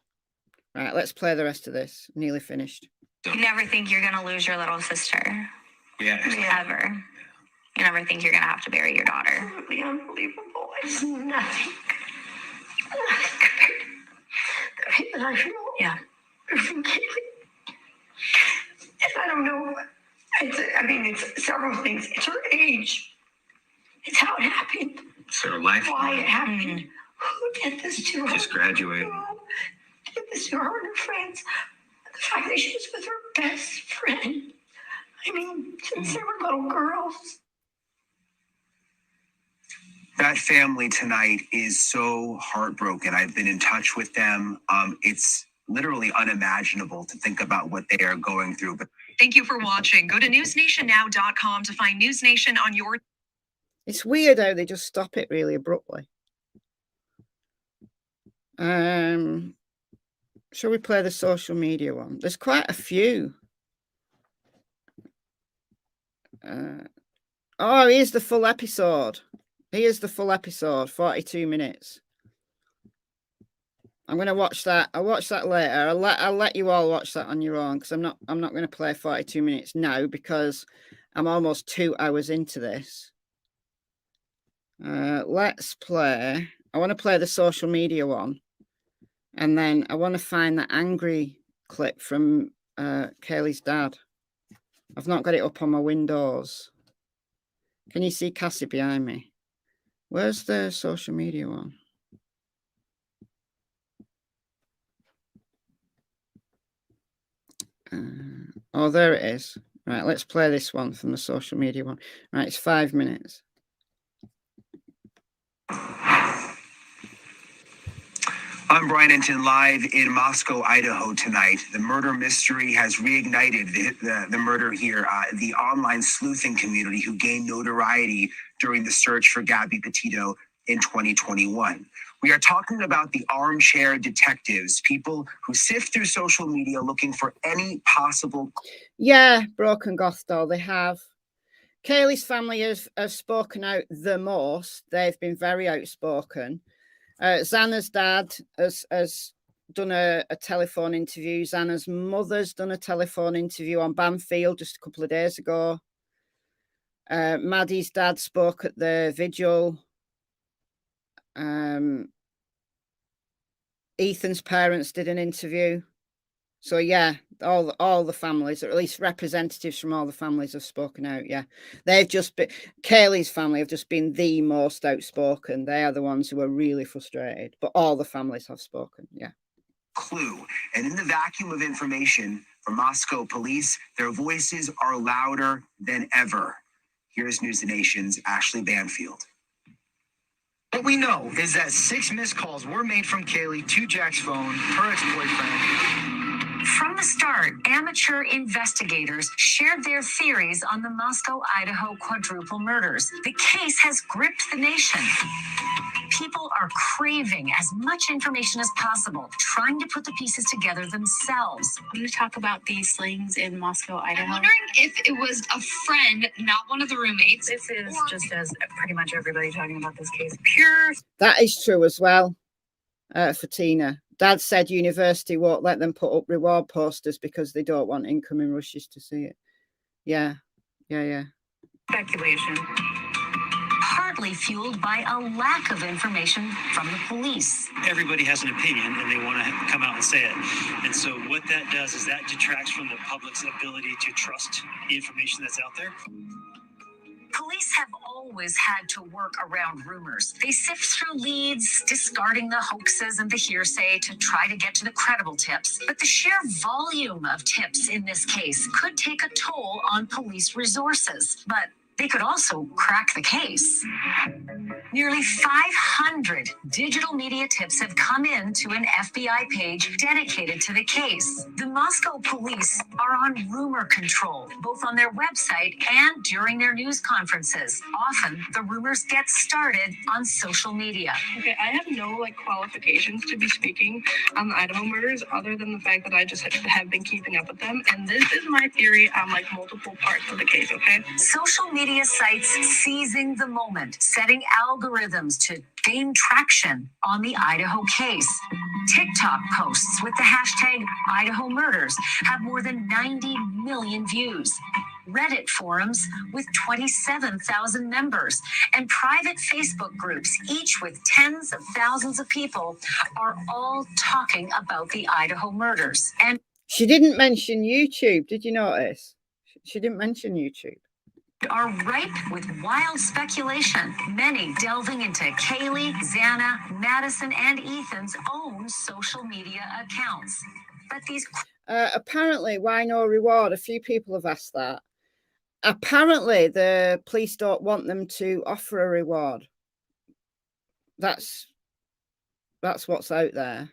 Right, let's play the rest of this. Nearly finished. You never think you're going to lose your little sister. Yeah. Ever. You never think you're going to have to bury your daughter. Absolutely unbelievable. It's nothing. That I feel. Yeah. From Kaylee. And I don't know. It's several things. It's her age. It's how it happened. It's her life. Why it happened. Who did this to her? Just graduated. Who did this to her and her friends? The fact that she was with her best friend. I mean, since they were little girls. That family tonight is so heartbroken. I've been in touch with them. It's literally unimaginable to think about what they are going through. But Thank you for watching. Go to newsnationnow.com to find News Nation on your... It's weird how they just stop it really abruptly. Shall we play the social media one? There's quite a few. Oh, here's the full episode. Here's the full episode, 42 minutes. I'm going to watch that. I'll watch that later. I'll let you all watch that on your own because I'm not going to play 42 minutes now because I'm almost 2 hours into this. Let's play. I want to play the social media one. And then I want to find that angry clip from Kaylee's dad. I've not got it up on my windows. Can you see Cassie behind me? Where's the social media one? Oh, there it is. Right, let's play this one from the social media one. Right, it's 5 minutes. I'm Brian Enton live in Moscow, Idaho tonight. The murder mystery has reignited the murder here. The online sleuthing community who gained notoriety during the search for Gabby Petito in 2021. We are talking about the armchair detectives, people who sift through social media looking for any possible... Yeah, Broken Goth doll, they have. Kaylee's family have spoken out the most. They've been very outspoken. Xana's dad has done a telephone interview. Xana's mother's done a telephone interview on Banfield just a couple of days ago. Maddie's dad spoke at the vigil. Ethan's parents did an interview. So yeah, all the families, or at least representatives from all the families, have spoken out. Yeah, they've just been, Kaylee's family have just been the most outspoken. They are the ones who are really frustrated, but all the families have spoken. Yeah. Clue. And in the vacuum of information, For Moscow police, their voices are louder than ever. Here's News the Nation's Ashley Banfield. What we know is that 6 missed calls were made from Kaylee to Jack's phone, her ex-boyfriend. From the start, amateur investigators shared their theories on the Moscow, Idaho quadruple murders. The case has gripped the nation. People are craving as much information as possible, trying to put the pieces together themselves. Can you talk about these slayings in Moscow, Idaho? I'm wondering if it was a friend, not one of the roommates. This is just as pretty much everybody talking about this case. Pure. That is true as well for Tina. Dad said university won't let them put up reward posters because they don't want incoming rushes to see it. Yeah. Speculation. Partly fueled by a lack of information from the police. Everybody has an opinion and they want to come out and say it. And so what that does is that detracts from the public's ability to trust the information that's out there. Police have always had to work around rumors. They sift through leads, discarding the hoaxes and the hearsay to try to get to the credible tips. But the sheer volume of tips in this case could take a toll on police resources. But they could also crack the case. Nearly 500 digital media tips have come in to an FBI page dedicated to the case. The Moscow police are on rumor control, both on their website and during their news conferences. Often, the rumors get started on social media. Okay, I have no qualifications to be speaking on the Idaho murders other than the fact that I just have been keeping up with them. And this is my theory on multiple parts of the case, okay? Social media sites seizing the moment, setting algorithms to gain traction on the Idaho case. TikTok posts with the hashtag Idaho murders have more than 90 million views. Reddit forums with 27,000 members, and private Facebook groups, each with tens of thousands of people, are all talking about the Idaho murders. And she didn't mention YouTube. Did you notice? She didn't mention YouTube. Are ripe with wild speculation, many delving into Kaylee, Xana, Madison, and Ethan's own social media accounts. But these apparently, why no reward? A few people have asked that. Apparently, the police don't want them to offer a reward. That's what's out there.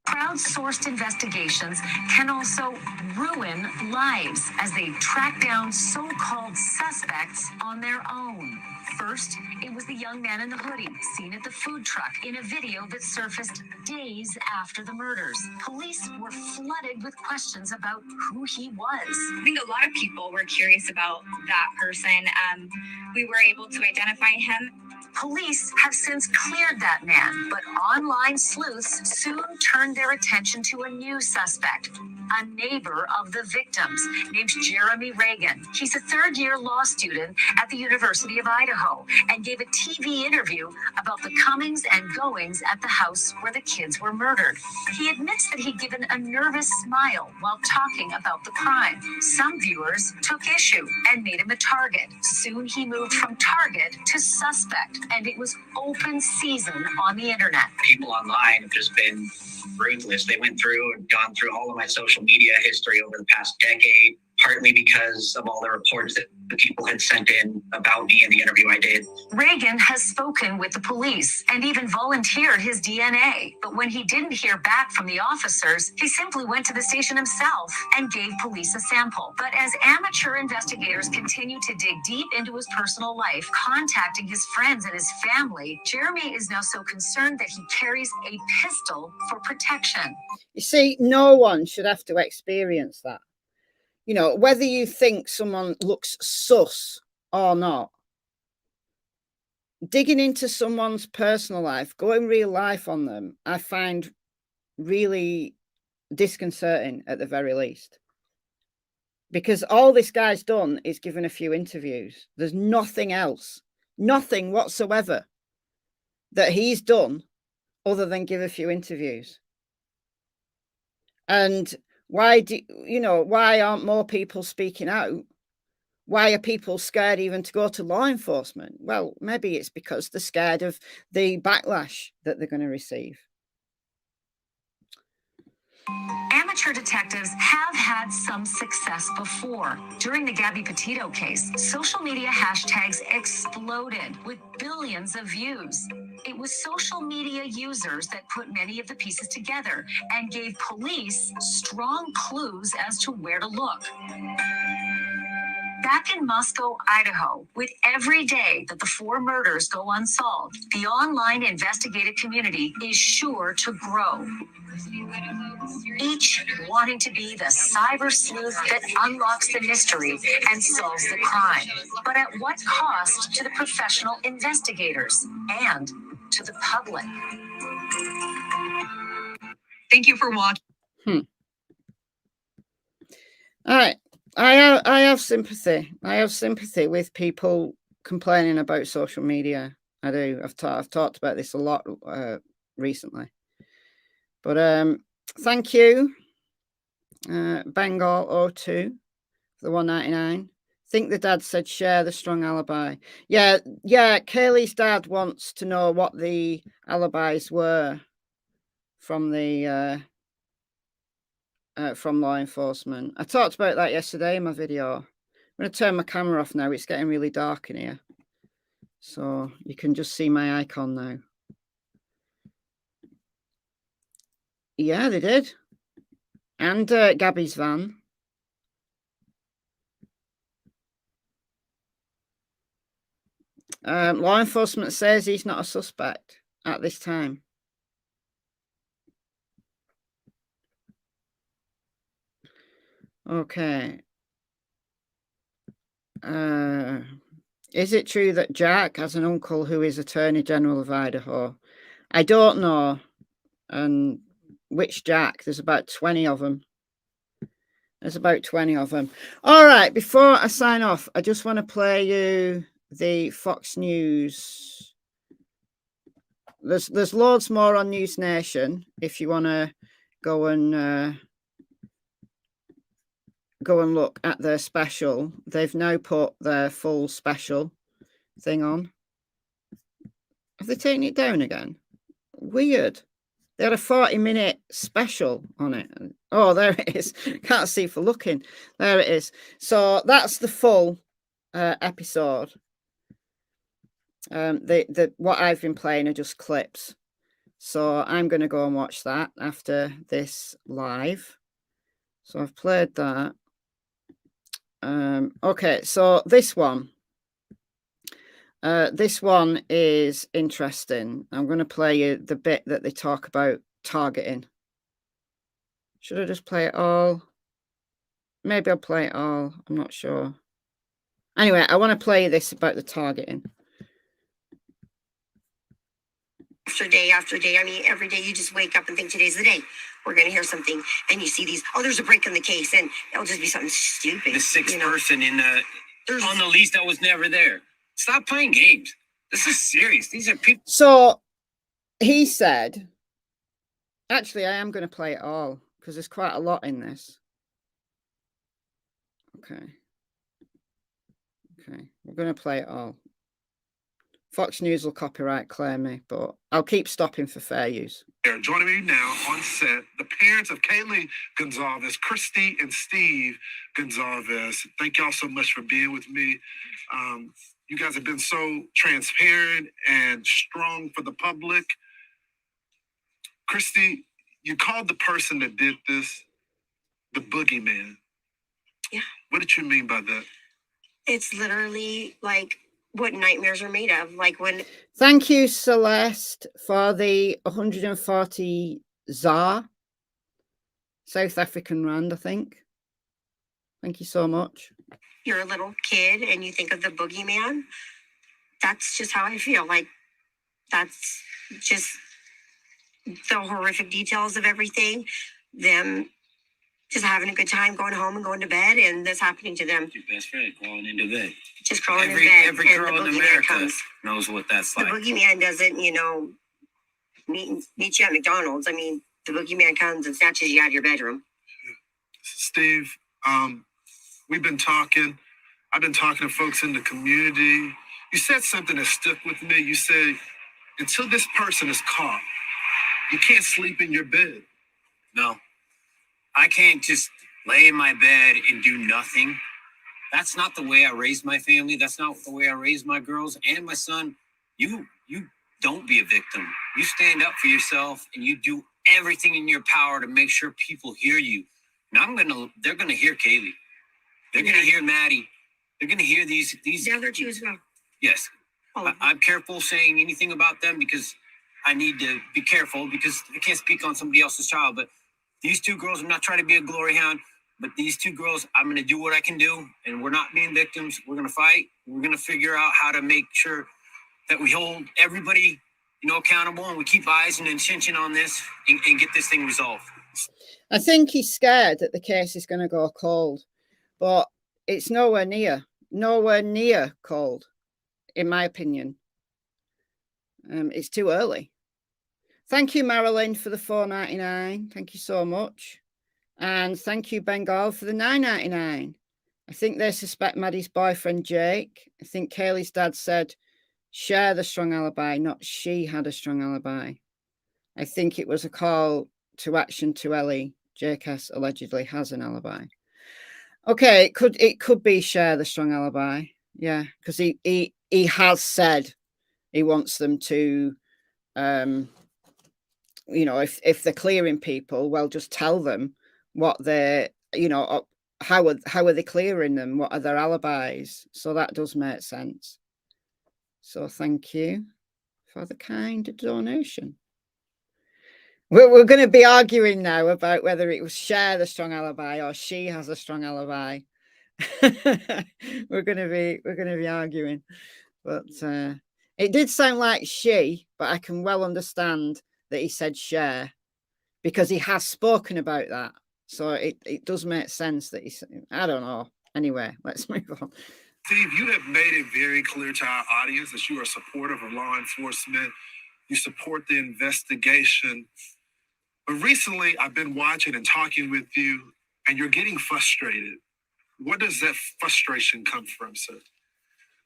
Crowdsourced investigations can also ruin lives as they track down so-called suspects on their own. First, it was the young man in the hoodie seen at the food truck in a video that surfaced days after the murders. Police were flooded with questions about who he was. I think a lot of people were curious about that person. We were able to identify him. Police have since cleared that man, but online sleuths soon turned their attention to a new suspect, a neighbor of the victims named Jeremy Reagan. He's a third-year law student at the University of Idaho and gave a TV interview about the comings and goings at the house where the kids were murdered. He admits that he'd given a nervous smile while talking about the crime. Some viewers took issue and made him a target. Soon he moved from target to suspect, and it was open season on the internet. People online have just been ruthless. They went through and gone through all of my social media history over the past decade, partly because of all the reports that the people had sent in about me in the interview I did. Reagan has spoken with the police and even volunteered his DNA. But when he didn't hear back from the officers, he simply went to the station himself and gave police a sample. But as amateur investigators continue to dig deep into his personal life, contacting his friends and his family, Jeremy is now so concerned that he carries a pistol for protection. You see, no one should have to experience that. You know, whether you think someone looks sus or not, digging into someone's personal life, going real life on them, I find really disconcerting at the very least. Because all this guy's done is given a few interviews. There's nothing else, nothing whatsoever that he's done other than give a few interviews. And why aren't more people speaking out? Why are people scared even to go to law enforcement? Well, maybe it's because they're scared of the backlash that they're going to receive. Amateur amateur detectives have had some success before. During the Gabby Petito case, social media hashtags exploded with billions of views. It was social media users that put many of the pieces together and gave police strong clues as to where to look. Back in Moscow, Idaho, with every day that the 4 murders go unsolved, the online investigative community is sure to grow. Each wanting to be the cyber sleuth that unlocks the mystery and solves the crime. But at what cost to the professional investigators and to the public? Thank you for watching. All right. I have sympathy. I have sympathy with people complaining about social media. I do. I've talked about this a lot recently. But thank you, Bengal02 for the $1.99. Think the dad said share the strong alibi. Yeah. Kaylee's dad wants to know what the alibis were from the from law enforcement. I talked about that yesterday in my video. I'm going to turn my camera off now. It's getting really dark in here, so you can just see my icon now. Yeah, they did. And Gabby's van. Law enforcement says he's not a suspect at this time. Okay. Is it true that Jack has an uncle who is Attorney General of Idaho? I don't know. And which Jack? There's about 20 of them. All right. Before I sign off, I just want to play you the Fox News. There's loads more on News Nation if you want to go and look at their special. They've now put their full special thing on. Have they taken it down again? Weird. They had a 40-minute special on it. Oh, there it is. Can't see for looking. There it is. So that's the full episode. What I've been playing are just clips. So I'm going to go and watch that after this live. So I've played that. Okay, so this one is interesting. I'm going to play you the bit that they talk about targeting. Should I just play it all? Maybe I'll play it all. I'm not sure. Anyway, I want to play you this about the targeting. After day, I mean, every day you just wake up and think today's the day. We're going to hear something, and you see these, oh, there's a break in the case, and it'll just be something stupid. The sixth person on the list that was never there. Stop playing games. This is serious. These are people. So he said, actually, I am going to play it all because there's quite a lot in this. Okay, we're going to play it all. Fox News will copyright claim me, but I'll keep stopping for fair use. Joining me now on set, the parents of Kaylee Gonzalez, Christy and Steve Gonzalez. Thank y'all so much for being with me. You guys have been so transparent and strong for the public. Christy, you called the person that did this the boogeyman. Yeah. What did you mean by that? It's literally like what nightmares are made of. Like when. Thank you, Celeste, for the 140 ZAR. South African Rand, I think. Thank you so much. You're a little kid and you think of the boogeyman. That's just how I feel. Like, that's just the horrific details of everything. Them just having a good time, going home and going to bed, and this happening to them. Your best friend crawling into bed. Just crawling in bed. Every girl in America knows what that's like. The boogeyman doesn't, meet you at McDonald's. I mean, the boogeyman comes and snatches you out of your bedroom. Steve, we've been talking. I've been talking to folks in the community. You said something that stuck with me. You said, until this person is caught, you can't sleep in your bed. No. I can't just lay in my bed and do nothing. That's not the way I raised my family. That's not the way I raised my girls and my son. You don't be a victim. You stand up for yourself and you do everything in your power to make sure people hear you. And they're gonna hear Kaylee. They're gonna hear Maddie. They're gonna hear these. The other two as well. Yes. I'm careful saying anything about them because I need to be careful because I can't speak on somebody else's child. But these two girls, I'm not trying to be a glory hound, but these two girls, I'm going to do what I can do. And we're not being victims. We're going to fight. We're going to figure out how to make sure that we hold everybody, accountable, and we keep eyes and attention on this and get this thing resolved. I think he's scared that the case is going to go cold, but it's nowhere near cold, in my opinion. It's too early. Thank you, Marilyn, for the $4.99. Thank you so much. And thank you, Bengal, for the $9.99. I think they suspect Maddie's boyfriend, Jake. I think Kaylee's dad said, share the strong alibi, not she had a strong alibi. I think it was a call to action to Ellie. Jake S. allegedly has an alibi. Okay, it could be share the strong alibi. Yeah, because he has said he wants them to, if they're clearing people, well, just tell them what they're, how are they clearing them? What are their alibis? So that does make sense. So thank you for the kind donation. We're going to be arguing now about whether it was share the strong alibi or she has a strong alibi. we're going to be arguing, but it did sound like she, but I can well understand that he said share because he has spoken about that. So it does make sense that I don't know. Anyway, let's move on. Steve, you have made it very clear to our audience that you are supportive of law enforcement. You support the investigation. But recently, I've been watching and talking with you, and you're getting frustrated. Where does that frustration come from, sir?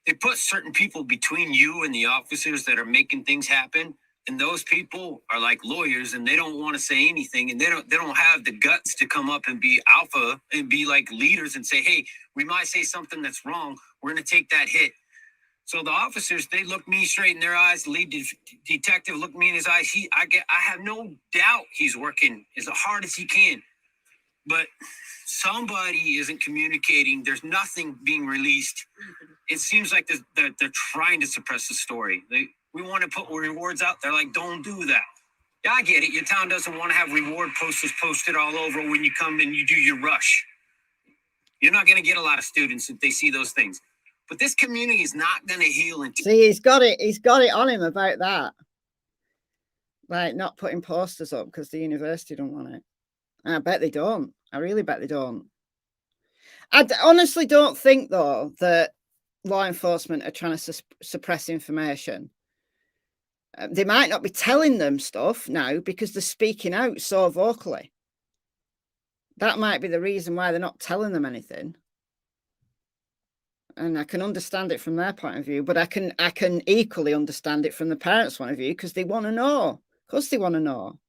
They put certain people between you and the officers that are making things happen. And those people are like lawyers and they don't want to say anything. And they don't have the guts to come up and be alpha and be like leaders and say, hey, we might say something that's wrong. We're going to take that hit. So the officers, they look me straight in their eyes. The lead detective looked me in his eyes. I have no doubt he's working as hard as he can. But somebody isn't communicating. There's nothing being released. It seems like they're trying to suppress the story. We want to put rewards out. They're like, don't do that. Yeah, I get it. Your town doesn't want to have reward posters posted all over when you come and you do your rush. You're not going to get a lot of students if they see those things. But this community is not going to heal. See, he's got it on him about that. Like not putting posters up because the university don't want it. And I bet they don't. I really bet they don't. I honestly don't think, though, that law enforcement are trying to suppress information. They might not be telling them stuff now because they're speaking out so vocally. That might be the reason why they're not telling them anything. And I can understand it from their point of view, but I can equally understand it from the parents' point of view because they want to know. Of course they want to know.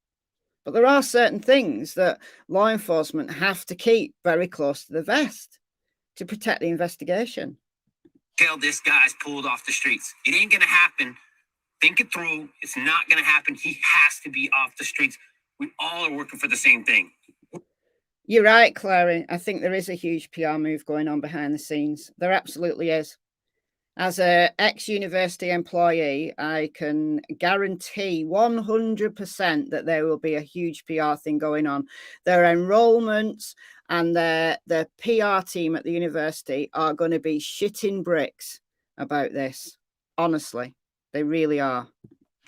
But there are certain things that law enforcement have to keep very close to the vest to protect the investigation. Tell this guy's pulled off the streets. It ain't going to happen. Think it through. It's not going to happen. He has to be off the streets. We all are working for the same thing. You're right, Clary. I think there is a huge PR move going on behind the scenes. There absolutely is. As an ex-university employee, I can guarantee 100% that there will be a huge PR thing going on. Their enrollments and their PR team at the university are going to be shitting bricks about this. Honestly, they really are.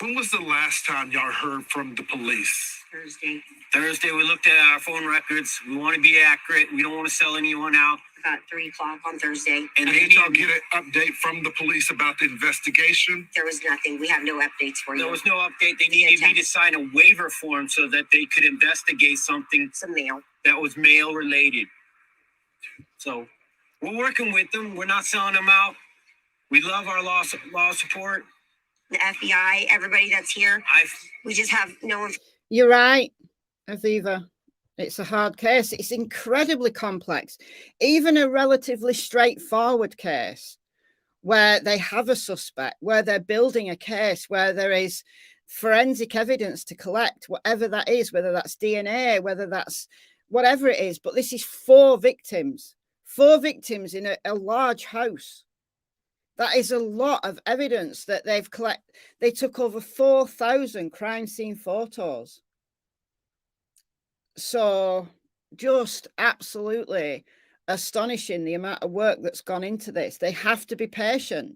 When was the last time y'all heard from the police? Thursday, we looked at our phone records. We want to be accurate. We don't want to sell anyone out. About 3 o'clock on Thursday. And did y'all get an update from the police about the investigation? There was nothing. We have no updates for you. There was no update. They needed me to sign a waiver form so that they could investigate something. Some mail. That was mail related. So we're working with them. We're not selling them out. We love our law support. The FBI, everybody that's here. We just have no one. You're right, Aviva. It's a hard case. It's incredibly complex. Even a relatively straightforward case where they have a suspect, where they're building a case, where there is forensic evidence to collect, whatever that is, whether that's DNA, whether that's whatever it is. But this is 4 victims in a large house. That is a lot of evidence that they've collected. They took over 4,000 crime scene photos. So just absolutely astonishing the amount of work that's gone into this. They have to be patient.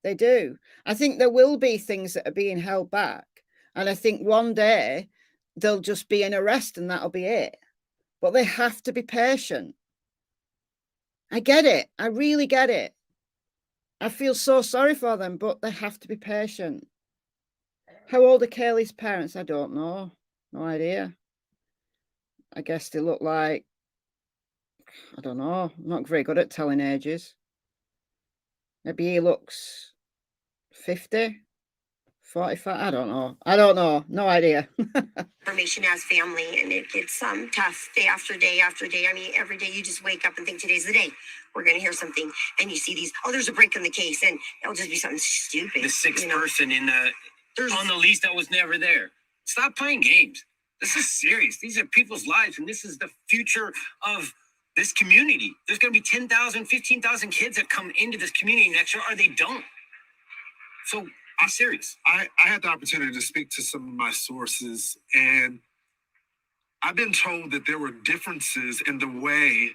They do. I think there will be things that are being held back. And I think one day there'll just be an arrest and that'll be it. But they have to be patient. I get it. I really get it. I feel so sorry for them, but they have to be patient. How old are Kaylee's parents? I don't know. No idea. I guess they look like, I don't know. I'm not very good at telling ages. Maybe he looks 50, 45. I don't know. No idea. Information as family, and it gets tough day after day after day. I mean, every day you just wake up and think today's the day we're going to hear something, and you see these, there's a break in the case, and it'll just be something stupid. The 6th person on the list that was never there. Stop playing games. This is serious. These are people's lives, and this is the future of this community. There's going to be 10,000, 15,000 kids that come into this community next year, or they don't. So I'm serious. I had the opportunity to speak to some of my sources, and I've been told that there were differences in the way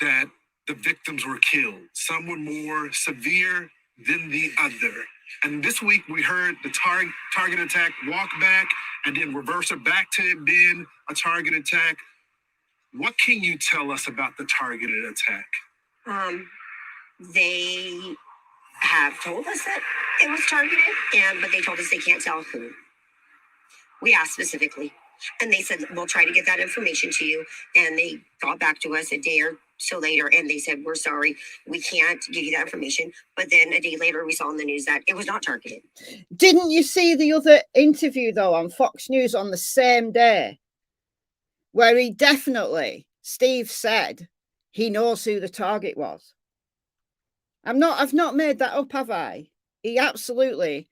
that the victims were killed. Some were more severe than the other. And this week we heard the target attack walk back and then reverse it back to it being a target attack. What can you tell us about the targeted attack? They have told us that it was targeted, but they told us they can't tell who. We asked specifically, and they said, we'll try to get that information to you. And they got back to us a day or so later, and they said, we're sorry, we can't give you that information. But then a day later, we saw in the news that it was not targeted. Didn't you see the other interview, though, on Fox News on the same day, where he definitely, Steve said, he knows who the target was? I've not made that up, have I? He absolutely,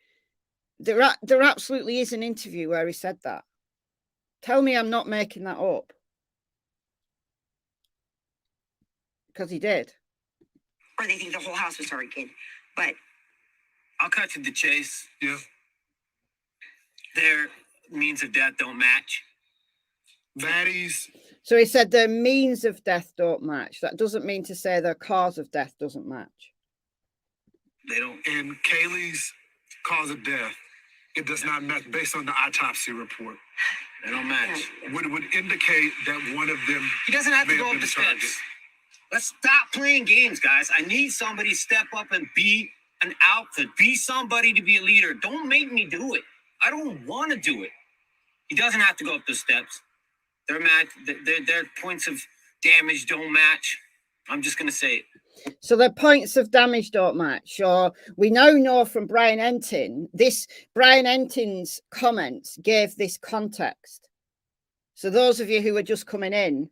there absolutely is an interview where he said that. Tell me I'm not making that up. Because he did. Or they think the whole house was targeted. But I'll cut to the chase. Yeah. Their means of death don't match. Baddies. So he said their means of death don't match. That doesn't mean to say their cause of death doesn't match. They don't. And Kaylee's cause of death, it does not match based on the autopsy report. They don't match. Would indicate that one of them. He doesn't have to go up the steps. Let's stop playing games, guys. I need somebody to step up and be an alpha. Be somebody to be a leader. Don't make me do it. I don't want to do it. He doesn't have to go up the steps. Their points of damage don't match. I'm just going to say it. So their points of damage don't match. Or we now know from Brian Entin, Brian Entin's comments gave this context. So those of you who are just coming in,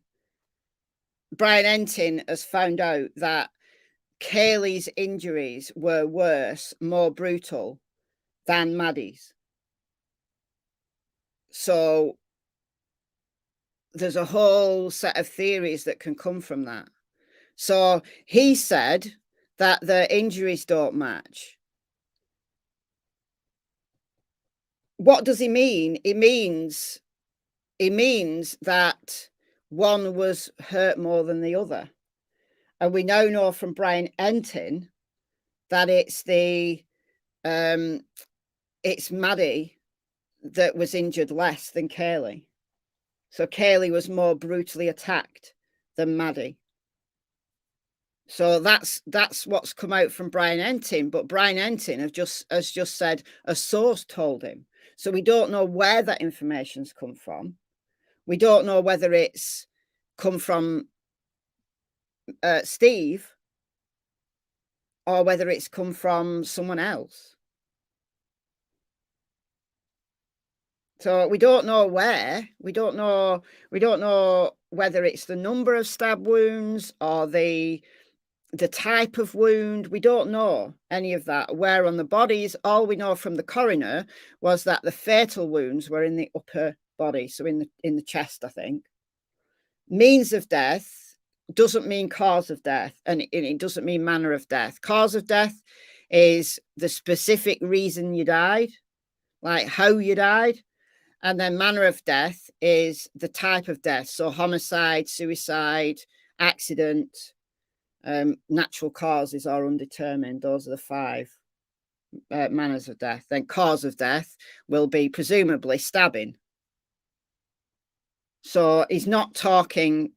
Brian Entin has found out that Kaylee's injuries were worse, more brutal than Maddie's. So there's a whole set of theories that can come from that. So he said that the injuries don't match. What does he mean? He means that one was hurt more than the other. And we now know from Brian Entin that it's Maddie that was injured less than Kaylee. So Kaylee was more brutally attacked than Maddie. So that's what's come out from Brian Entin. But Brian Entin has just said a source told him. So we don't know where that information's come from. We don't know whether it's come from Steve or whether it's come from someone else. So we don't know where. We don't know whether it's the number of stab wounds or the type of wound. We don't know any of that. Where on the bodies, all we know from the coroner was that the fatal wounds were in the upper body, so in the chest, I think. Means of death doesn't mean cause of death, and it doesn't mean manner of death. Cause of death is the specific reason you died, like how you died. And then manner of death is the type of death. So homicide, suicide, accident, natural causes are undetermined. Those are the 5 manners of death. Then cause of death will be presumably stabbing. So he's not talking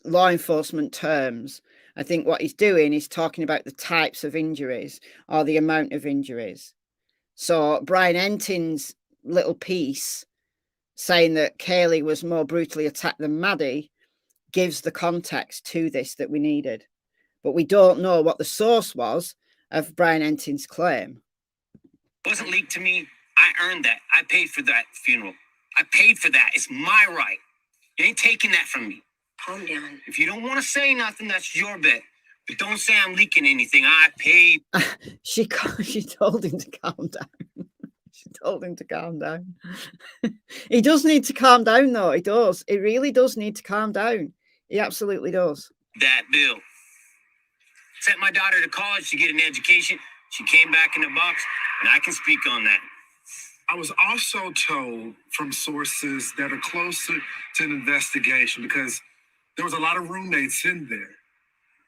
law enforcement terms. I think what he's doing is talking about the types of injuries or the amount of injuries. So Brian Entin's little piece saying that Kaylee was more brutally attacked than Maddie gives the context to this that we needed. But we don't know what the source was of Brian Entin's claim. It wasn't leaked to me. I earned that. I paid for that funeral. I paid for that. It's my right. You ain't taking that from me. Calm down. If you don't want to say nothing, that's your bet. But don't say I'm leaking anything. I paid. She told him to calm down. She told him to calm down. He does need to calm down, though. He does. He really does need to calm down. He absolutely does. That bill. Sent my daughter to college to get an education. She came back in the box, and I can speak on that. I was also told from sources that are closer to an investigation, because there was a lot of roommates in there.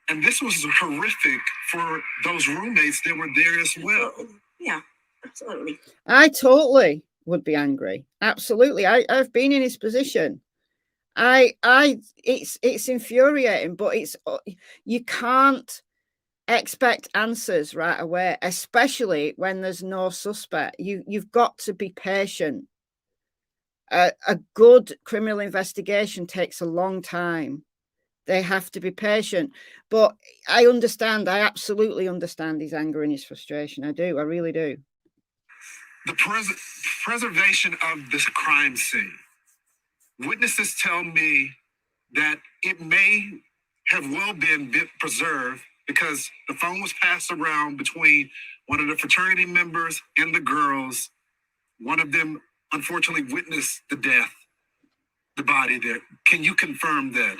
And this was horrific for those roommates that were there as well. Yeah, absolutely. I totally would be angry. Absolutely. I've been in his position. It's infuriating, but you can't expect answers right away, especially when there's no suspect. You've got to be patient. A good criminal investigation takes a long time. They have to be patient. But I understand. I absolutely understand his anger and his frustration. I do. I really do. The preservation of this crime scene. Witnesses tell me that it may have well been preserved because the phone was passed around between one of the fraternity members and the girls. One of them unfortunately witnessed the death, the body there. Can you confirm that?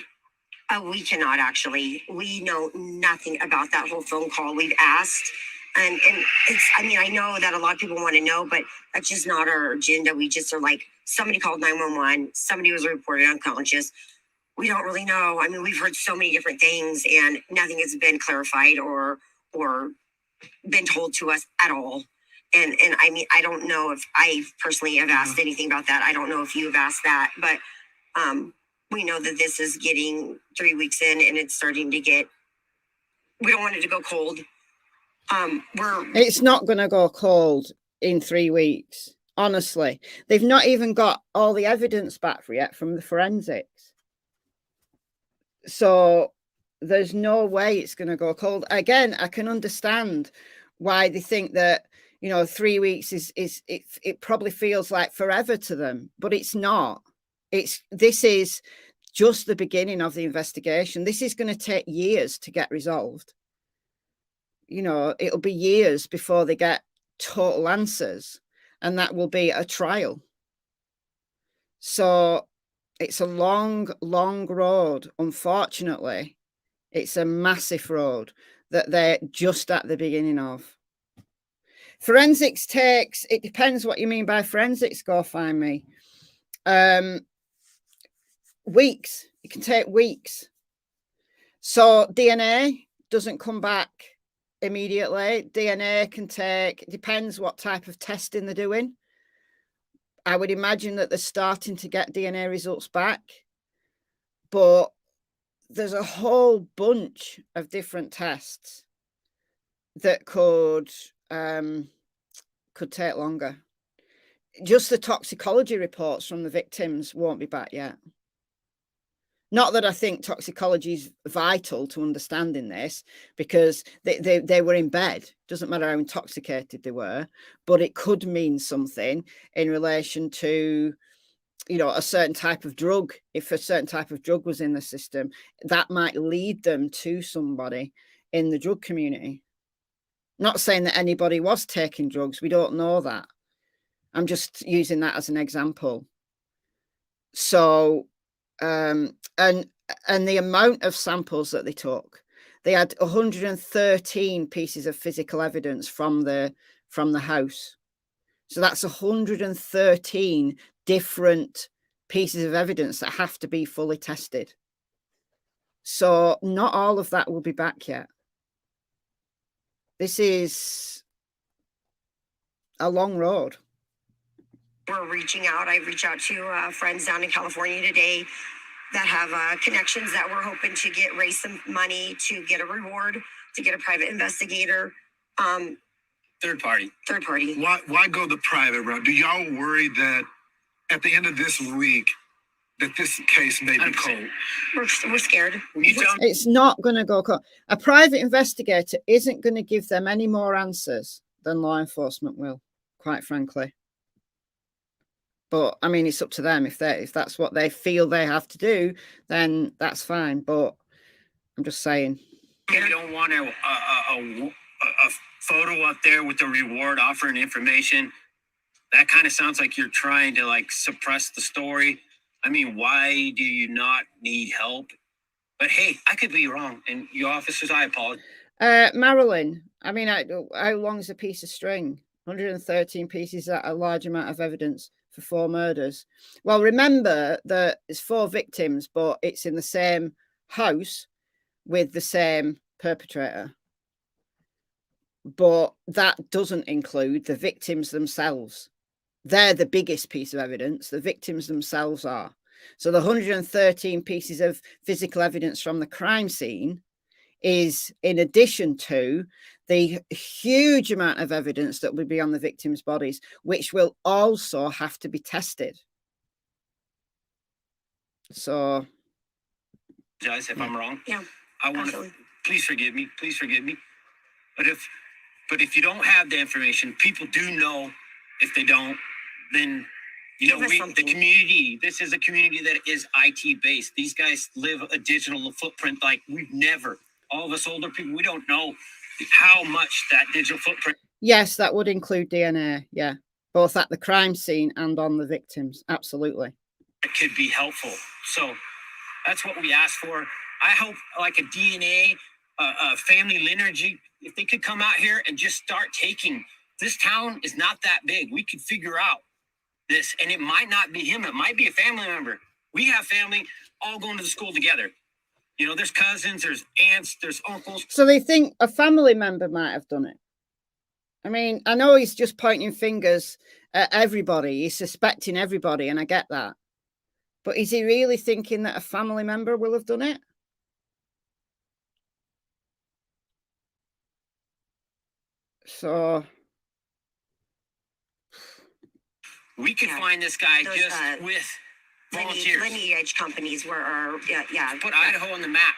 We cannot actually. We know nothing about that whole phone call. We've asked, and it's, I mean, I know that a lot of people want to know, but that's just not our agenda. We just are like, somebody called 911, somebody was reported unconscious. We don't really know. I mean, we've heard so many different things, and nothing has been clarified or been told to us at all. And I mean, I don't know if I personally have asked anything about that. I don't know if you have asked that, but we know that this is getting 3 weeks in, and it's starting to get. We don't want it to go cold. It's not going to go cold in 3 weeks. Honestly, they've not even got all the evidence back yet from the forensics. So there's no way it's going to go cold. Again, I can understand why they think that, 3 weeks it probably feels like forever to them, but it's not. This is just the beginning of the investigation. This is going to take years to get resolved. It'll be years before they get total answers, and that will be a trial. So it's a long, long road. Unfortunately, it's a massive road that they're just at the beginning of. Forensics takes, it depends what you mean by forensics, go find me. Weeks. It can take weeks. So DNA doesn't come back immediately. DNA can take, it depends what type of testing they're doing. I would imagine that they're starting to get DNA results back, but there's a whole bunch of different tests that could take longer. Just the toxicology reports from the victims won't be back yet. Not that I think toxicology is vital to understanding this, because they were in bed. Doesn't matter how intoxicated they were, but it could mean something in relation to, you know, a certain type of drug. If a certain type of drug was in the system, that might lead them to somebody in the drug community. Not saying that anybody was taking drugs. We don't know that. I'm just using that as an example. So, and the amount of samples that they took, they had 113 pieces of physical evidence from the house. So that's 113 different pieces of evidence that have to be fully tested. So not all of that will be back yet. This is a long road. We're reaching out. I reached out to friends down in California today that have connections that we're hoping to raise some money to get a reward, to get a private investigator. Third party. Why go the private route? Do y'all worry that at the end of this week that this case may be cold? We're scared. It's not going to go cold. A private investigator isn't going to give them any more answers than law enforcement will, quite frankly. But I mean, it's up to them. If that's what they feel they have to do, then that's fine. But I'm just saying. You don't want a photo up there with the reward offering information. That kind of sounds like you're trying to like suppress the story. I mean, why do you not need help? But hey, I could be wrong. And you officers, I apologize. Marilyn, I mean, how long is a piece of string? 113 pieces, that a large amount of evidence for 4 murders. Well, remember that it's 4 victims, but it's in the same house with the same perpetrator. But that doesn't include the victims themselves. They're the biggest piece of evidence. The victims themselves are. So the 113 pieces of physical evidence from the crime scene is in addition to the huge amount of evidence that will be on the victims' bodies, which will also have to be tested. So, Guys, if I'm wrong, yeah, I want to. Please forgive me. Please forgive me. But if you don't have the information, people do know. If they don't, then you know the community. This is a community that is IT based. These guys live a digital footprint like we've never. All of us older people, we don't know how much that digital footprint. Yes, that would include DNA. Yeah, both at the crime scene and on the victims. Absolutely. It could be helpful. So that's what we asked for. I hope like a DNA, family lineage, if they could come out here and just start taking. This town is not that big. We could figure out this, and it might not be him. It might be a family member. We have family all going to the school together. You know, there's cousins, there's aunts, there's uncles. So they think a family member might have done it. I mean, I know he's just pointing fingers at everybody. He's suspecting everybody, and I get that. But is he really thinking that a family member will have done it? So we could find this guy just with volunteers. Lineage companies were, put Idaho on the map.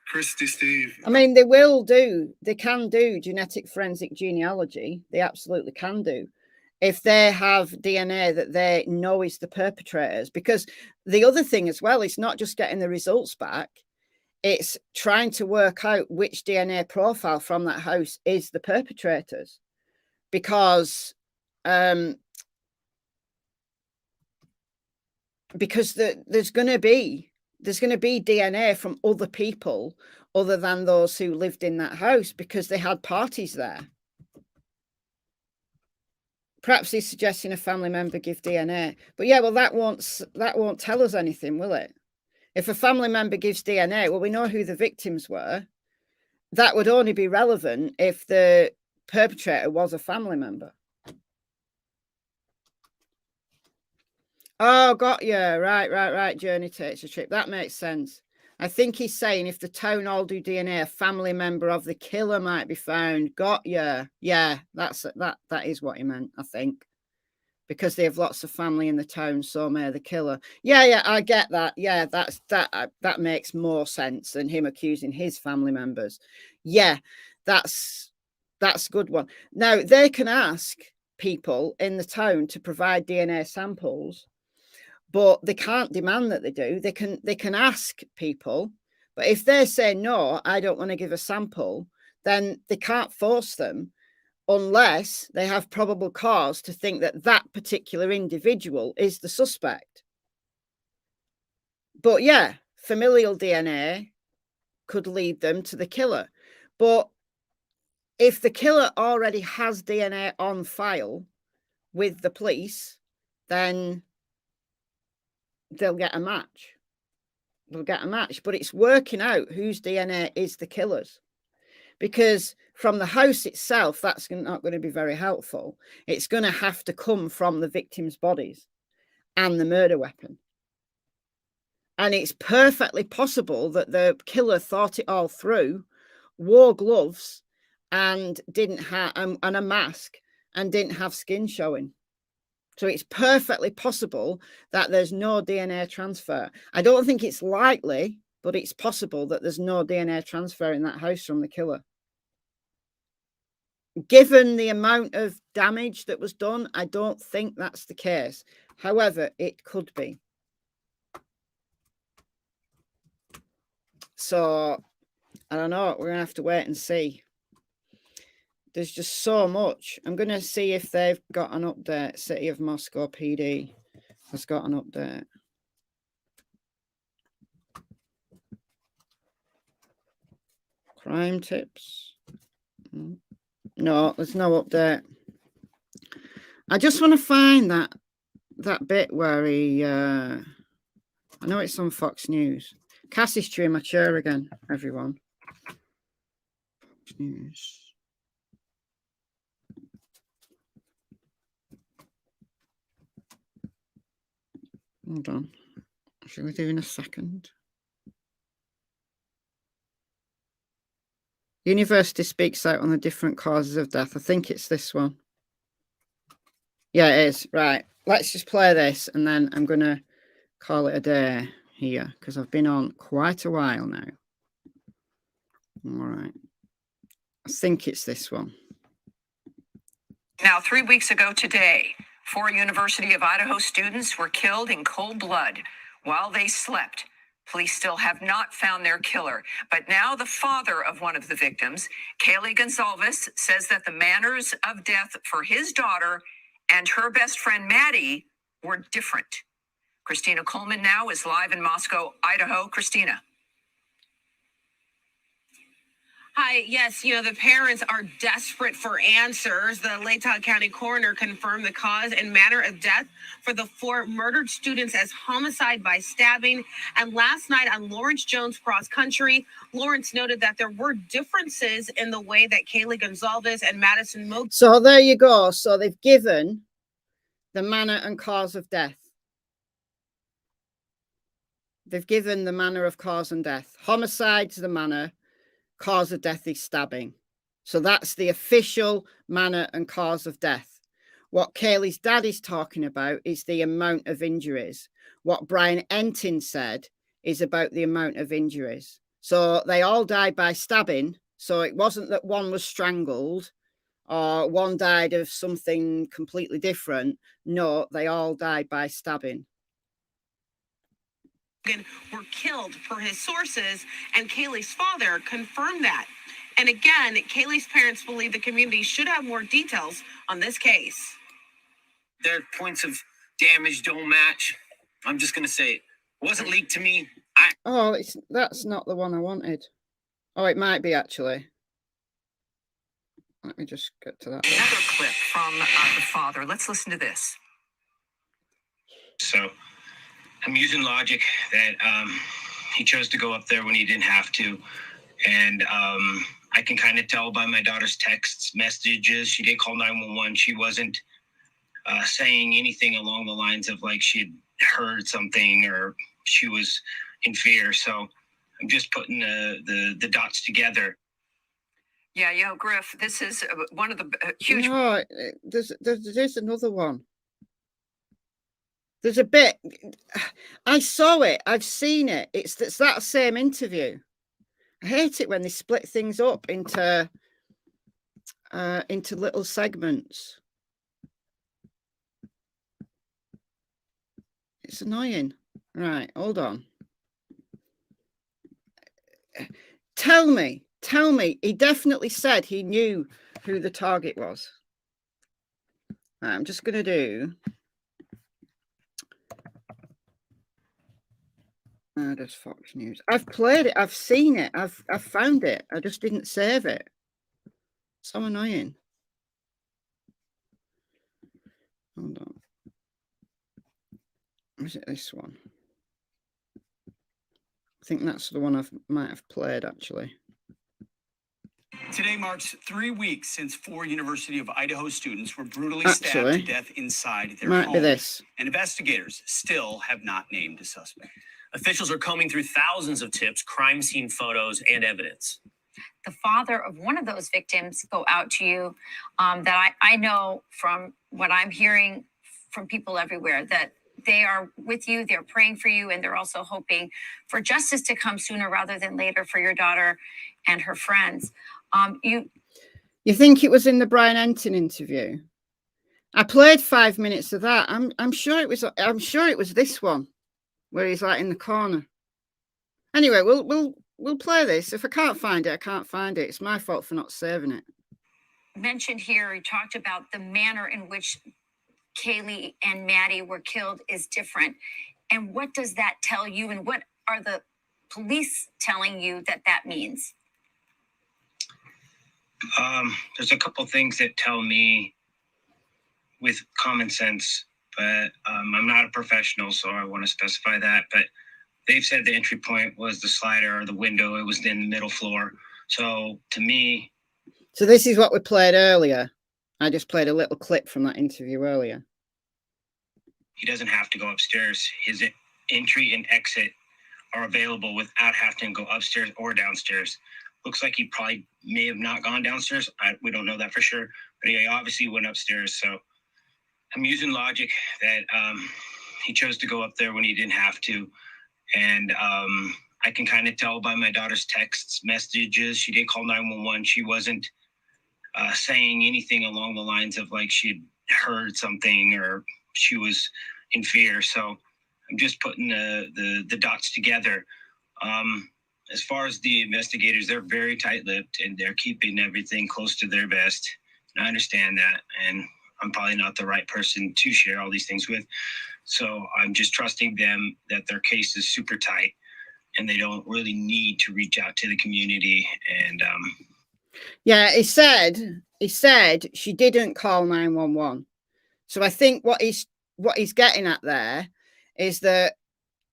Christy, Steve. I mean, they can do genetic forensic genealogy. They absolutely can do. If they have DNA that they know is the perpetrators. Because the other thing as well, it's not just getting the results back. It's trying to work out which DNA profile from that house is the perpetrators. Because there's going to be DNA from other people other than those who lived in that house, because they had parties there. Perhaps he's suggesting a family member give DNA. But yeah, well, that won't tell us anything, will it? If a family member gives DNA, well, we know who the victims were. That would only be relevant if the perpetrator was a family member. Oh, got you. Right. Journey takes a trip. That makes sense. I think he's saying if the town all do DNA, a family member of the killer might be found. Got you. Yeah, that is what he meant, I think. because they have lots of family in the town, so may the killer. Yeah, I get that. Yeah, that makes more sense than him accusing his family members. Yeah, that's a good one. Now, they can ask people in the town to provide DNA samples, but they can't demand that they do. They can ask people, but if they say no, I don't want to give a sample, then they can't force them unless they have probable cause to think that that particular individual is the suspect. But yeah, familial DNA could lead them to the killer. But if the killer already has DNA on file with the police, then they'll get a match. But it's working out whose DNA is the killer's. Because from the house itself, that's not going to be very helpful. It's going to have to come from the victims' bodies and the murder weapon. And it's perfectly possible that the killer thought it all through, wore gloves and didn't have and a mask and didn't have skin showing. So it's perfectly possible that there's no DNA transfer. I don't think it's likely, but it's possible that there's no DNA transfer in that house from the killer. Given the amount of damage that was done, I don't think that's the case. However, it could be. So, I don't know. We're going to have to wait and see. There's just so much. I'm going to see if they've got an update. City of Moscow PD has got an update. Crime tips. No, there's no update. I just want to find that bit where he... I know it's on Fox News. Cassie's chewing my chair again, everyone. Fox News. Hold on. Shall we do in a second? University speaks out on the different causes of death. I think it's this one. Yeah, it is. Right. Let's just play this and then I'm going to call it a day here because I've been on quite a while now. All right. I think it's this one. Now, 3 weeks ago today, 4 University of Idaho students were killed in cold blood while they slept. Police still have not found their killer, but now the father of one of the victims, Kaylee Gonzalez, says that the manners of death for his daughter and her best friend Maddie were different. Christina Coleman now is live in Moscow, Idaho. Christina. Hi, yes, the parents are desperate for answers. The Latah County coroner confirmed the cause and manner of death for the 4 murdered students as homicide by stabbing. And last night on Lawrence Jones Cross Country, Lawrence noted that there were differences in the way that Kaylee Gonzalez and Madison Moog. So there you go. So they've given the manner and cause of death. They've given the manner of cause and death. Homicide's the manner. Cause of death is stabbing. So that's the official manner and cause of death. What Kaylee's dad is talking about is the amount of injuries. What Brian Entin said is about the amount of injuries. So they all died by stabbing. So it wasn't that one was strangled or one died of something completely different. No, they all died by stabbing. Were killed per his sources, and Kaylee's father confirmed that. And again, Kaylee's parents believe the community should have more details on this case. Their points of damage don't match. I'm just gonna say it wasn't leaked to me. That's not the one I wanted. Oh, it might be actually. Let me just get to that. Another clip from the father. Let's listen to this. So I'm using logic that he chose to go up there when he didn't have to. And I can kind of tell by my daughter's texts, messages. She did call 911. She wasn't saying anything along the lines of like she'd heard something or she was in fear. So I'm just putting the dots together. Yeah, Griff, this is one of the huge... No, there's another one. There's a bit. I saw it. I've seen it. It's that same interview. I hate it when they split things up into little segments. It's annoying. Right, hold on. Tell me. He definitely said he knew who the target was. Right, I'm just going to do. There's Fox News. I've played it. I've seen it. I've found it. I just didn't save it. So annoying. Hold on. Or is it this one? I think that's the one I might have played, actually. Today marks 3 weeks since 4 University of Idaho students were brutally stabbed to death inside their might home. be this. And investigators still have not named a suspect. Officials are combing through thousands of tips, crime scene photos, and evidence. The father of one of those victims go out to you that I know from what I'm hearing from people everywhere that they are with you, they're praying for you, and they're also hoping for justice to come sooner rather than later for your daughter and her friends. You think it was in the Brian Enton interview? I played 5 minutes of that. I'm sure it was this one where he's like in the corner. Anyway, we'll play this. If I can't find it, I can't find it. It's my fault for not saving it. Mentioned here, he talked about the manner in which Kaylee and Maddie were killed is different. And what does that tell you? And what are the police telling you that means? There's a couple things that tell me with common sense, but I'm not a professional, so I want to specify that. But they've said the entry point was the slider or the window. It was in the middle floor. So to me... So this is what we played earlier. I just played a little clip from that interview earlier. He doesn't have to go upstairs. His entry and exit are available without having to go upstairs or downstairs. Looks like he probably may have not gone downstairs. We don't know that for sure, but he obviously went upstairs. So I'm using logic that he chose to go up there when he didn't have to. And I can kind of tell by my daughter's texts, messages. She did call 911. She wasn't saying anything along the lines of like she'd heard something or she was in fear. So I'm just putting the dots together. As far as the investigators, they're very tight-lipped and they're keeping everything close to their vest. And I understand that. And I'm probably not the right person to share all these things with. So I'm just trusting them that their case is super tight and they don't really need to reach out to the community. And yeah, he said she didn't call 911. So I think what he's getting at there is that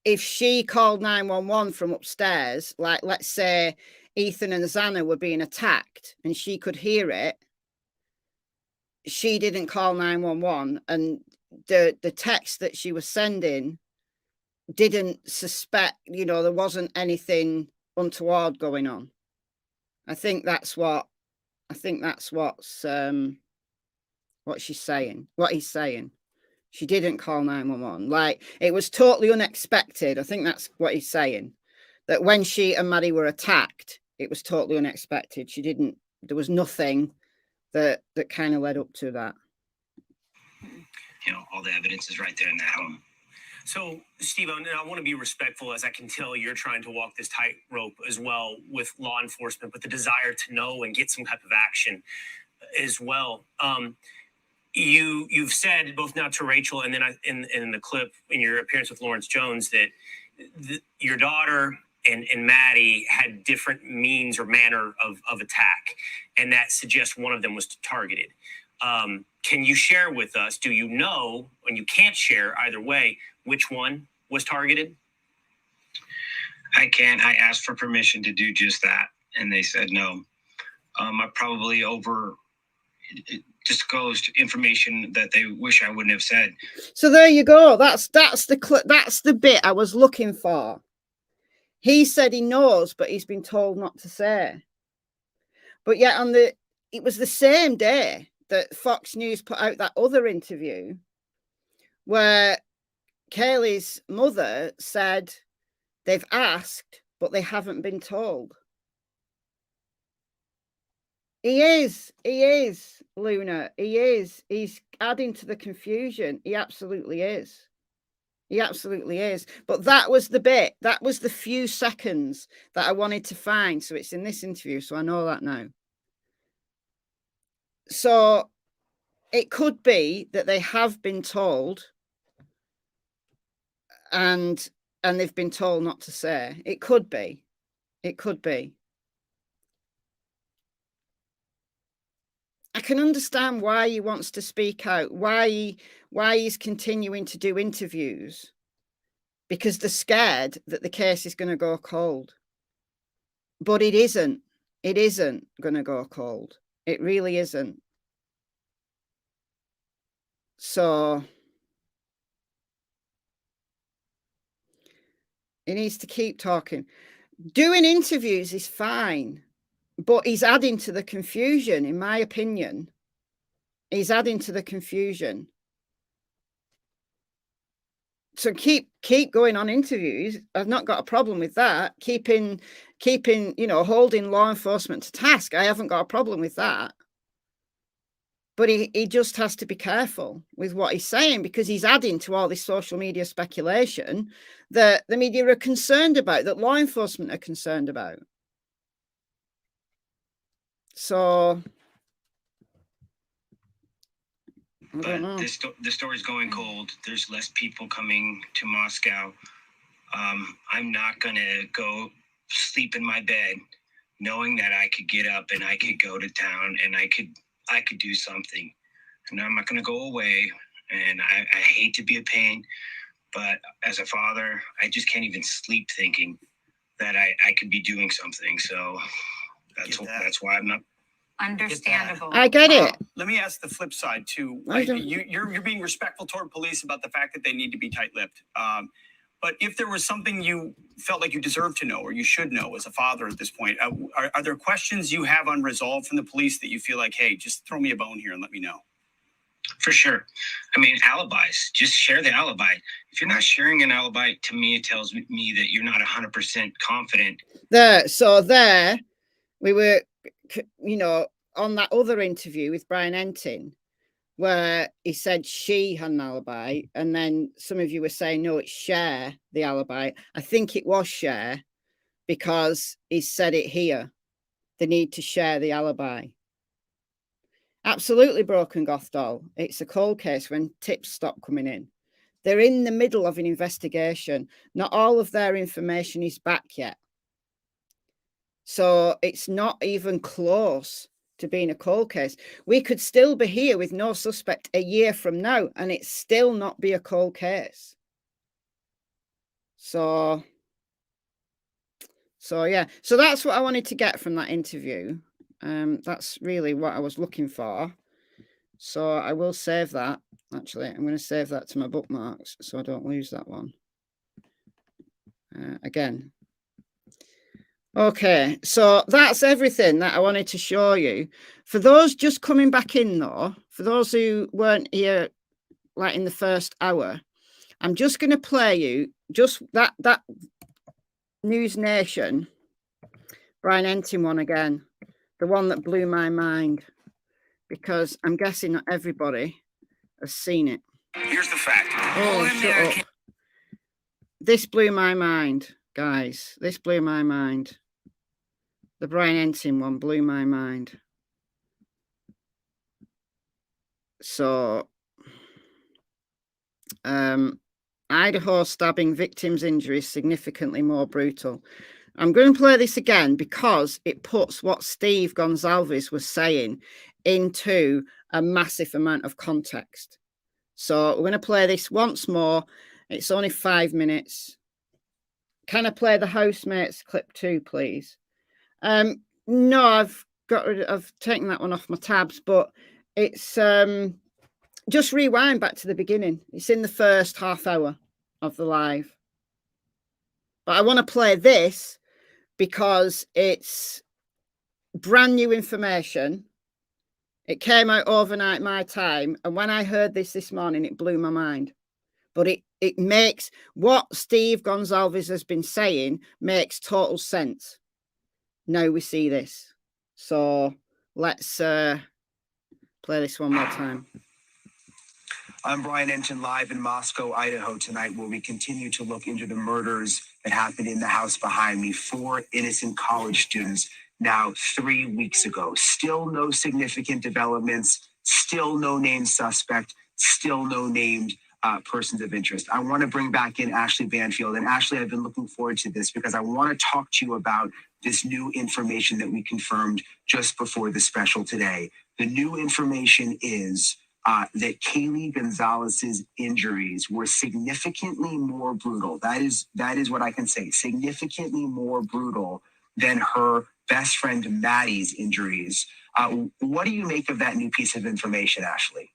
if she called 911 from upstairs, like let's say Ethan and Xana were being attacked and she could hear it, she didn't call 911, and the text that she was sending didn't suspect, there wasn't anything untoward going on. I think that's what's what she's saying, what he's saying. She didn't call 911. Like, it was totally unexpected. I think that's what he's saying. That when she and Maddie were attacked, it was totally unexpected. There was nothing that kind of led up to that. All the evidence is right there in that home. So, Steve, I want to be respectful, as I can tell you're trying to walk this tightrope as well with law enforcement, but the desire to know and get some type of action as well. You've said both now to Rachel and then in the clip in your appearance with Lawrence Jones that your daughter and Maddie had different means or manner of attack, and that suggests one of them was targeted. Can you share with us, do you know, and you can't share either way, which one was targeted? I can't. I asked for permission to do just that, and they said no. I probably disclosed information that they wish I wouldn't have said. So there you go. That's the bit I was looking for. He said he knows, but he's been told not to say. But yet it was the same day that Fox News put out that other interview where Kaylee's mother said they've asked, but they haven't been told. He is, Luna. He is. He's adding to the confusion. He absolutely is. He absolutely is. But that was the bit. That was the few seconds that I wanted to find. So it's in this interview. So I know that now. So it could be that they have been told and they've been told not to say. It could be. It could be. I can understand why he wants to speak out, why he's continuing to do interviews, because they're scared that the case is going to go cold. But it isn't. It isn't going to go cold. It really isn't. So he needs to keep talking. Doing interviews is fine. But he's adding to the confusion, in my opinion. He's adding to the confusion. So keep going on interviews. I've not got a problem with that. Keeping, holding law enforcement to task. I haven't got a problem with that. But he just has to be careful with what he's saying, because he's adding to all this social media speculation that the media are concerned about, that law enforcement are concerned about. So, I don't know. The story's going cold. There's less people coming to Moscow. I'm not going to go sleep in my bed knowing that I could get up and I could go to town and I could do something. And I'm not going to go away. And I hate to be a pain, but as a father, I just can't even sleep thinking that I could be doing something. So that's why I'm not. Understandable. I get it. Let me ask the flip side too. You're being respectful toward police about the fact that they need to be tight-lipped. But if there was something you felt like you deserved to know or you should know as a father at this point, are there questions you have unresolved from the police that you feel like, hey, just throw me a bone here and let me know? For sure. I mean, alibis, just share the alibi. If you're not sharing an alibi, to me, it tells me that you're not 100% confident. There, we were, on that other interview with Brian Entin, where he said she had an alibi, and then some of you were saying, no, it's share the alibi. I think it was share, because he said it here. They need to share the alibi. Absolutely, Broken Goth Doll. It's a cold case when tips stop coming in. They're in the middle of an investigation. Not all of their information is back yet. So it's not even close to being a cold case. We could still be here with no suspect a year from now, and it still not be a cold case. So yeah. So that's what I wanted to get from that interview. That's really what I was looking for. So I will save that. Actually, I'm going to save that to my bookmarks so I don't lose that one. Again. Okay, so that's everything that I wanted to show you. For those just coming back in, though, for those who weren't here like in the first hour, I'm just going to play you just that News Nation Brian Entin one again, the one that blew my mind, because I'm guessing not everybody has seen it. Here's the fact. Oh, shut up. This blew my mind, guys. This blew my mind. The Brian Entin one blew my mind. So, Idaho stabbing victims' injuries significantly more brutal. I'm going to play this again because it puts what Steve Gonsalves was saying into a massive amount of context. So we're going to play this once more. It's only 5 minutes. Can I play the housemates clip too, please? No, I've taken that one off my tabs, but it's just rewind back to the beginning. It's in the first half hour of the live. But I want to play this because it's brand new information. It came out overnight my time, and when I heard this morning, it blew my mind. But it makes what Steve Gonzalez has been saying makes total sense. Now we see this. So let's play this one more time. I'm Brian Enton, live in Moscow, Idaho tonight, where we continue to look into the murders that happened in the house behind me. 4 innocent college students now 3 weeks ago. Still no significant developments, still no named suspect, still no named persons of interest. I want to bring back in Ashley Banfield. And Ashley, I've been looking forward to this because I want to talk to you about this new information that we confirmed just before the special today. The new information is that Kaylee Gonzalez's injuries were significantly more brutal. That is what I can say. Significantly more brutal than her best friend Maddie's injuries. What do you make of that new piece of information, Ashley?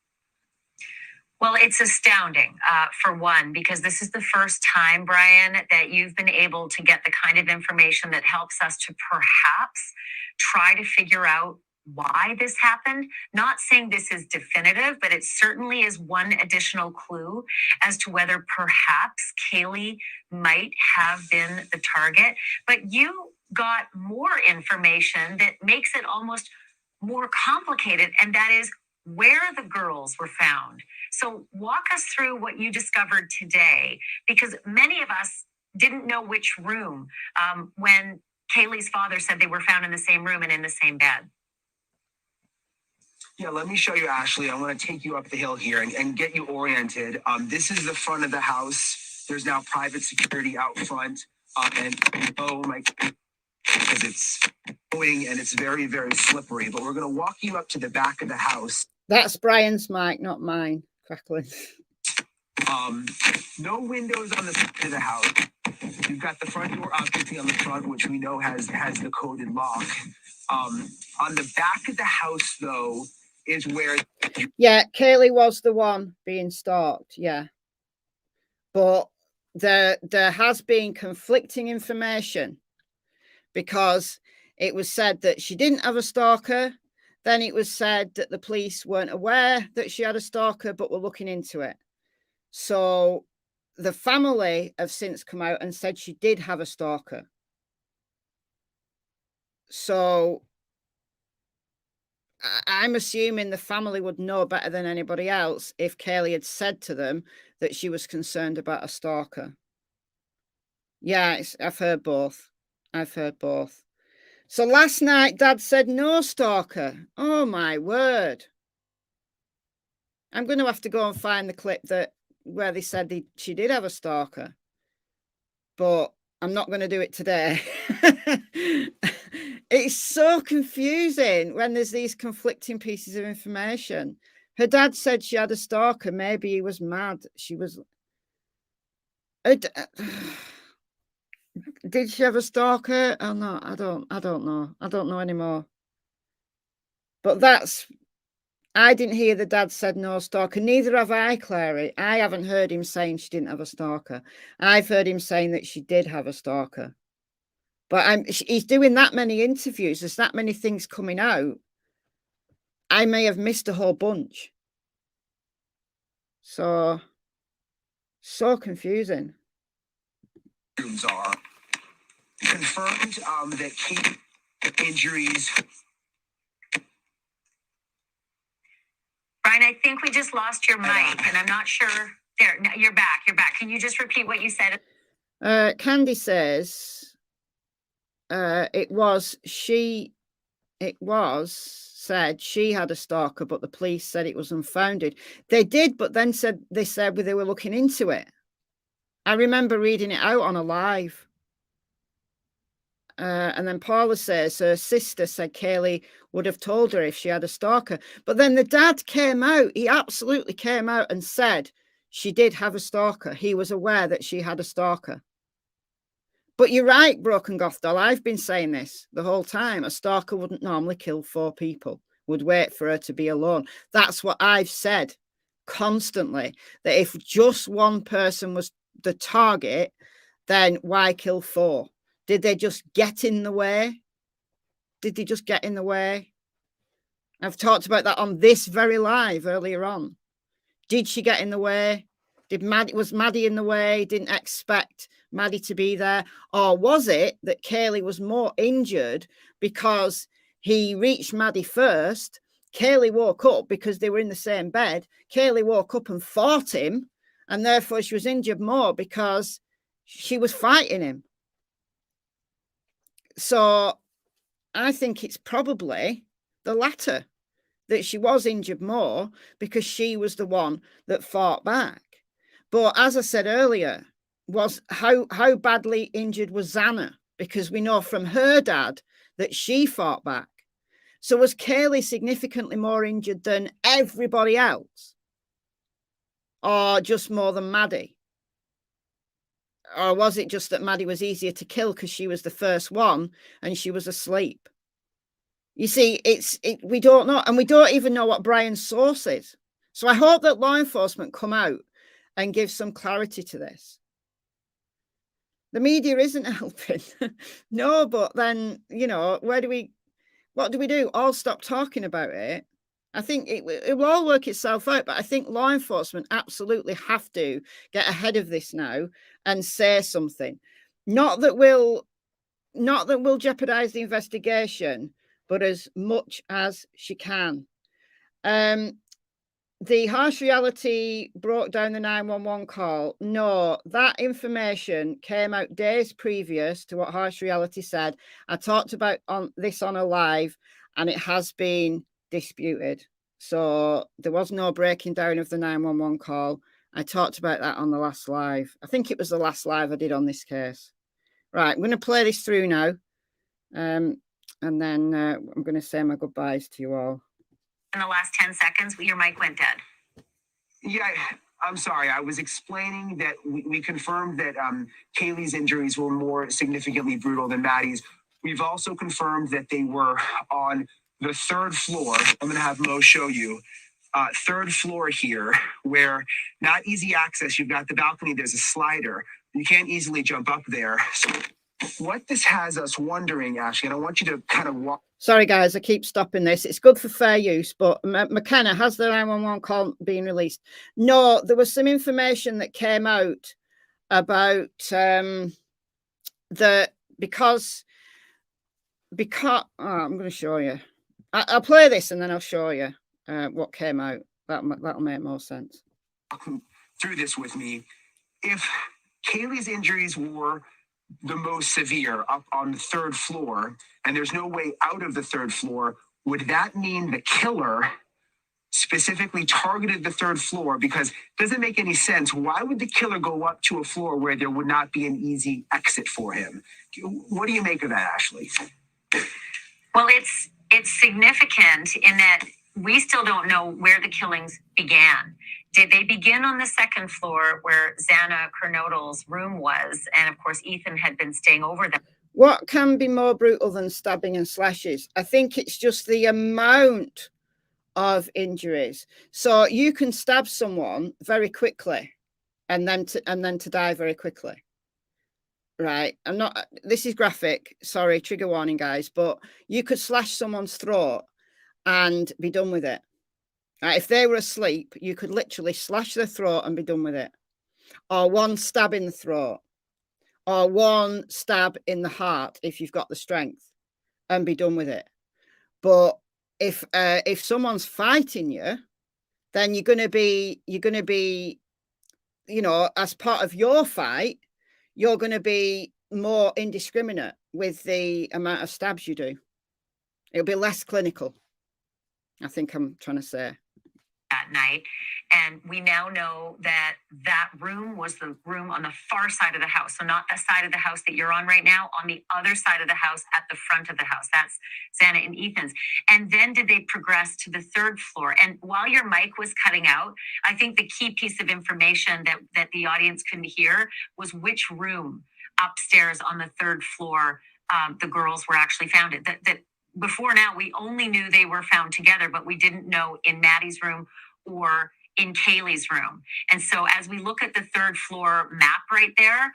Well, it's astounding, for one, because this is the first time, Brian, that you've been able to get the kind of information that helps us to perhaps try to figure out why this happened. Not saying this is definitive, but it certainly is one additional clue as to whether perhaps Kaylee might have been the target. But you got more information that makes it almost more complicated, and that is where the girls were found. So walk us through what you discovered today, because many of us didn't know which room when Kaylee's father said they were found in the same room and in the same bed. Yeah, let me show you, Ashley. I want to take you up the hill here and get you oriented. This is the front of the house. There's now private security out front. And oh my, because it's going and it's very, very slippery. But we're going to walk you up to the back of the house. That's Brian's mic, not mine. Crackling. No windows on the side of the house. You've got the front door obviously on the front, which we know has the coded lock. On the back of the house, though, is where... Yeah, Kaylee was the one being stalked, yeah. But there has been conflicting information, because it was said that she didn't have a stalker. Then it was said that the police weren't aware that she had a stalker, but were looking into it. So the family have since come out and said she did have a stalker. So I'm assuming the family would know better than anybody else if Kaylee had said to them that she was concerned about a stalker. Yeah, I've heard both. I've heard both. So last night, Dad said no stalker. Oh, my word. I'm going to have to go and find the clip where they said she did have a stalker. But I'm not going to do it today. It's so confusing when there's these conflicting pieces of information. Her dad said she had a stalker. Maybe he was mad. She was... Did she have a stalker? Oh no, I don't know. I don't know anymore. But I didn't hear the dad said no stalker. Neither have I, Clary. I haven't heard him saying she didn't have a stalker. I've heard him saying that she did have a stalker. But he's doing that many interviews. There's that many things coming out. I may have missed a whole bunch. So confusing. Are confirmed that key injuries. Brian, I think we just lost your mic, and I'm not sure. There, no, you're back. You're back. Can you just repeat what you said? Candy says it was said she had a stalker, but the police said it was unfounded. They did, but then they said they were looking into it. I remember reading it out on a live. And then Paula says her sister said Kaylee would have told her if she had a stalker. But then the dad came out. He absolutely came out and said she did have a stalker. He was aware that she had a stalker. But you're right, Broken Goth Doll. I've been saying this the whole time. A stalker wouldn't normally kill 4 people, would wait for her to be alone. That's what I've said constantly, that if just one person was the target, then why kill 4? Did they just get in the way? Did they just get in the way? I've talked about that on this very live earlier on. Did she get in the way? Was Maddie in the way? Didn't expect Maddie to be there? Or was it that Kaylee was more injured because he reached Maddie first? Kaylee woke up because they were in the same bed. Kaylee woke up and fought him, and therefore she was injured more because she was fighting him. So I think it's probably the latter, that she was injured more because she was the one that fought back. But as I said earlier, was how badly injured was Xana? Because we know from her dad that she fought back. So was Kaylee significantly more injured than everybody else? Or just more than Maddie? Or was it just that Maddie was easier to kill because she was the first one and she was asleep? You see, we don't know. And we don't even know what Brian's source is. So I hope that law enforcement come out and give some clarity to this. The media isn't helping. No, but then, what do we do? All stop talking about it. I think it will all work itself out, but I think law enforcement absolutely have to get ahead of this now and say something. Not that we'll jeopardize the investigation, but as much as she can. The harsh reality broke down the 911 call. No, that information came out days previous to what harsh reality said. I talked about this on a live, and it has been disputed. So there was no breaking down of the 911 call. I talked about that on the last live. I think it was the last live I did on this case. Right, I'm going to play this through now. And then I'm going to say my goodbyes to you all. In the last 10 seconds, your mic went dead. Yeah, I'm sorry. I was explaining that we confirmed that Kaylee's injuries were more significantly brutal than Maddie's. We've also confirmed that they were on the third floor. I'm going to have Mo show you. Third floor here, where not easy access. You've got the balcony. There's a slider. You can't easily jump up there. So what this has us wondering, Ashley, and I want you to kind of walk. Sorry, guys, I keep stopping this. It's good for fair use, but McKenna, has the 911 call been released? No, there was some information that came out about that because I'm going to show you. I'll play this and then I'll show you what came out. That'll make more sense. Through this with me. If Kaylee's injuries were the most severe up on the third floor, and there's no way out of the third floor, would that mean the killer specifically targeted the third floor? Because it doesn't make any sense. Why would the killer go up to a floor where there would not be an easy exit for him? What do you make of that, Ashley? Well, it's significant in that we still don't know where the killings began. Did they begin on the second floor where Xana Kernodle's room was? And of course, Ethan had been staying over there. What can be more brutal than stabbing and slashes? I think it's just the amount of injuries. So you can stab someone very quickly and then to die very quickly. Right. This is graphic. Sorry, trigger warning, guys, but you could slash someone's throat and be done with it. If they were asleep, you could literally slash their throat and be done with it. Or one stab in the throat. Or one stab in the heart if you've got the strength and be done with it. But if someone's fighting you, then you're going to be, as part of your fight, you're going to be more indiscriminate with the amount of stabs you do. It'll be less clinical, I think I'm trying to say. That night, and we now know that that room was the room on the far side of the house, so not the side of the house that you're on right now, on the other side of the house at the front of the house. That's Xana and Ethan's. And then did they progress to the third floor? And while your mic was cutting out, I think the key piece of information that the audience couldn't hear was which room upstairs on the third floor the girls were actually found in. That before now, we only knew they were found together, but we didn't know in Maddie's room or in Kaylee's room. And so as we look at the third floor map right there,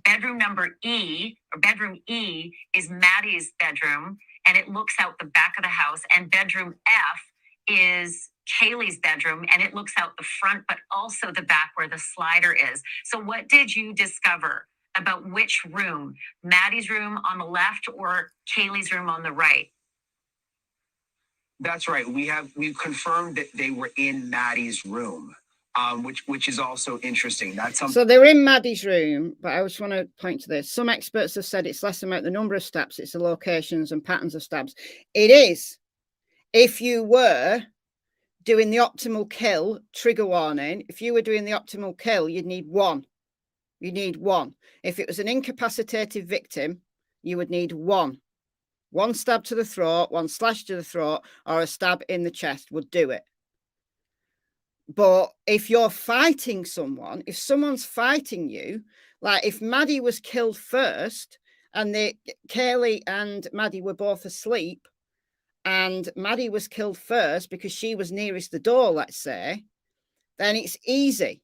bedroom E is Maddie's bedroom, and it looks out the back of the house. And bedroom F is Kaylee's bedroom, and it looks out the front, but also the back where the slider is. So what did you discover about which room? Maddie's room on the left or Kaylee's room on the right? That's right. We've confirmed that they were in Maddie's room, which is also interesting. That's something. So they were in Maddie's room, but I just want to point to this. Some experts have said it's less about the number of stabs, it's the locations and patterns of stabs. It is. If you were doing the optimal kill, trigger warning, if you were doing the optimal kill, you'd need one. You need one. If it was an incapacitated victim, you would need one. One stab to the throat, one slash to the throat, or a stab in the chest would do it. But if you're fighting someone, if someone's fighting you, like if Maddie was killed first and Kaylee and Maddie were both asleep and Maddie was killed first because she was nearest the door, let's say, then it's easy.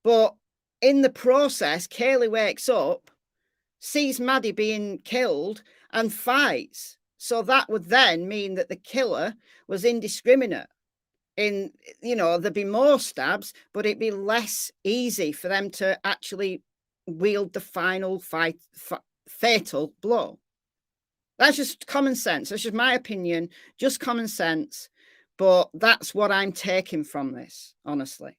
But in the process, Kaylee wakes up, sees Maddie being killed and fights. So that would then mean that the killer was indiscriminate. There'd be more stabs, but it'd be less easy for them to actually wield the final fatal blow. That's just common sense. That's just my opinion, just common sense. But that's what I'm taking from this, honestly.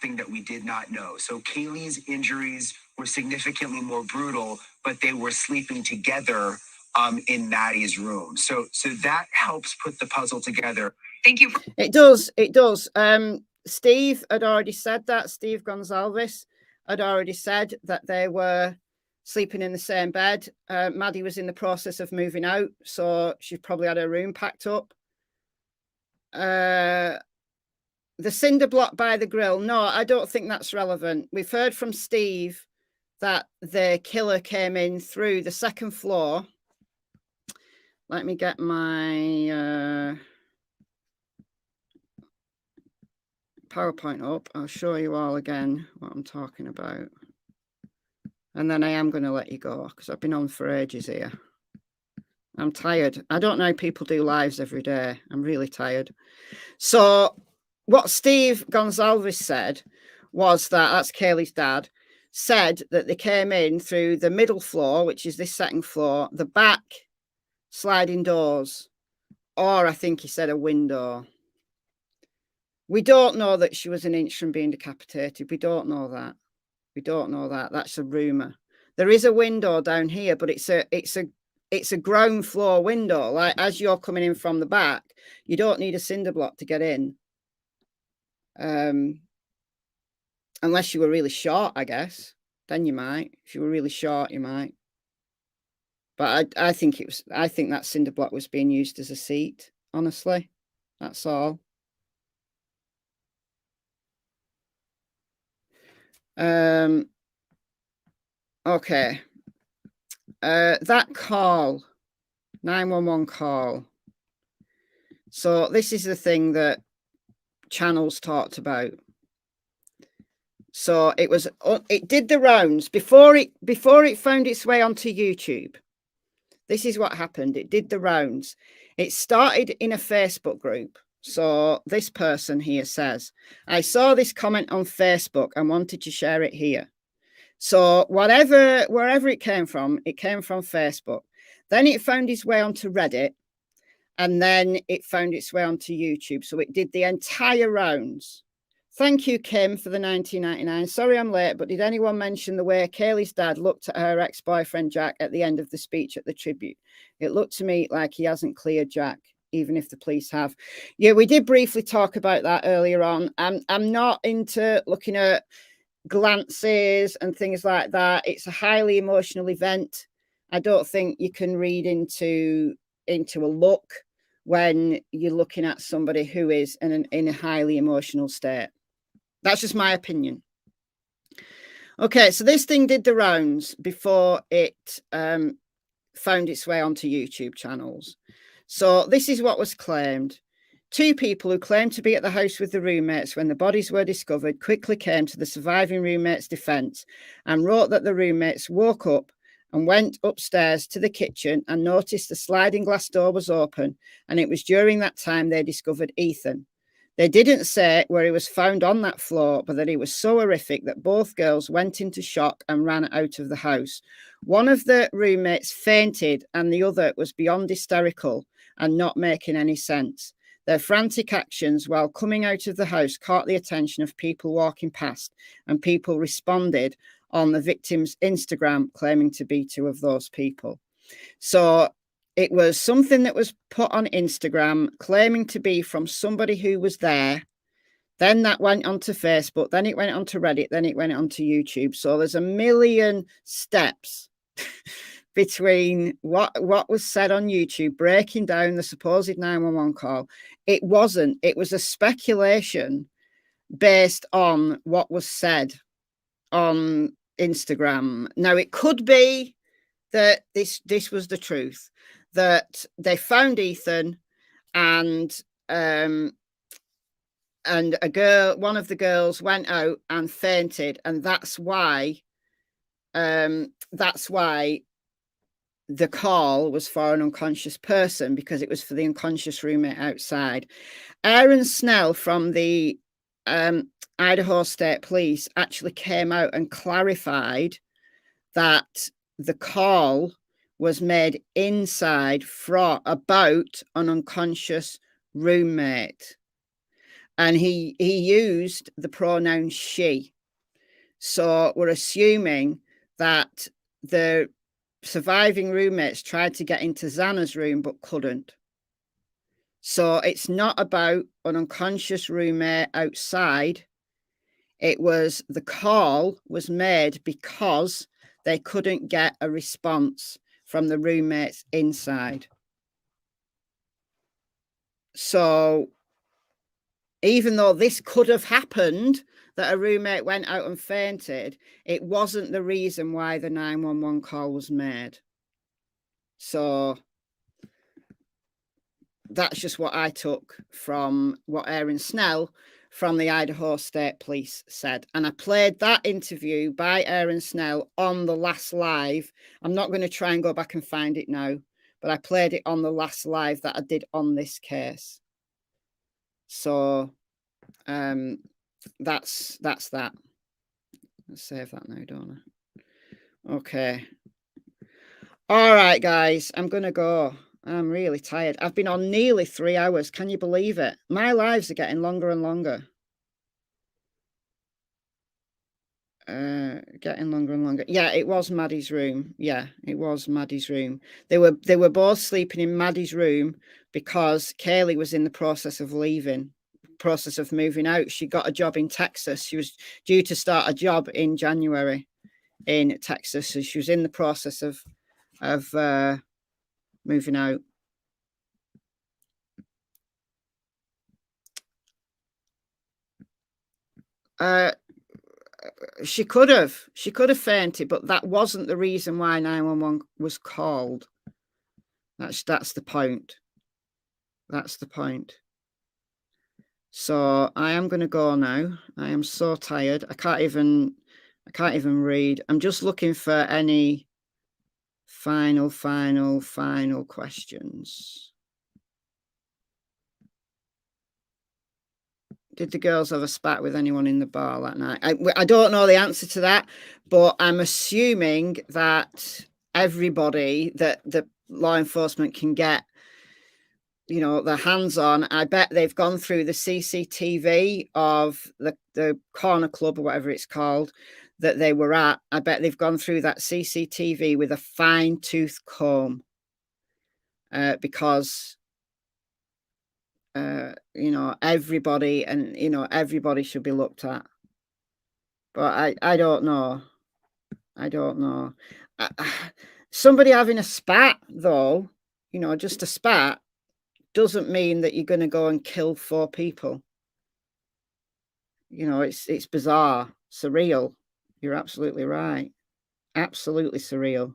Thing that we did not know. So Kaylee's injuries were significantly more brutal, but they were sleeping together in Maddie's room. So that helps put the puzzle together. Thank you. It does. Steve had already said that. Steve Gonzalez had already said that they were sleeping in the same bed. Maddie was in the process of moving out, so she probably had her room packed up. The cinder block by the grill. No, I don't think that's relevant. We've heard from Steve that the killer came in through the second floor. Let me get my PowerPoint up. I'll show you all again what I'm talking about. And then I am going to let you go because I've been on for ages here. I'm tired. I don't know how people do lives every day. I'm really tired. So what Steve Gonzalez said was that's Kaylee's dad, said that they came in through the middle floor, which is this second floor, the back sliding doors, or I think he said a window. We don't know that she was an inch from being decapitated. We don't know that. We don't know that. That's a rumor. There is a window down here, but it's a ground floor window. Like as you're coming in from the back, you don't need a cinder block to get in. Unless you were really short, I guess. Then you might. If you were really short, you might. But I think that cinder block was being used as a seat. Honestly, that's all. Okay. That call, 911 call. So this is the thing that channels talked about. So it did the rounds before it found its way onto YouTube. This is what happened. It did the rounds. It started in a Facebook group. So this person here says, I saw this comment on Facebook and wanted to share it here. So wherever it came from Facebook. Then it found its way onto Reddit. And then it found its way onto YouTube. So it did the entire rounds. Thank you, Kim, for the 1999. Sorry I'm late, but did anyone mention the way Kaylee's dad looked at her ex-boyfriend Jack at the end of the speech at the tribute? It looked to me like he hasn't cleared Jack, even if the police have. Yeah, we did briefly talk about that earlier on. I'm not into looking at glances and things like that. It's a highly emotional event. I don't think you can read into a look when you're looking at somebody who is in a highly emotional state. That's just my opinion. Okay, so this thing did the rounds before it found its way onto YouTube channels. So this is what was claimed. 2 people who claimed to be at the house with the roommates when the bodies were discovered quickly came to the surviving roommates' defense and wrote that the roommates woke up and went upstairs to the kitchen and noticed the sliding glass door was open, and it was during that time they discovered Ethan. They didn't say where he was found on that floor, but that he was so horrific that both girls went into shock and ran out of the house. One of the roommates fainted and the other was beyond hysterical and not making any sense. Their frantic actions while coming out of the house caught the attention of people walking past, and people responded on the victim's Instagram claiming to be two of those people. So it was something that was put on Instagram claiming to be from somebody who was there. Then that went onto Facebook, then it went onto Reddit, then it went onto YouTube. So there's a million steps between what was said on YouTube, breaking down the supposed 911 call. It wasn't. It was a speculation based on what was said on Instagram. Now, it could be that this was the truth, that they found Ethan and a girl, one of the girls went out and fainted, and that's why the call was for an unconscious person, because it was for the unconscious roommate outside. Aaron Snail from the Idaho State Police actually came out and clarified that the call was made inside about an unconscious roommate. And he used the pronoun she. So we're assuming that the surviving roommates tried to get into Xana's room but couldn't. So it's not about an unconscious roommate outside. It was the call was made because they couldn't get a response from the roommates inside. So even though this could have happened, that a roommate went out and fainted, it wasn't the reason why the 911 call was made. So that's just what I took from what Aaron Snell from the Idaho State Police said. And I played that interview by Aaron Snell on the last live. I'm not going to try and go back and find it now, but I played it on the last live that I did on this case. So that's that. Let's save that now, don't I? Okay. All right, guys, I'm going to go. I'm really tired. I've been on nearly 3 hours. Can you believe it? My lives are getting longer and longer. Getting longer and longer. Yeah, it was Maddie's room. Yeah, it was Maddie's room. They were both sleeping in Maddie's room because Kaylee was in the process of moving out. She got a job in Texas. She was due to start a job in January in Texas. So she was in the process of moving out. She could have fainted, but that wasn't the reason why 911 was called. That's the point. That's the point. So I am going to go now. I am so tired. I can't even read. I'm just looking for any final questions. Did the girls have a spat with anyone in the bar that night? I don't know the answer to that, but I'm assuming that everybody that the law enforcement can get, you know, their hands on, I bet they've gone through the CCTV of the corner club or whatever it's called that they were at. I bet they've gone through that CCTV with a fine-tooth comb because you know, everybody should be looked at. But I don't know. Somebody having a spat, though, you know, just a spat, doesn't mean that you're going to go and kill 4 people. You know, it's bizarre, surreal. You're absolutely right. Absolutely surreal.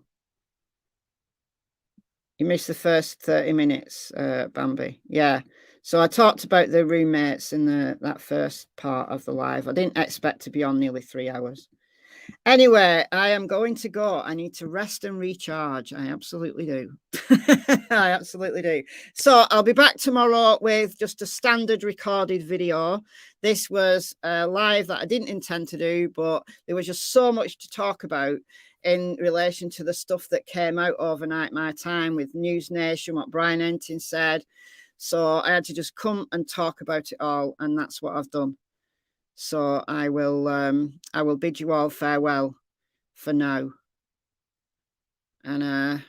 You missed the first 30 minutes, Bambi. Yeah. So I talked about the roommates in that first part of the live. I didn't expect to be on nearly 3 hours. Anyway, I am going to go. I need to rest and recharge. I absolutely do. I absolutely do. So I'll be back tomorrow with just a standard recorded video. This was a live that I didn't intend to do, but there was just so much to talk about in relation to the stuff that came out overnight my time with News Nation, what Brian Entin said. So I had to just come and talk about it all, and that's what I've done. So I will bid you all farewell for now. And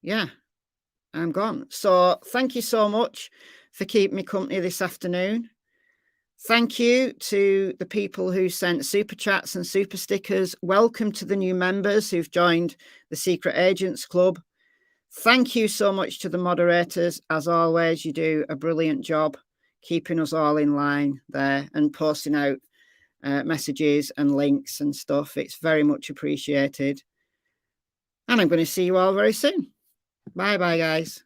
yeah, I'm gone. So thank you so much for keeping me company this afternoon. Thank you to the people who sent super chats and super stickers. Welcome to the new members who've joined the Secret Agents Club. Thank you so much to the moderators. As always, you do a brilliant job keeping us all in line there and posting out messages and links and stuff. It's very much appreciated. And I'm going to see you all very soon. Bye, guys.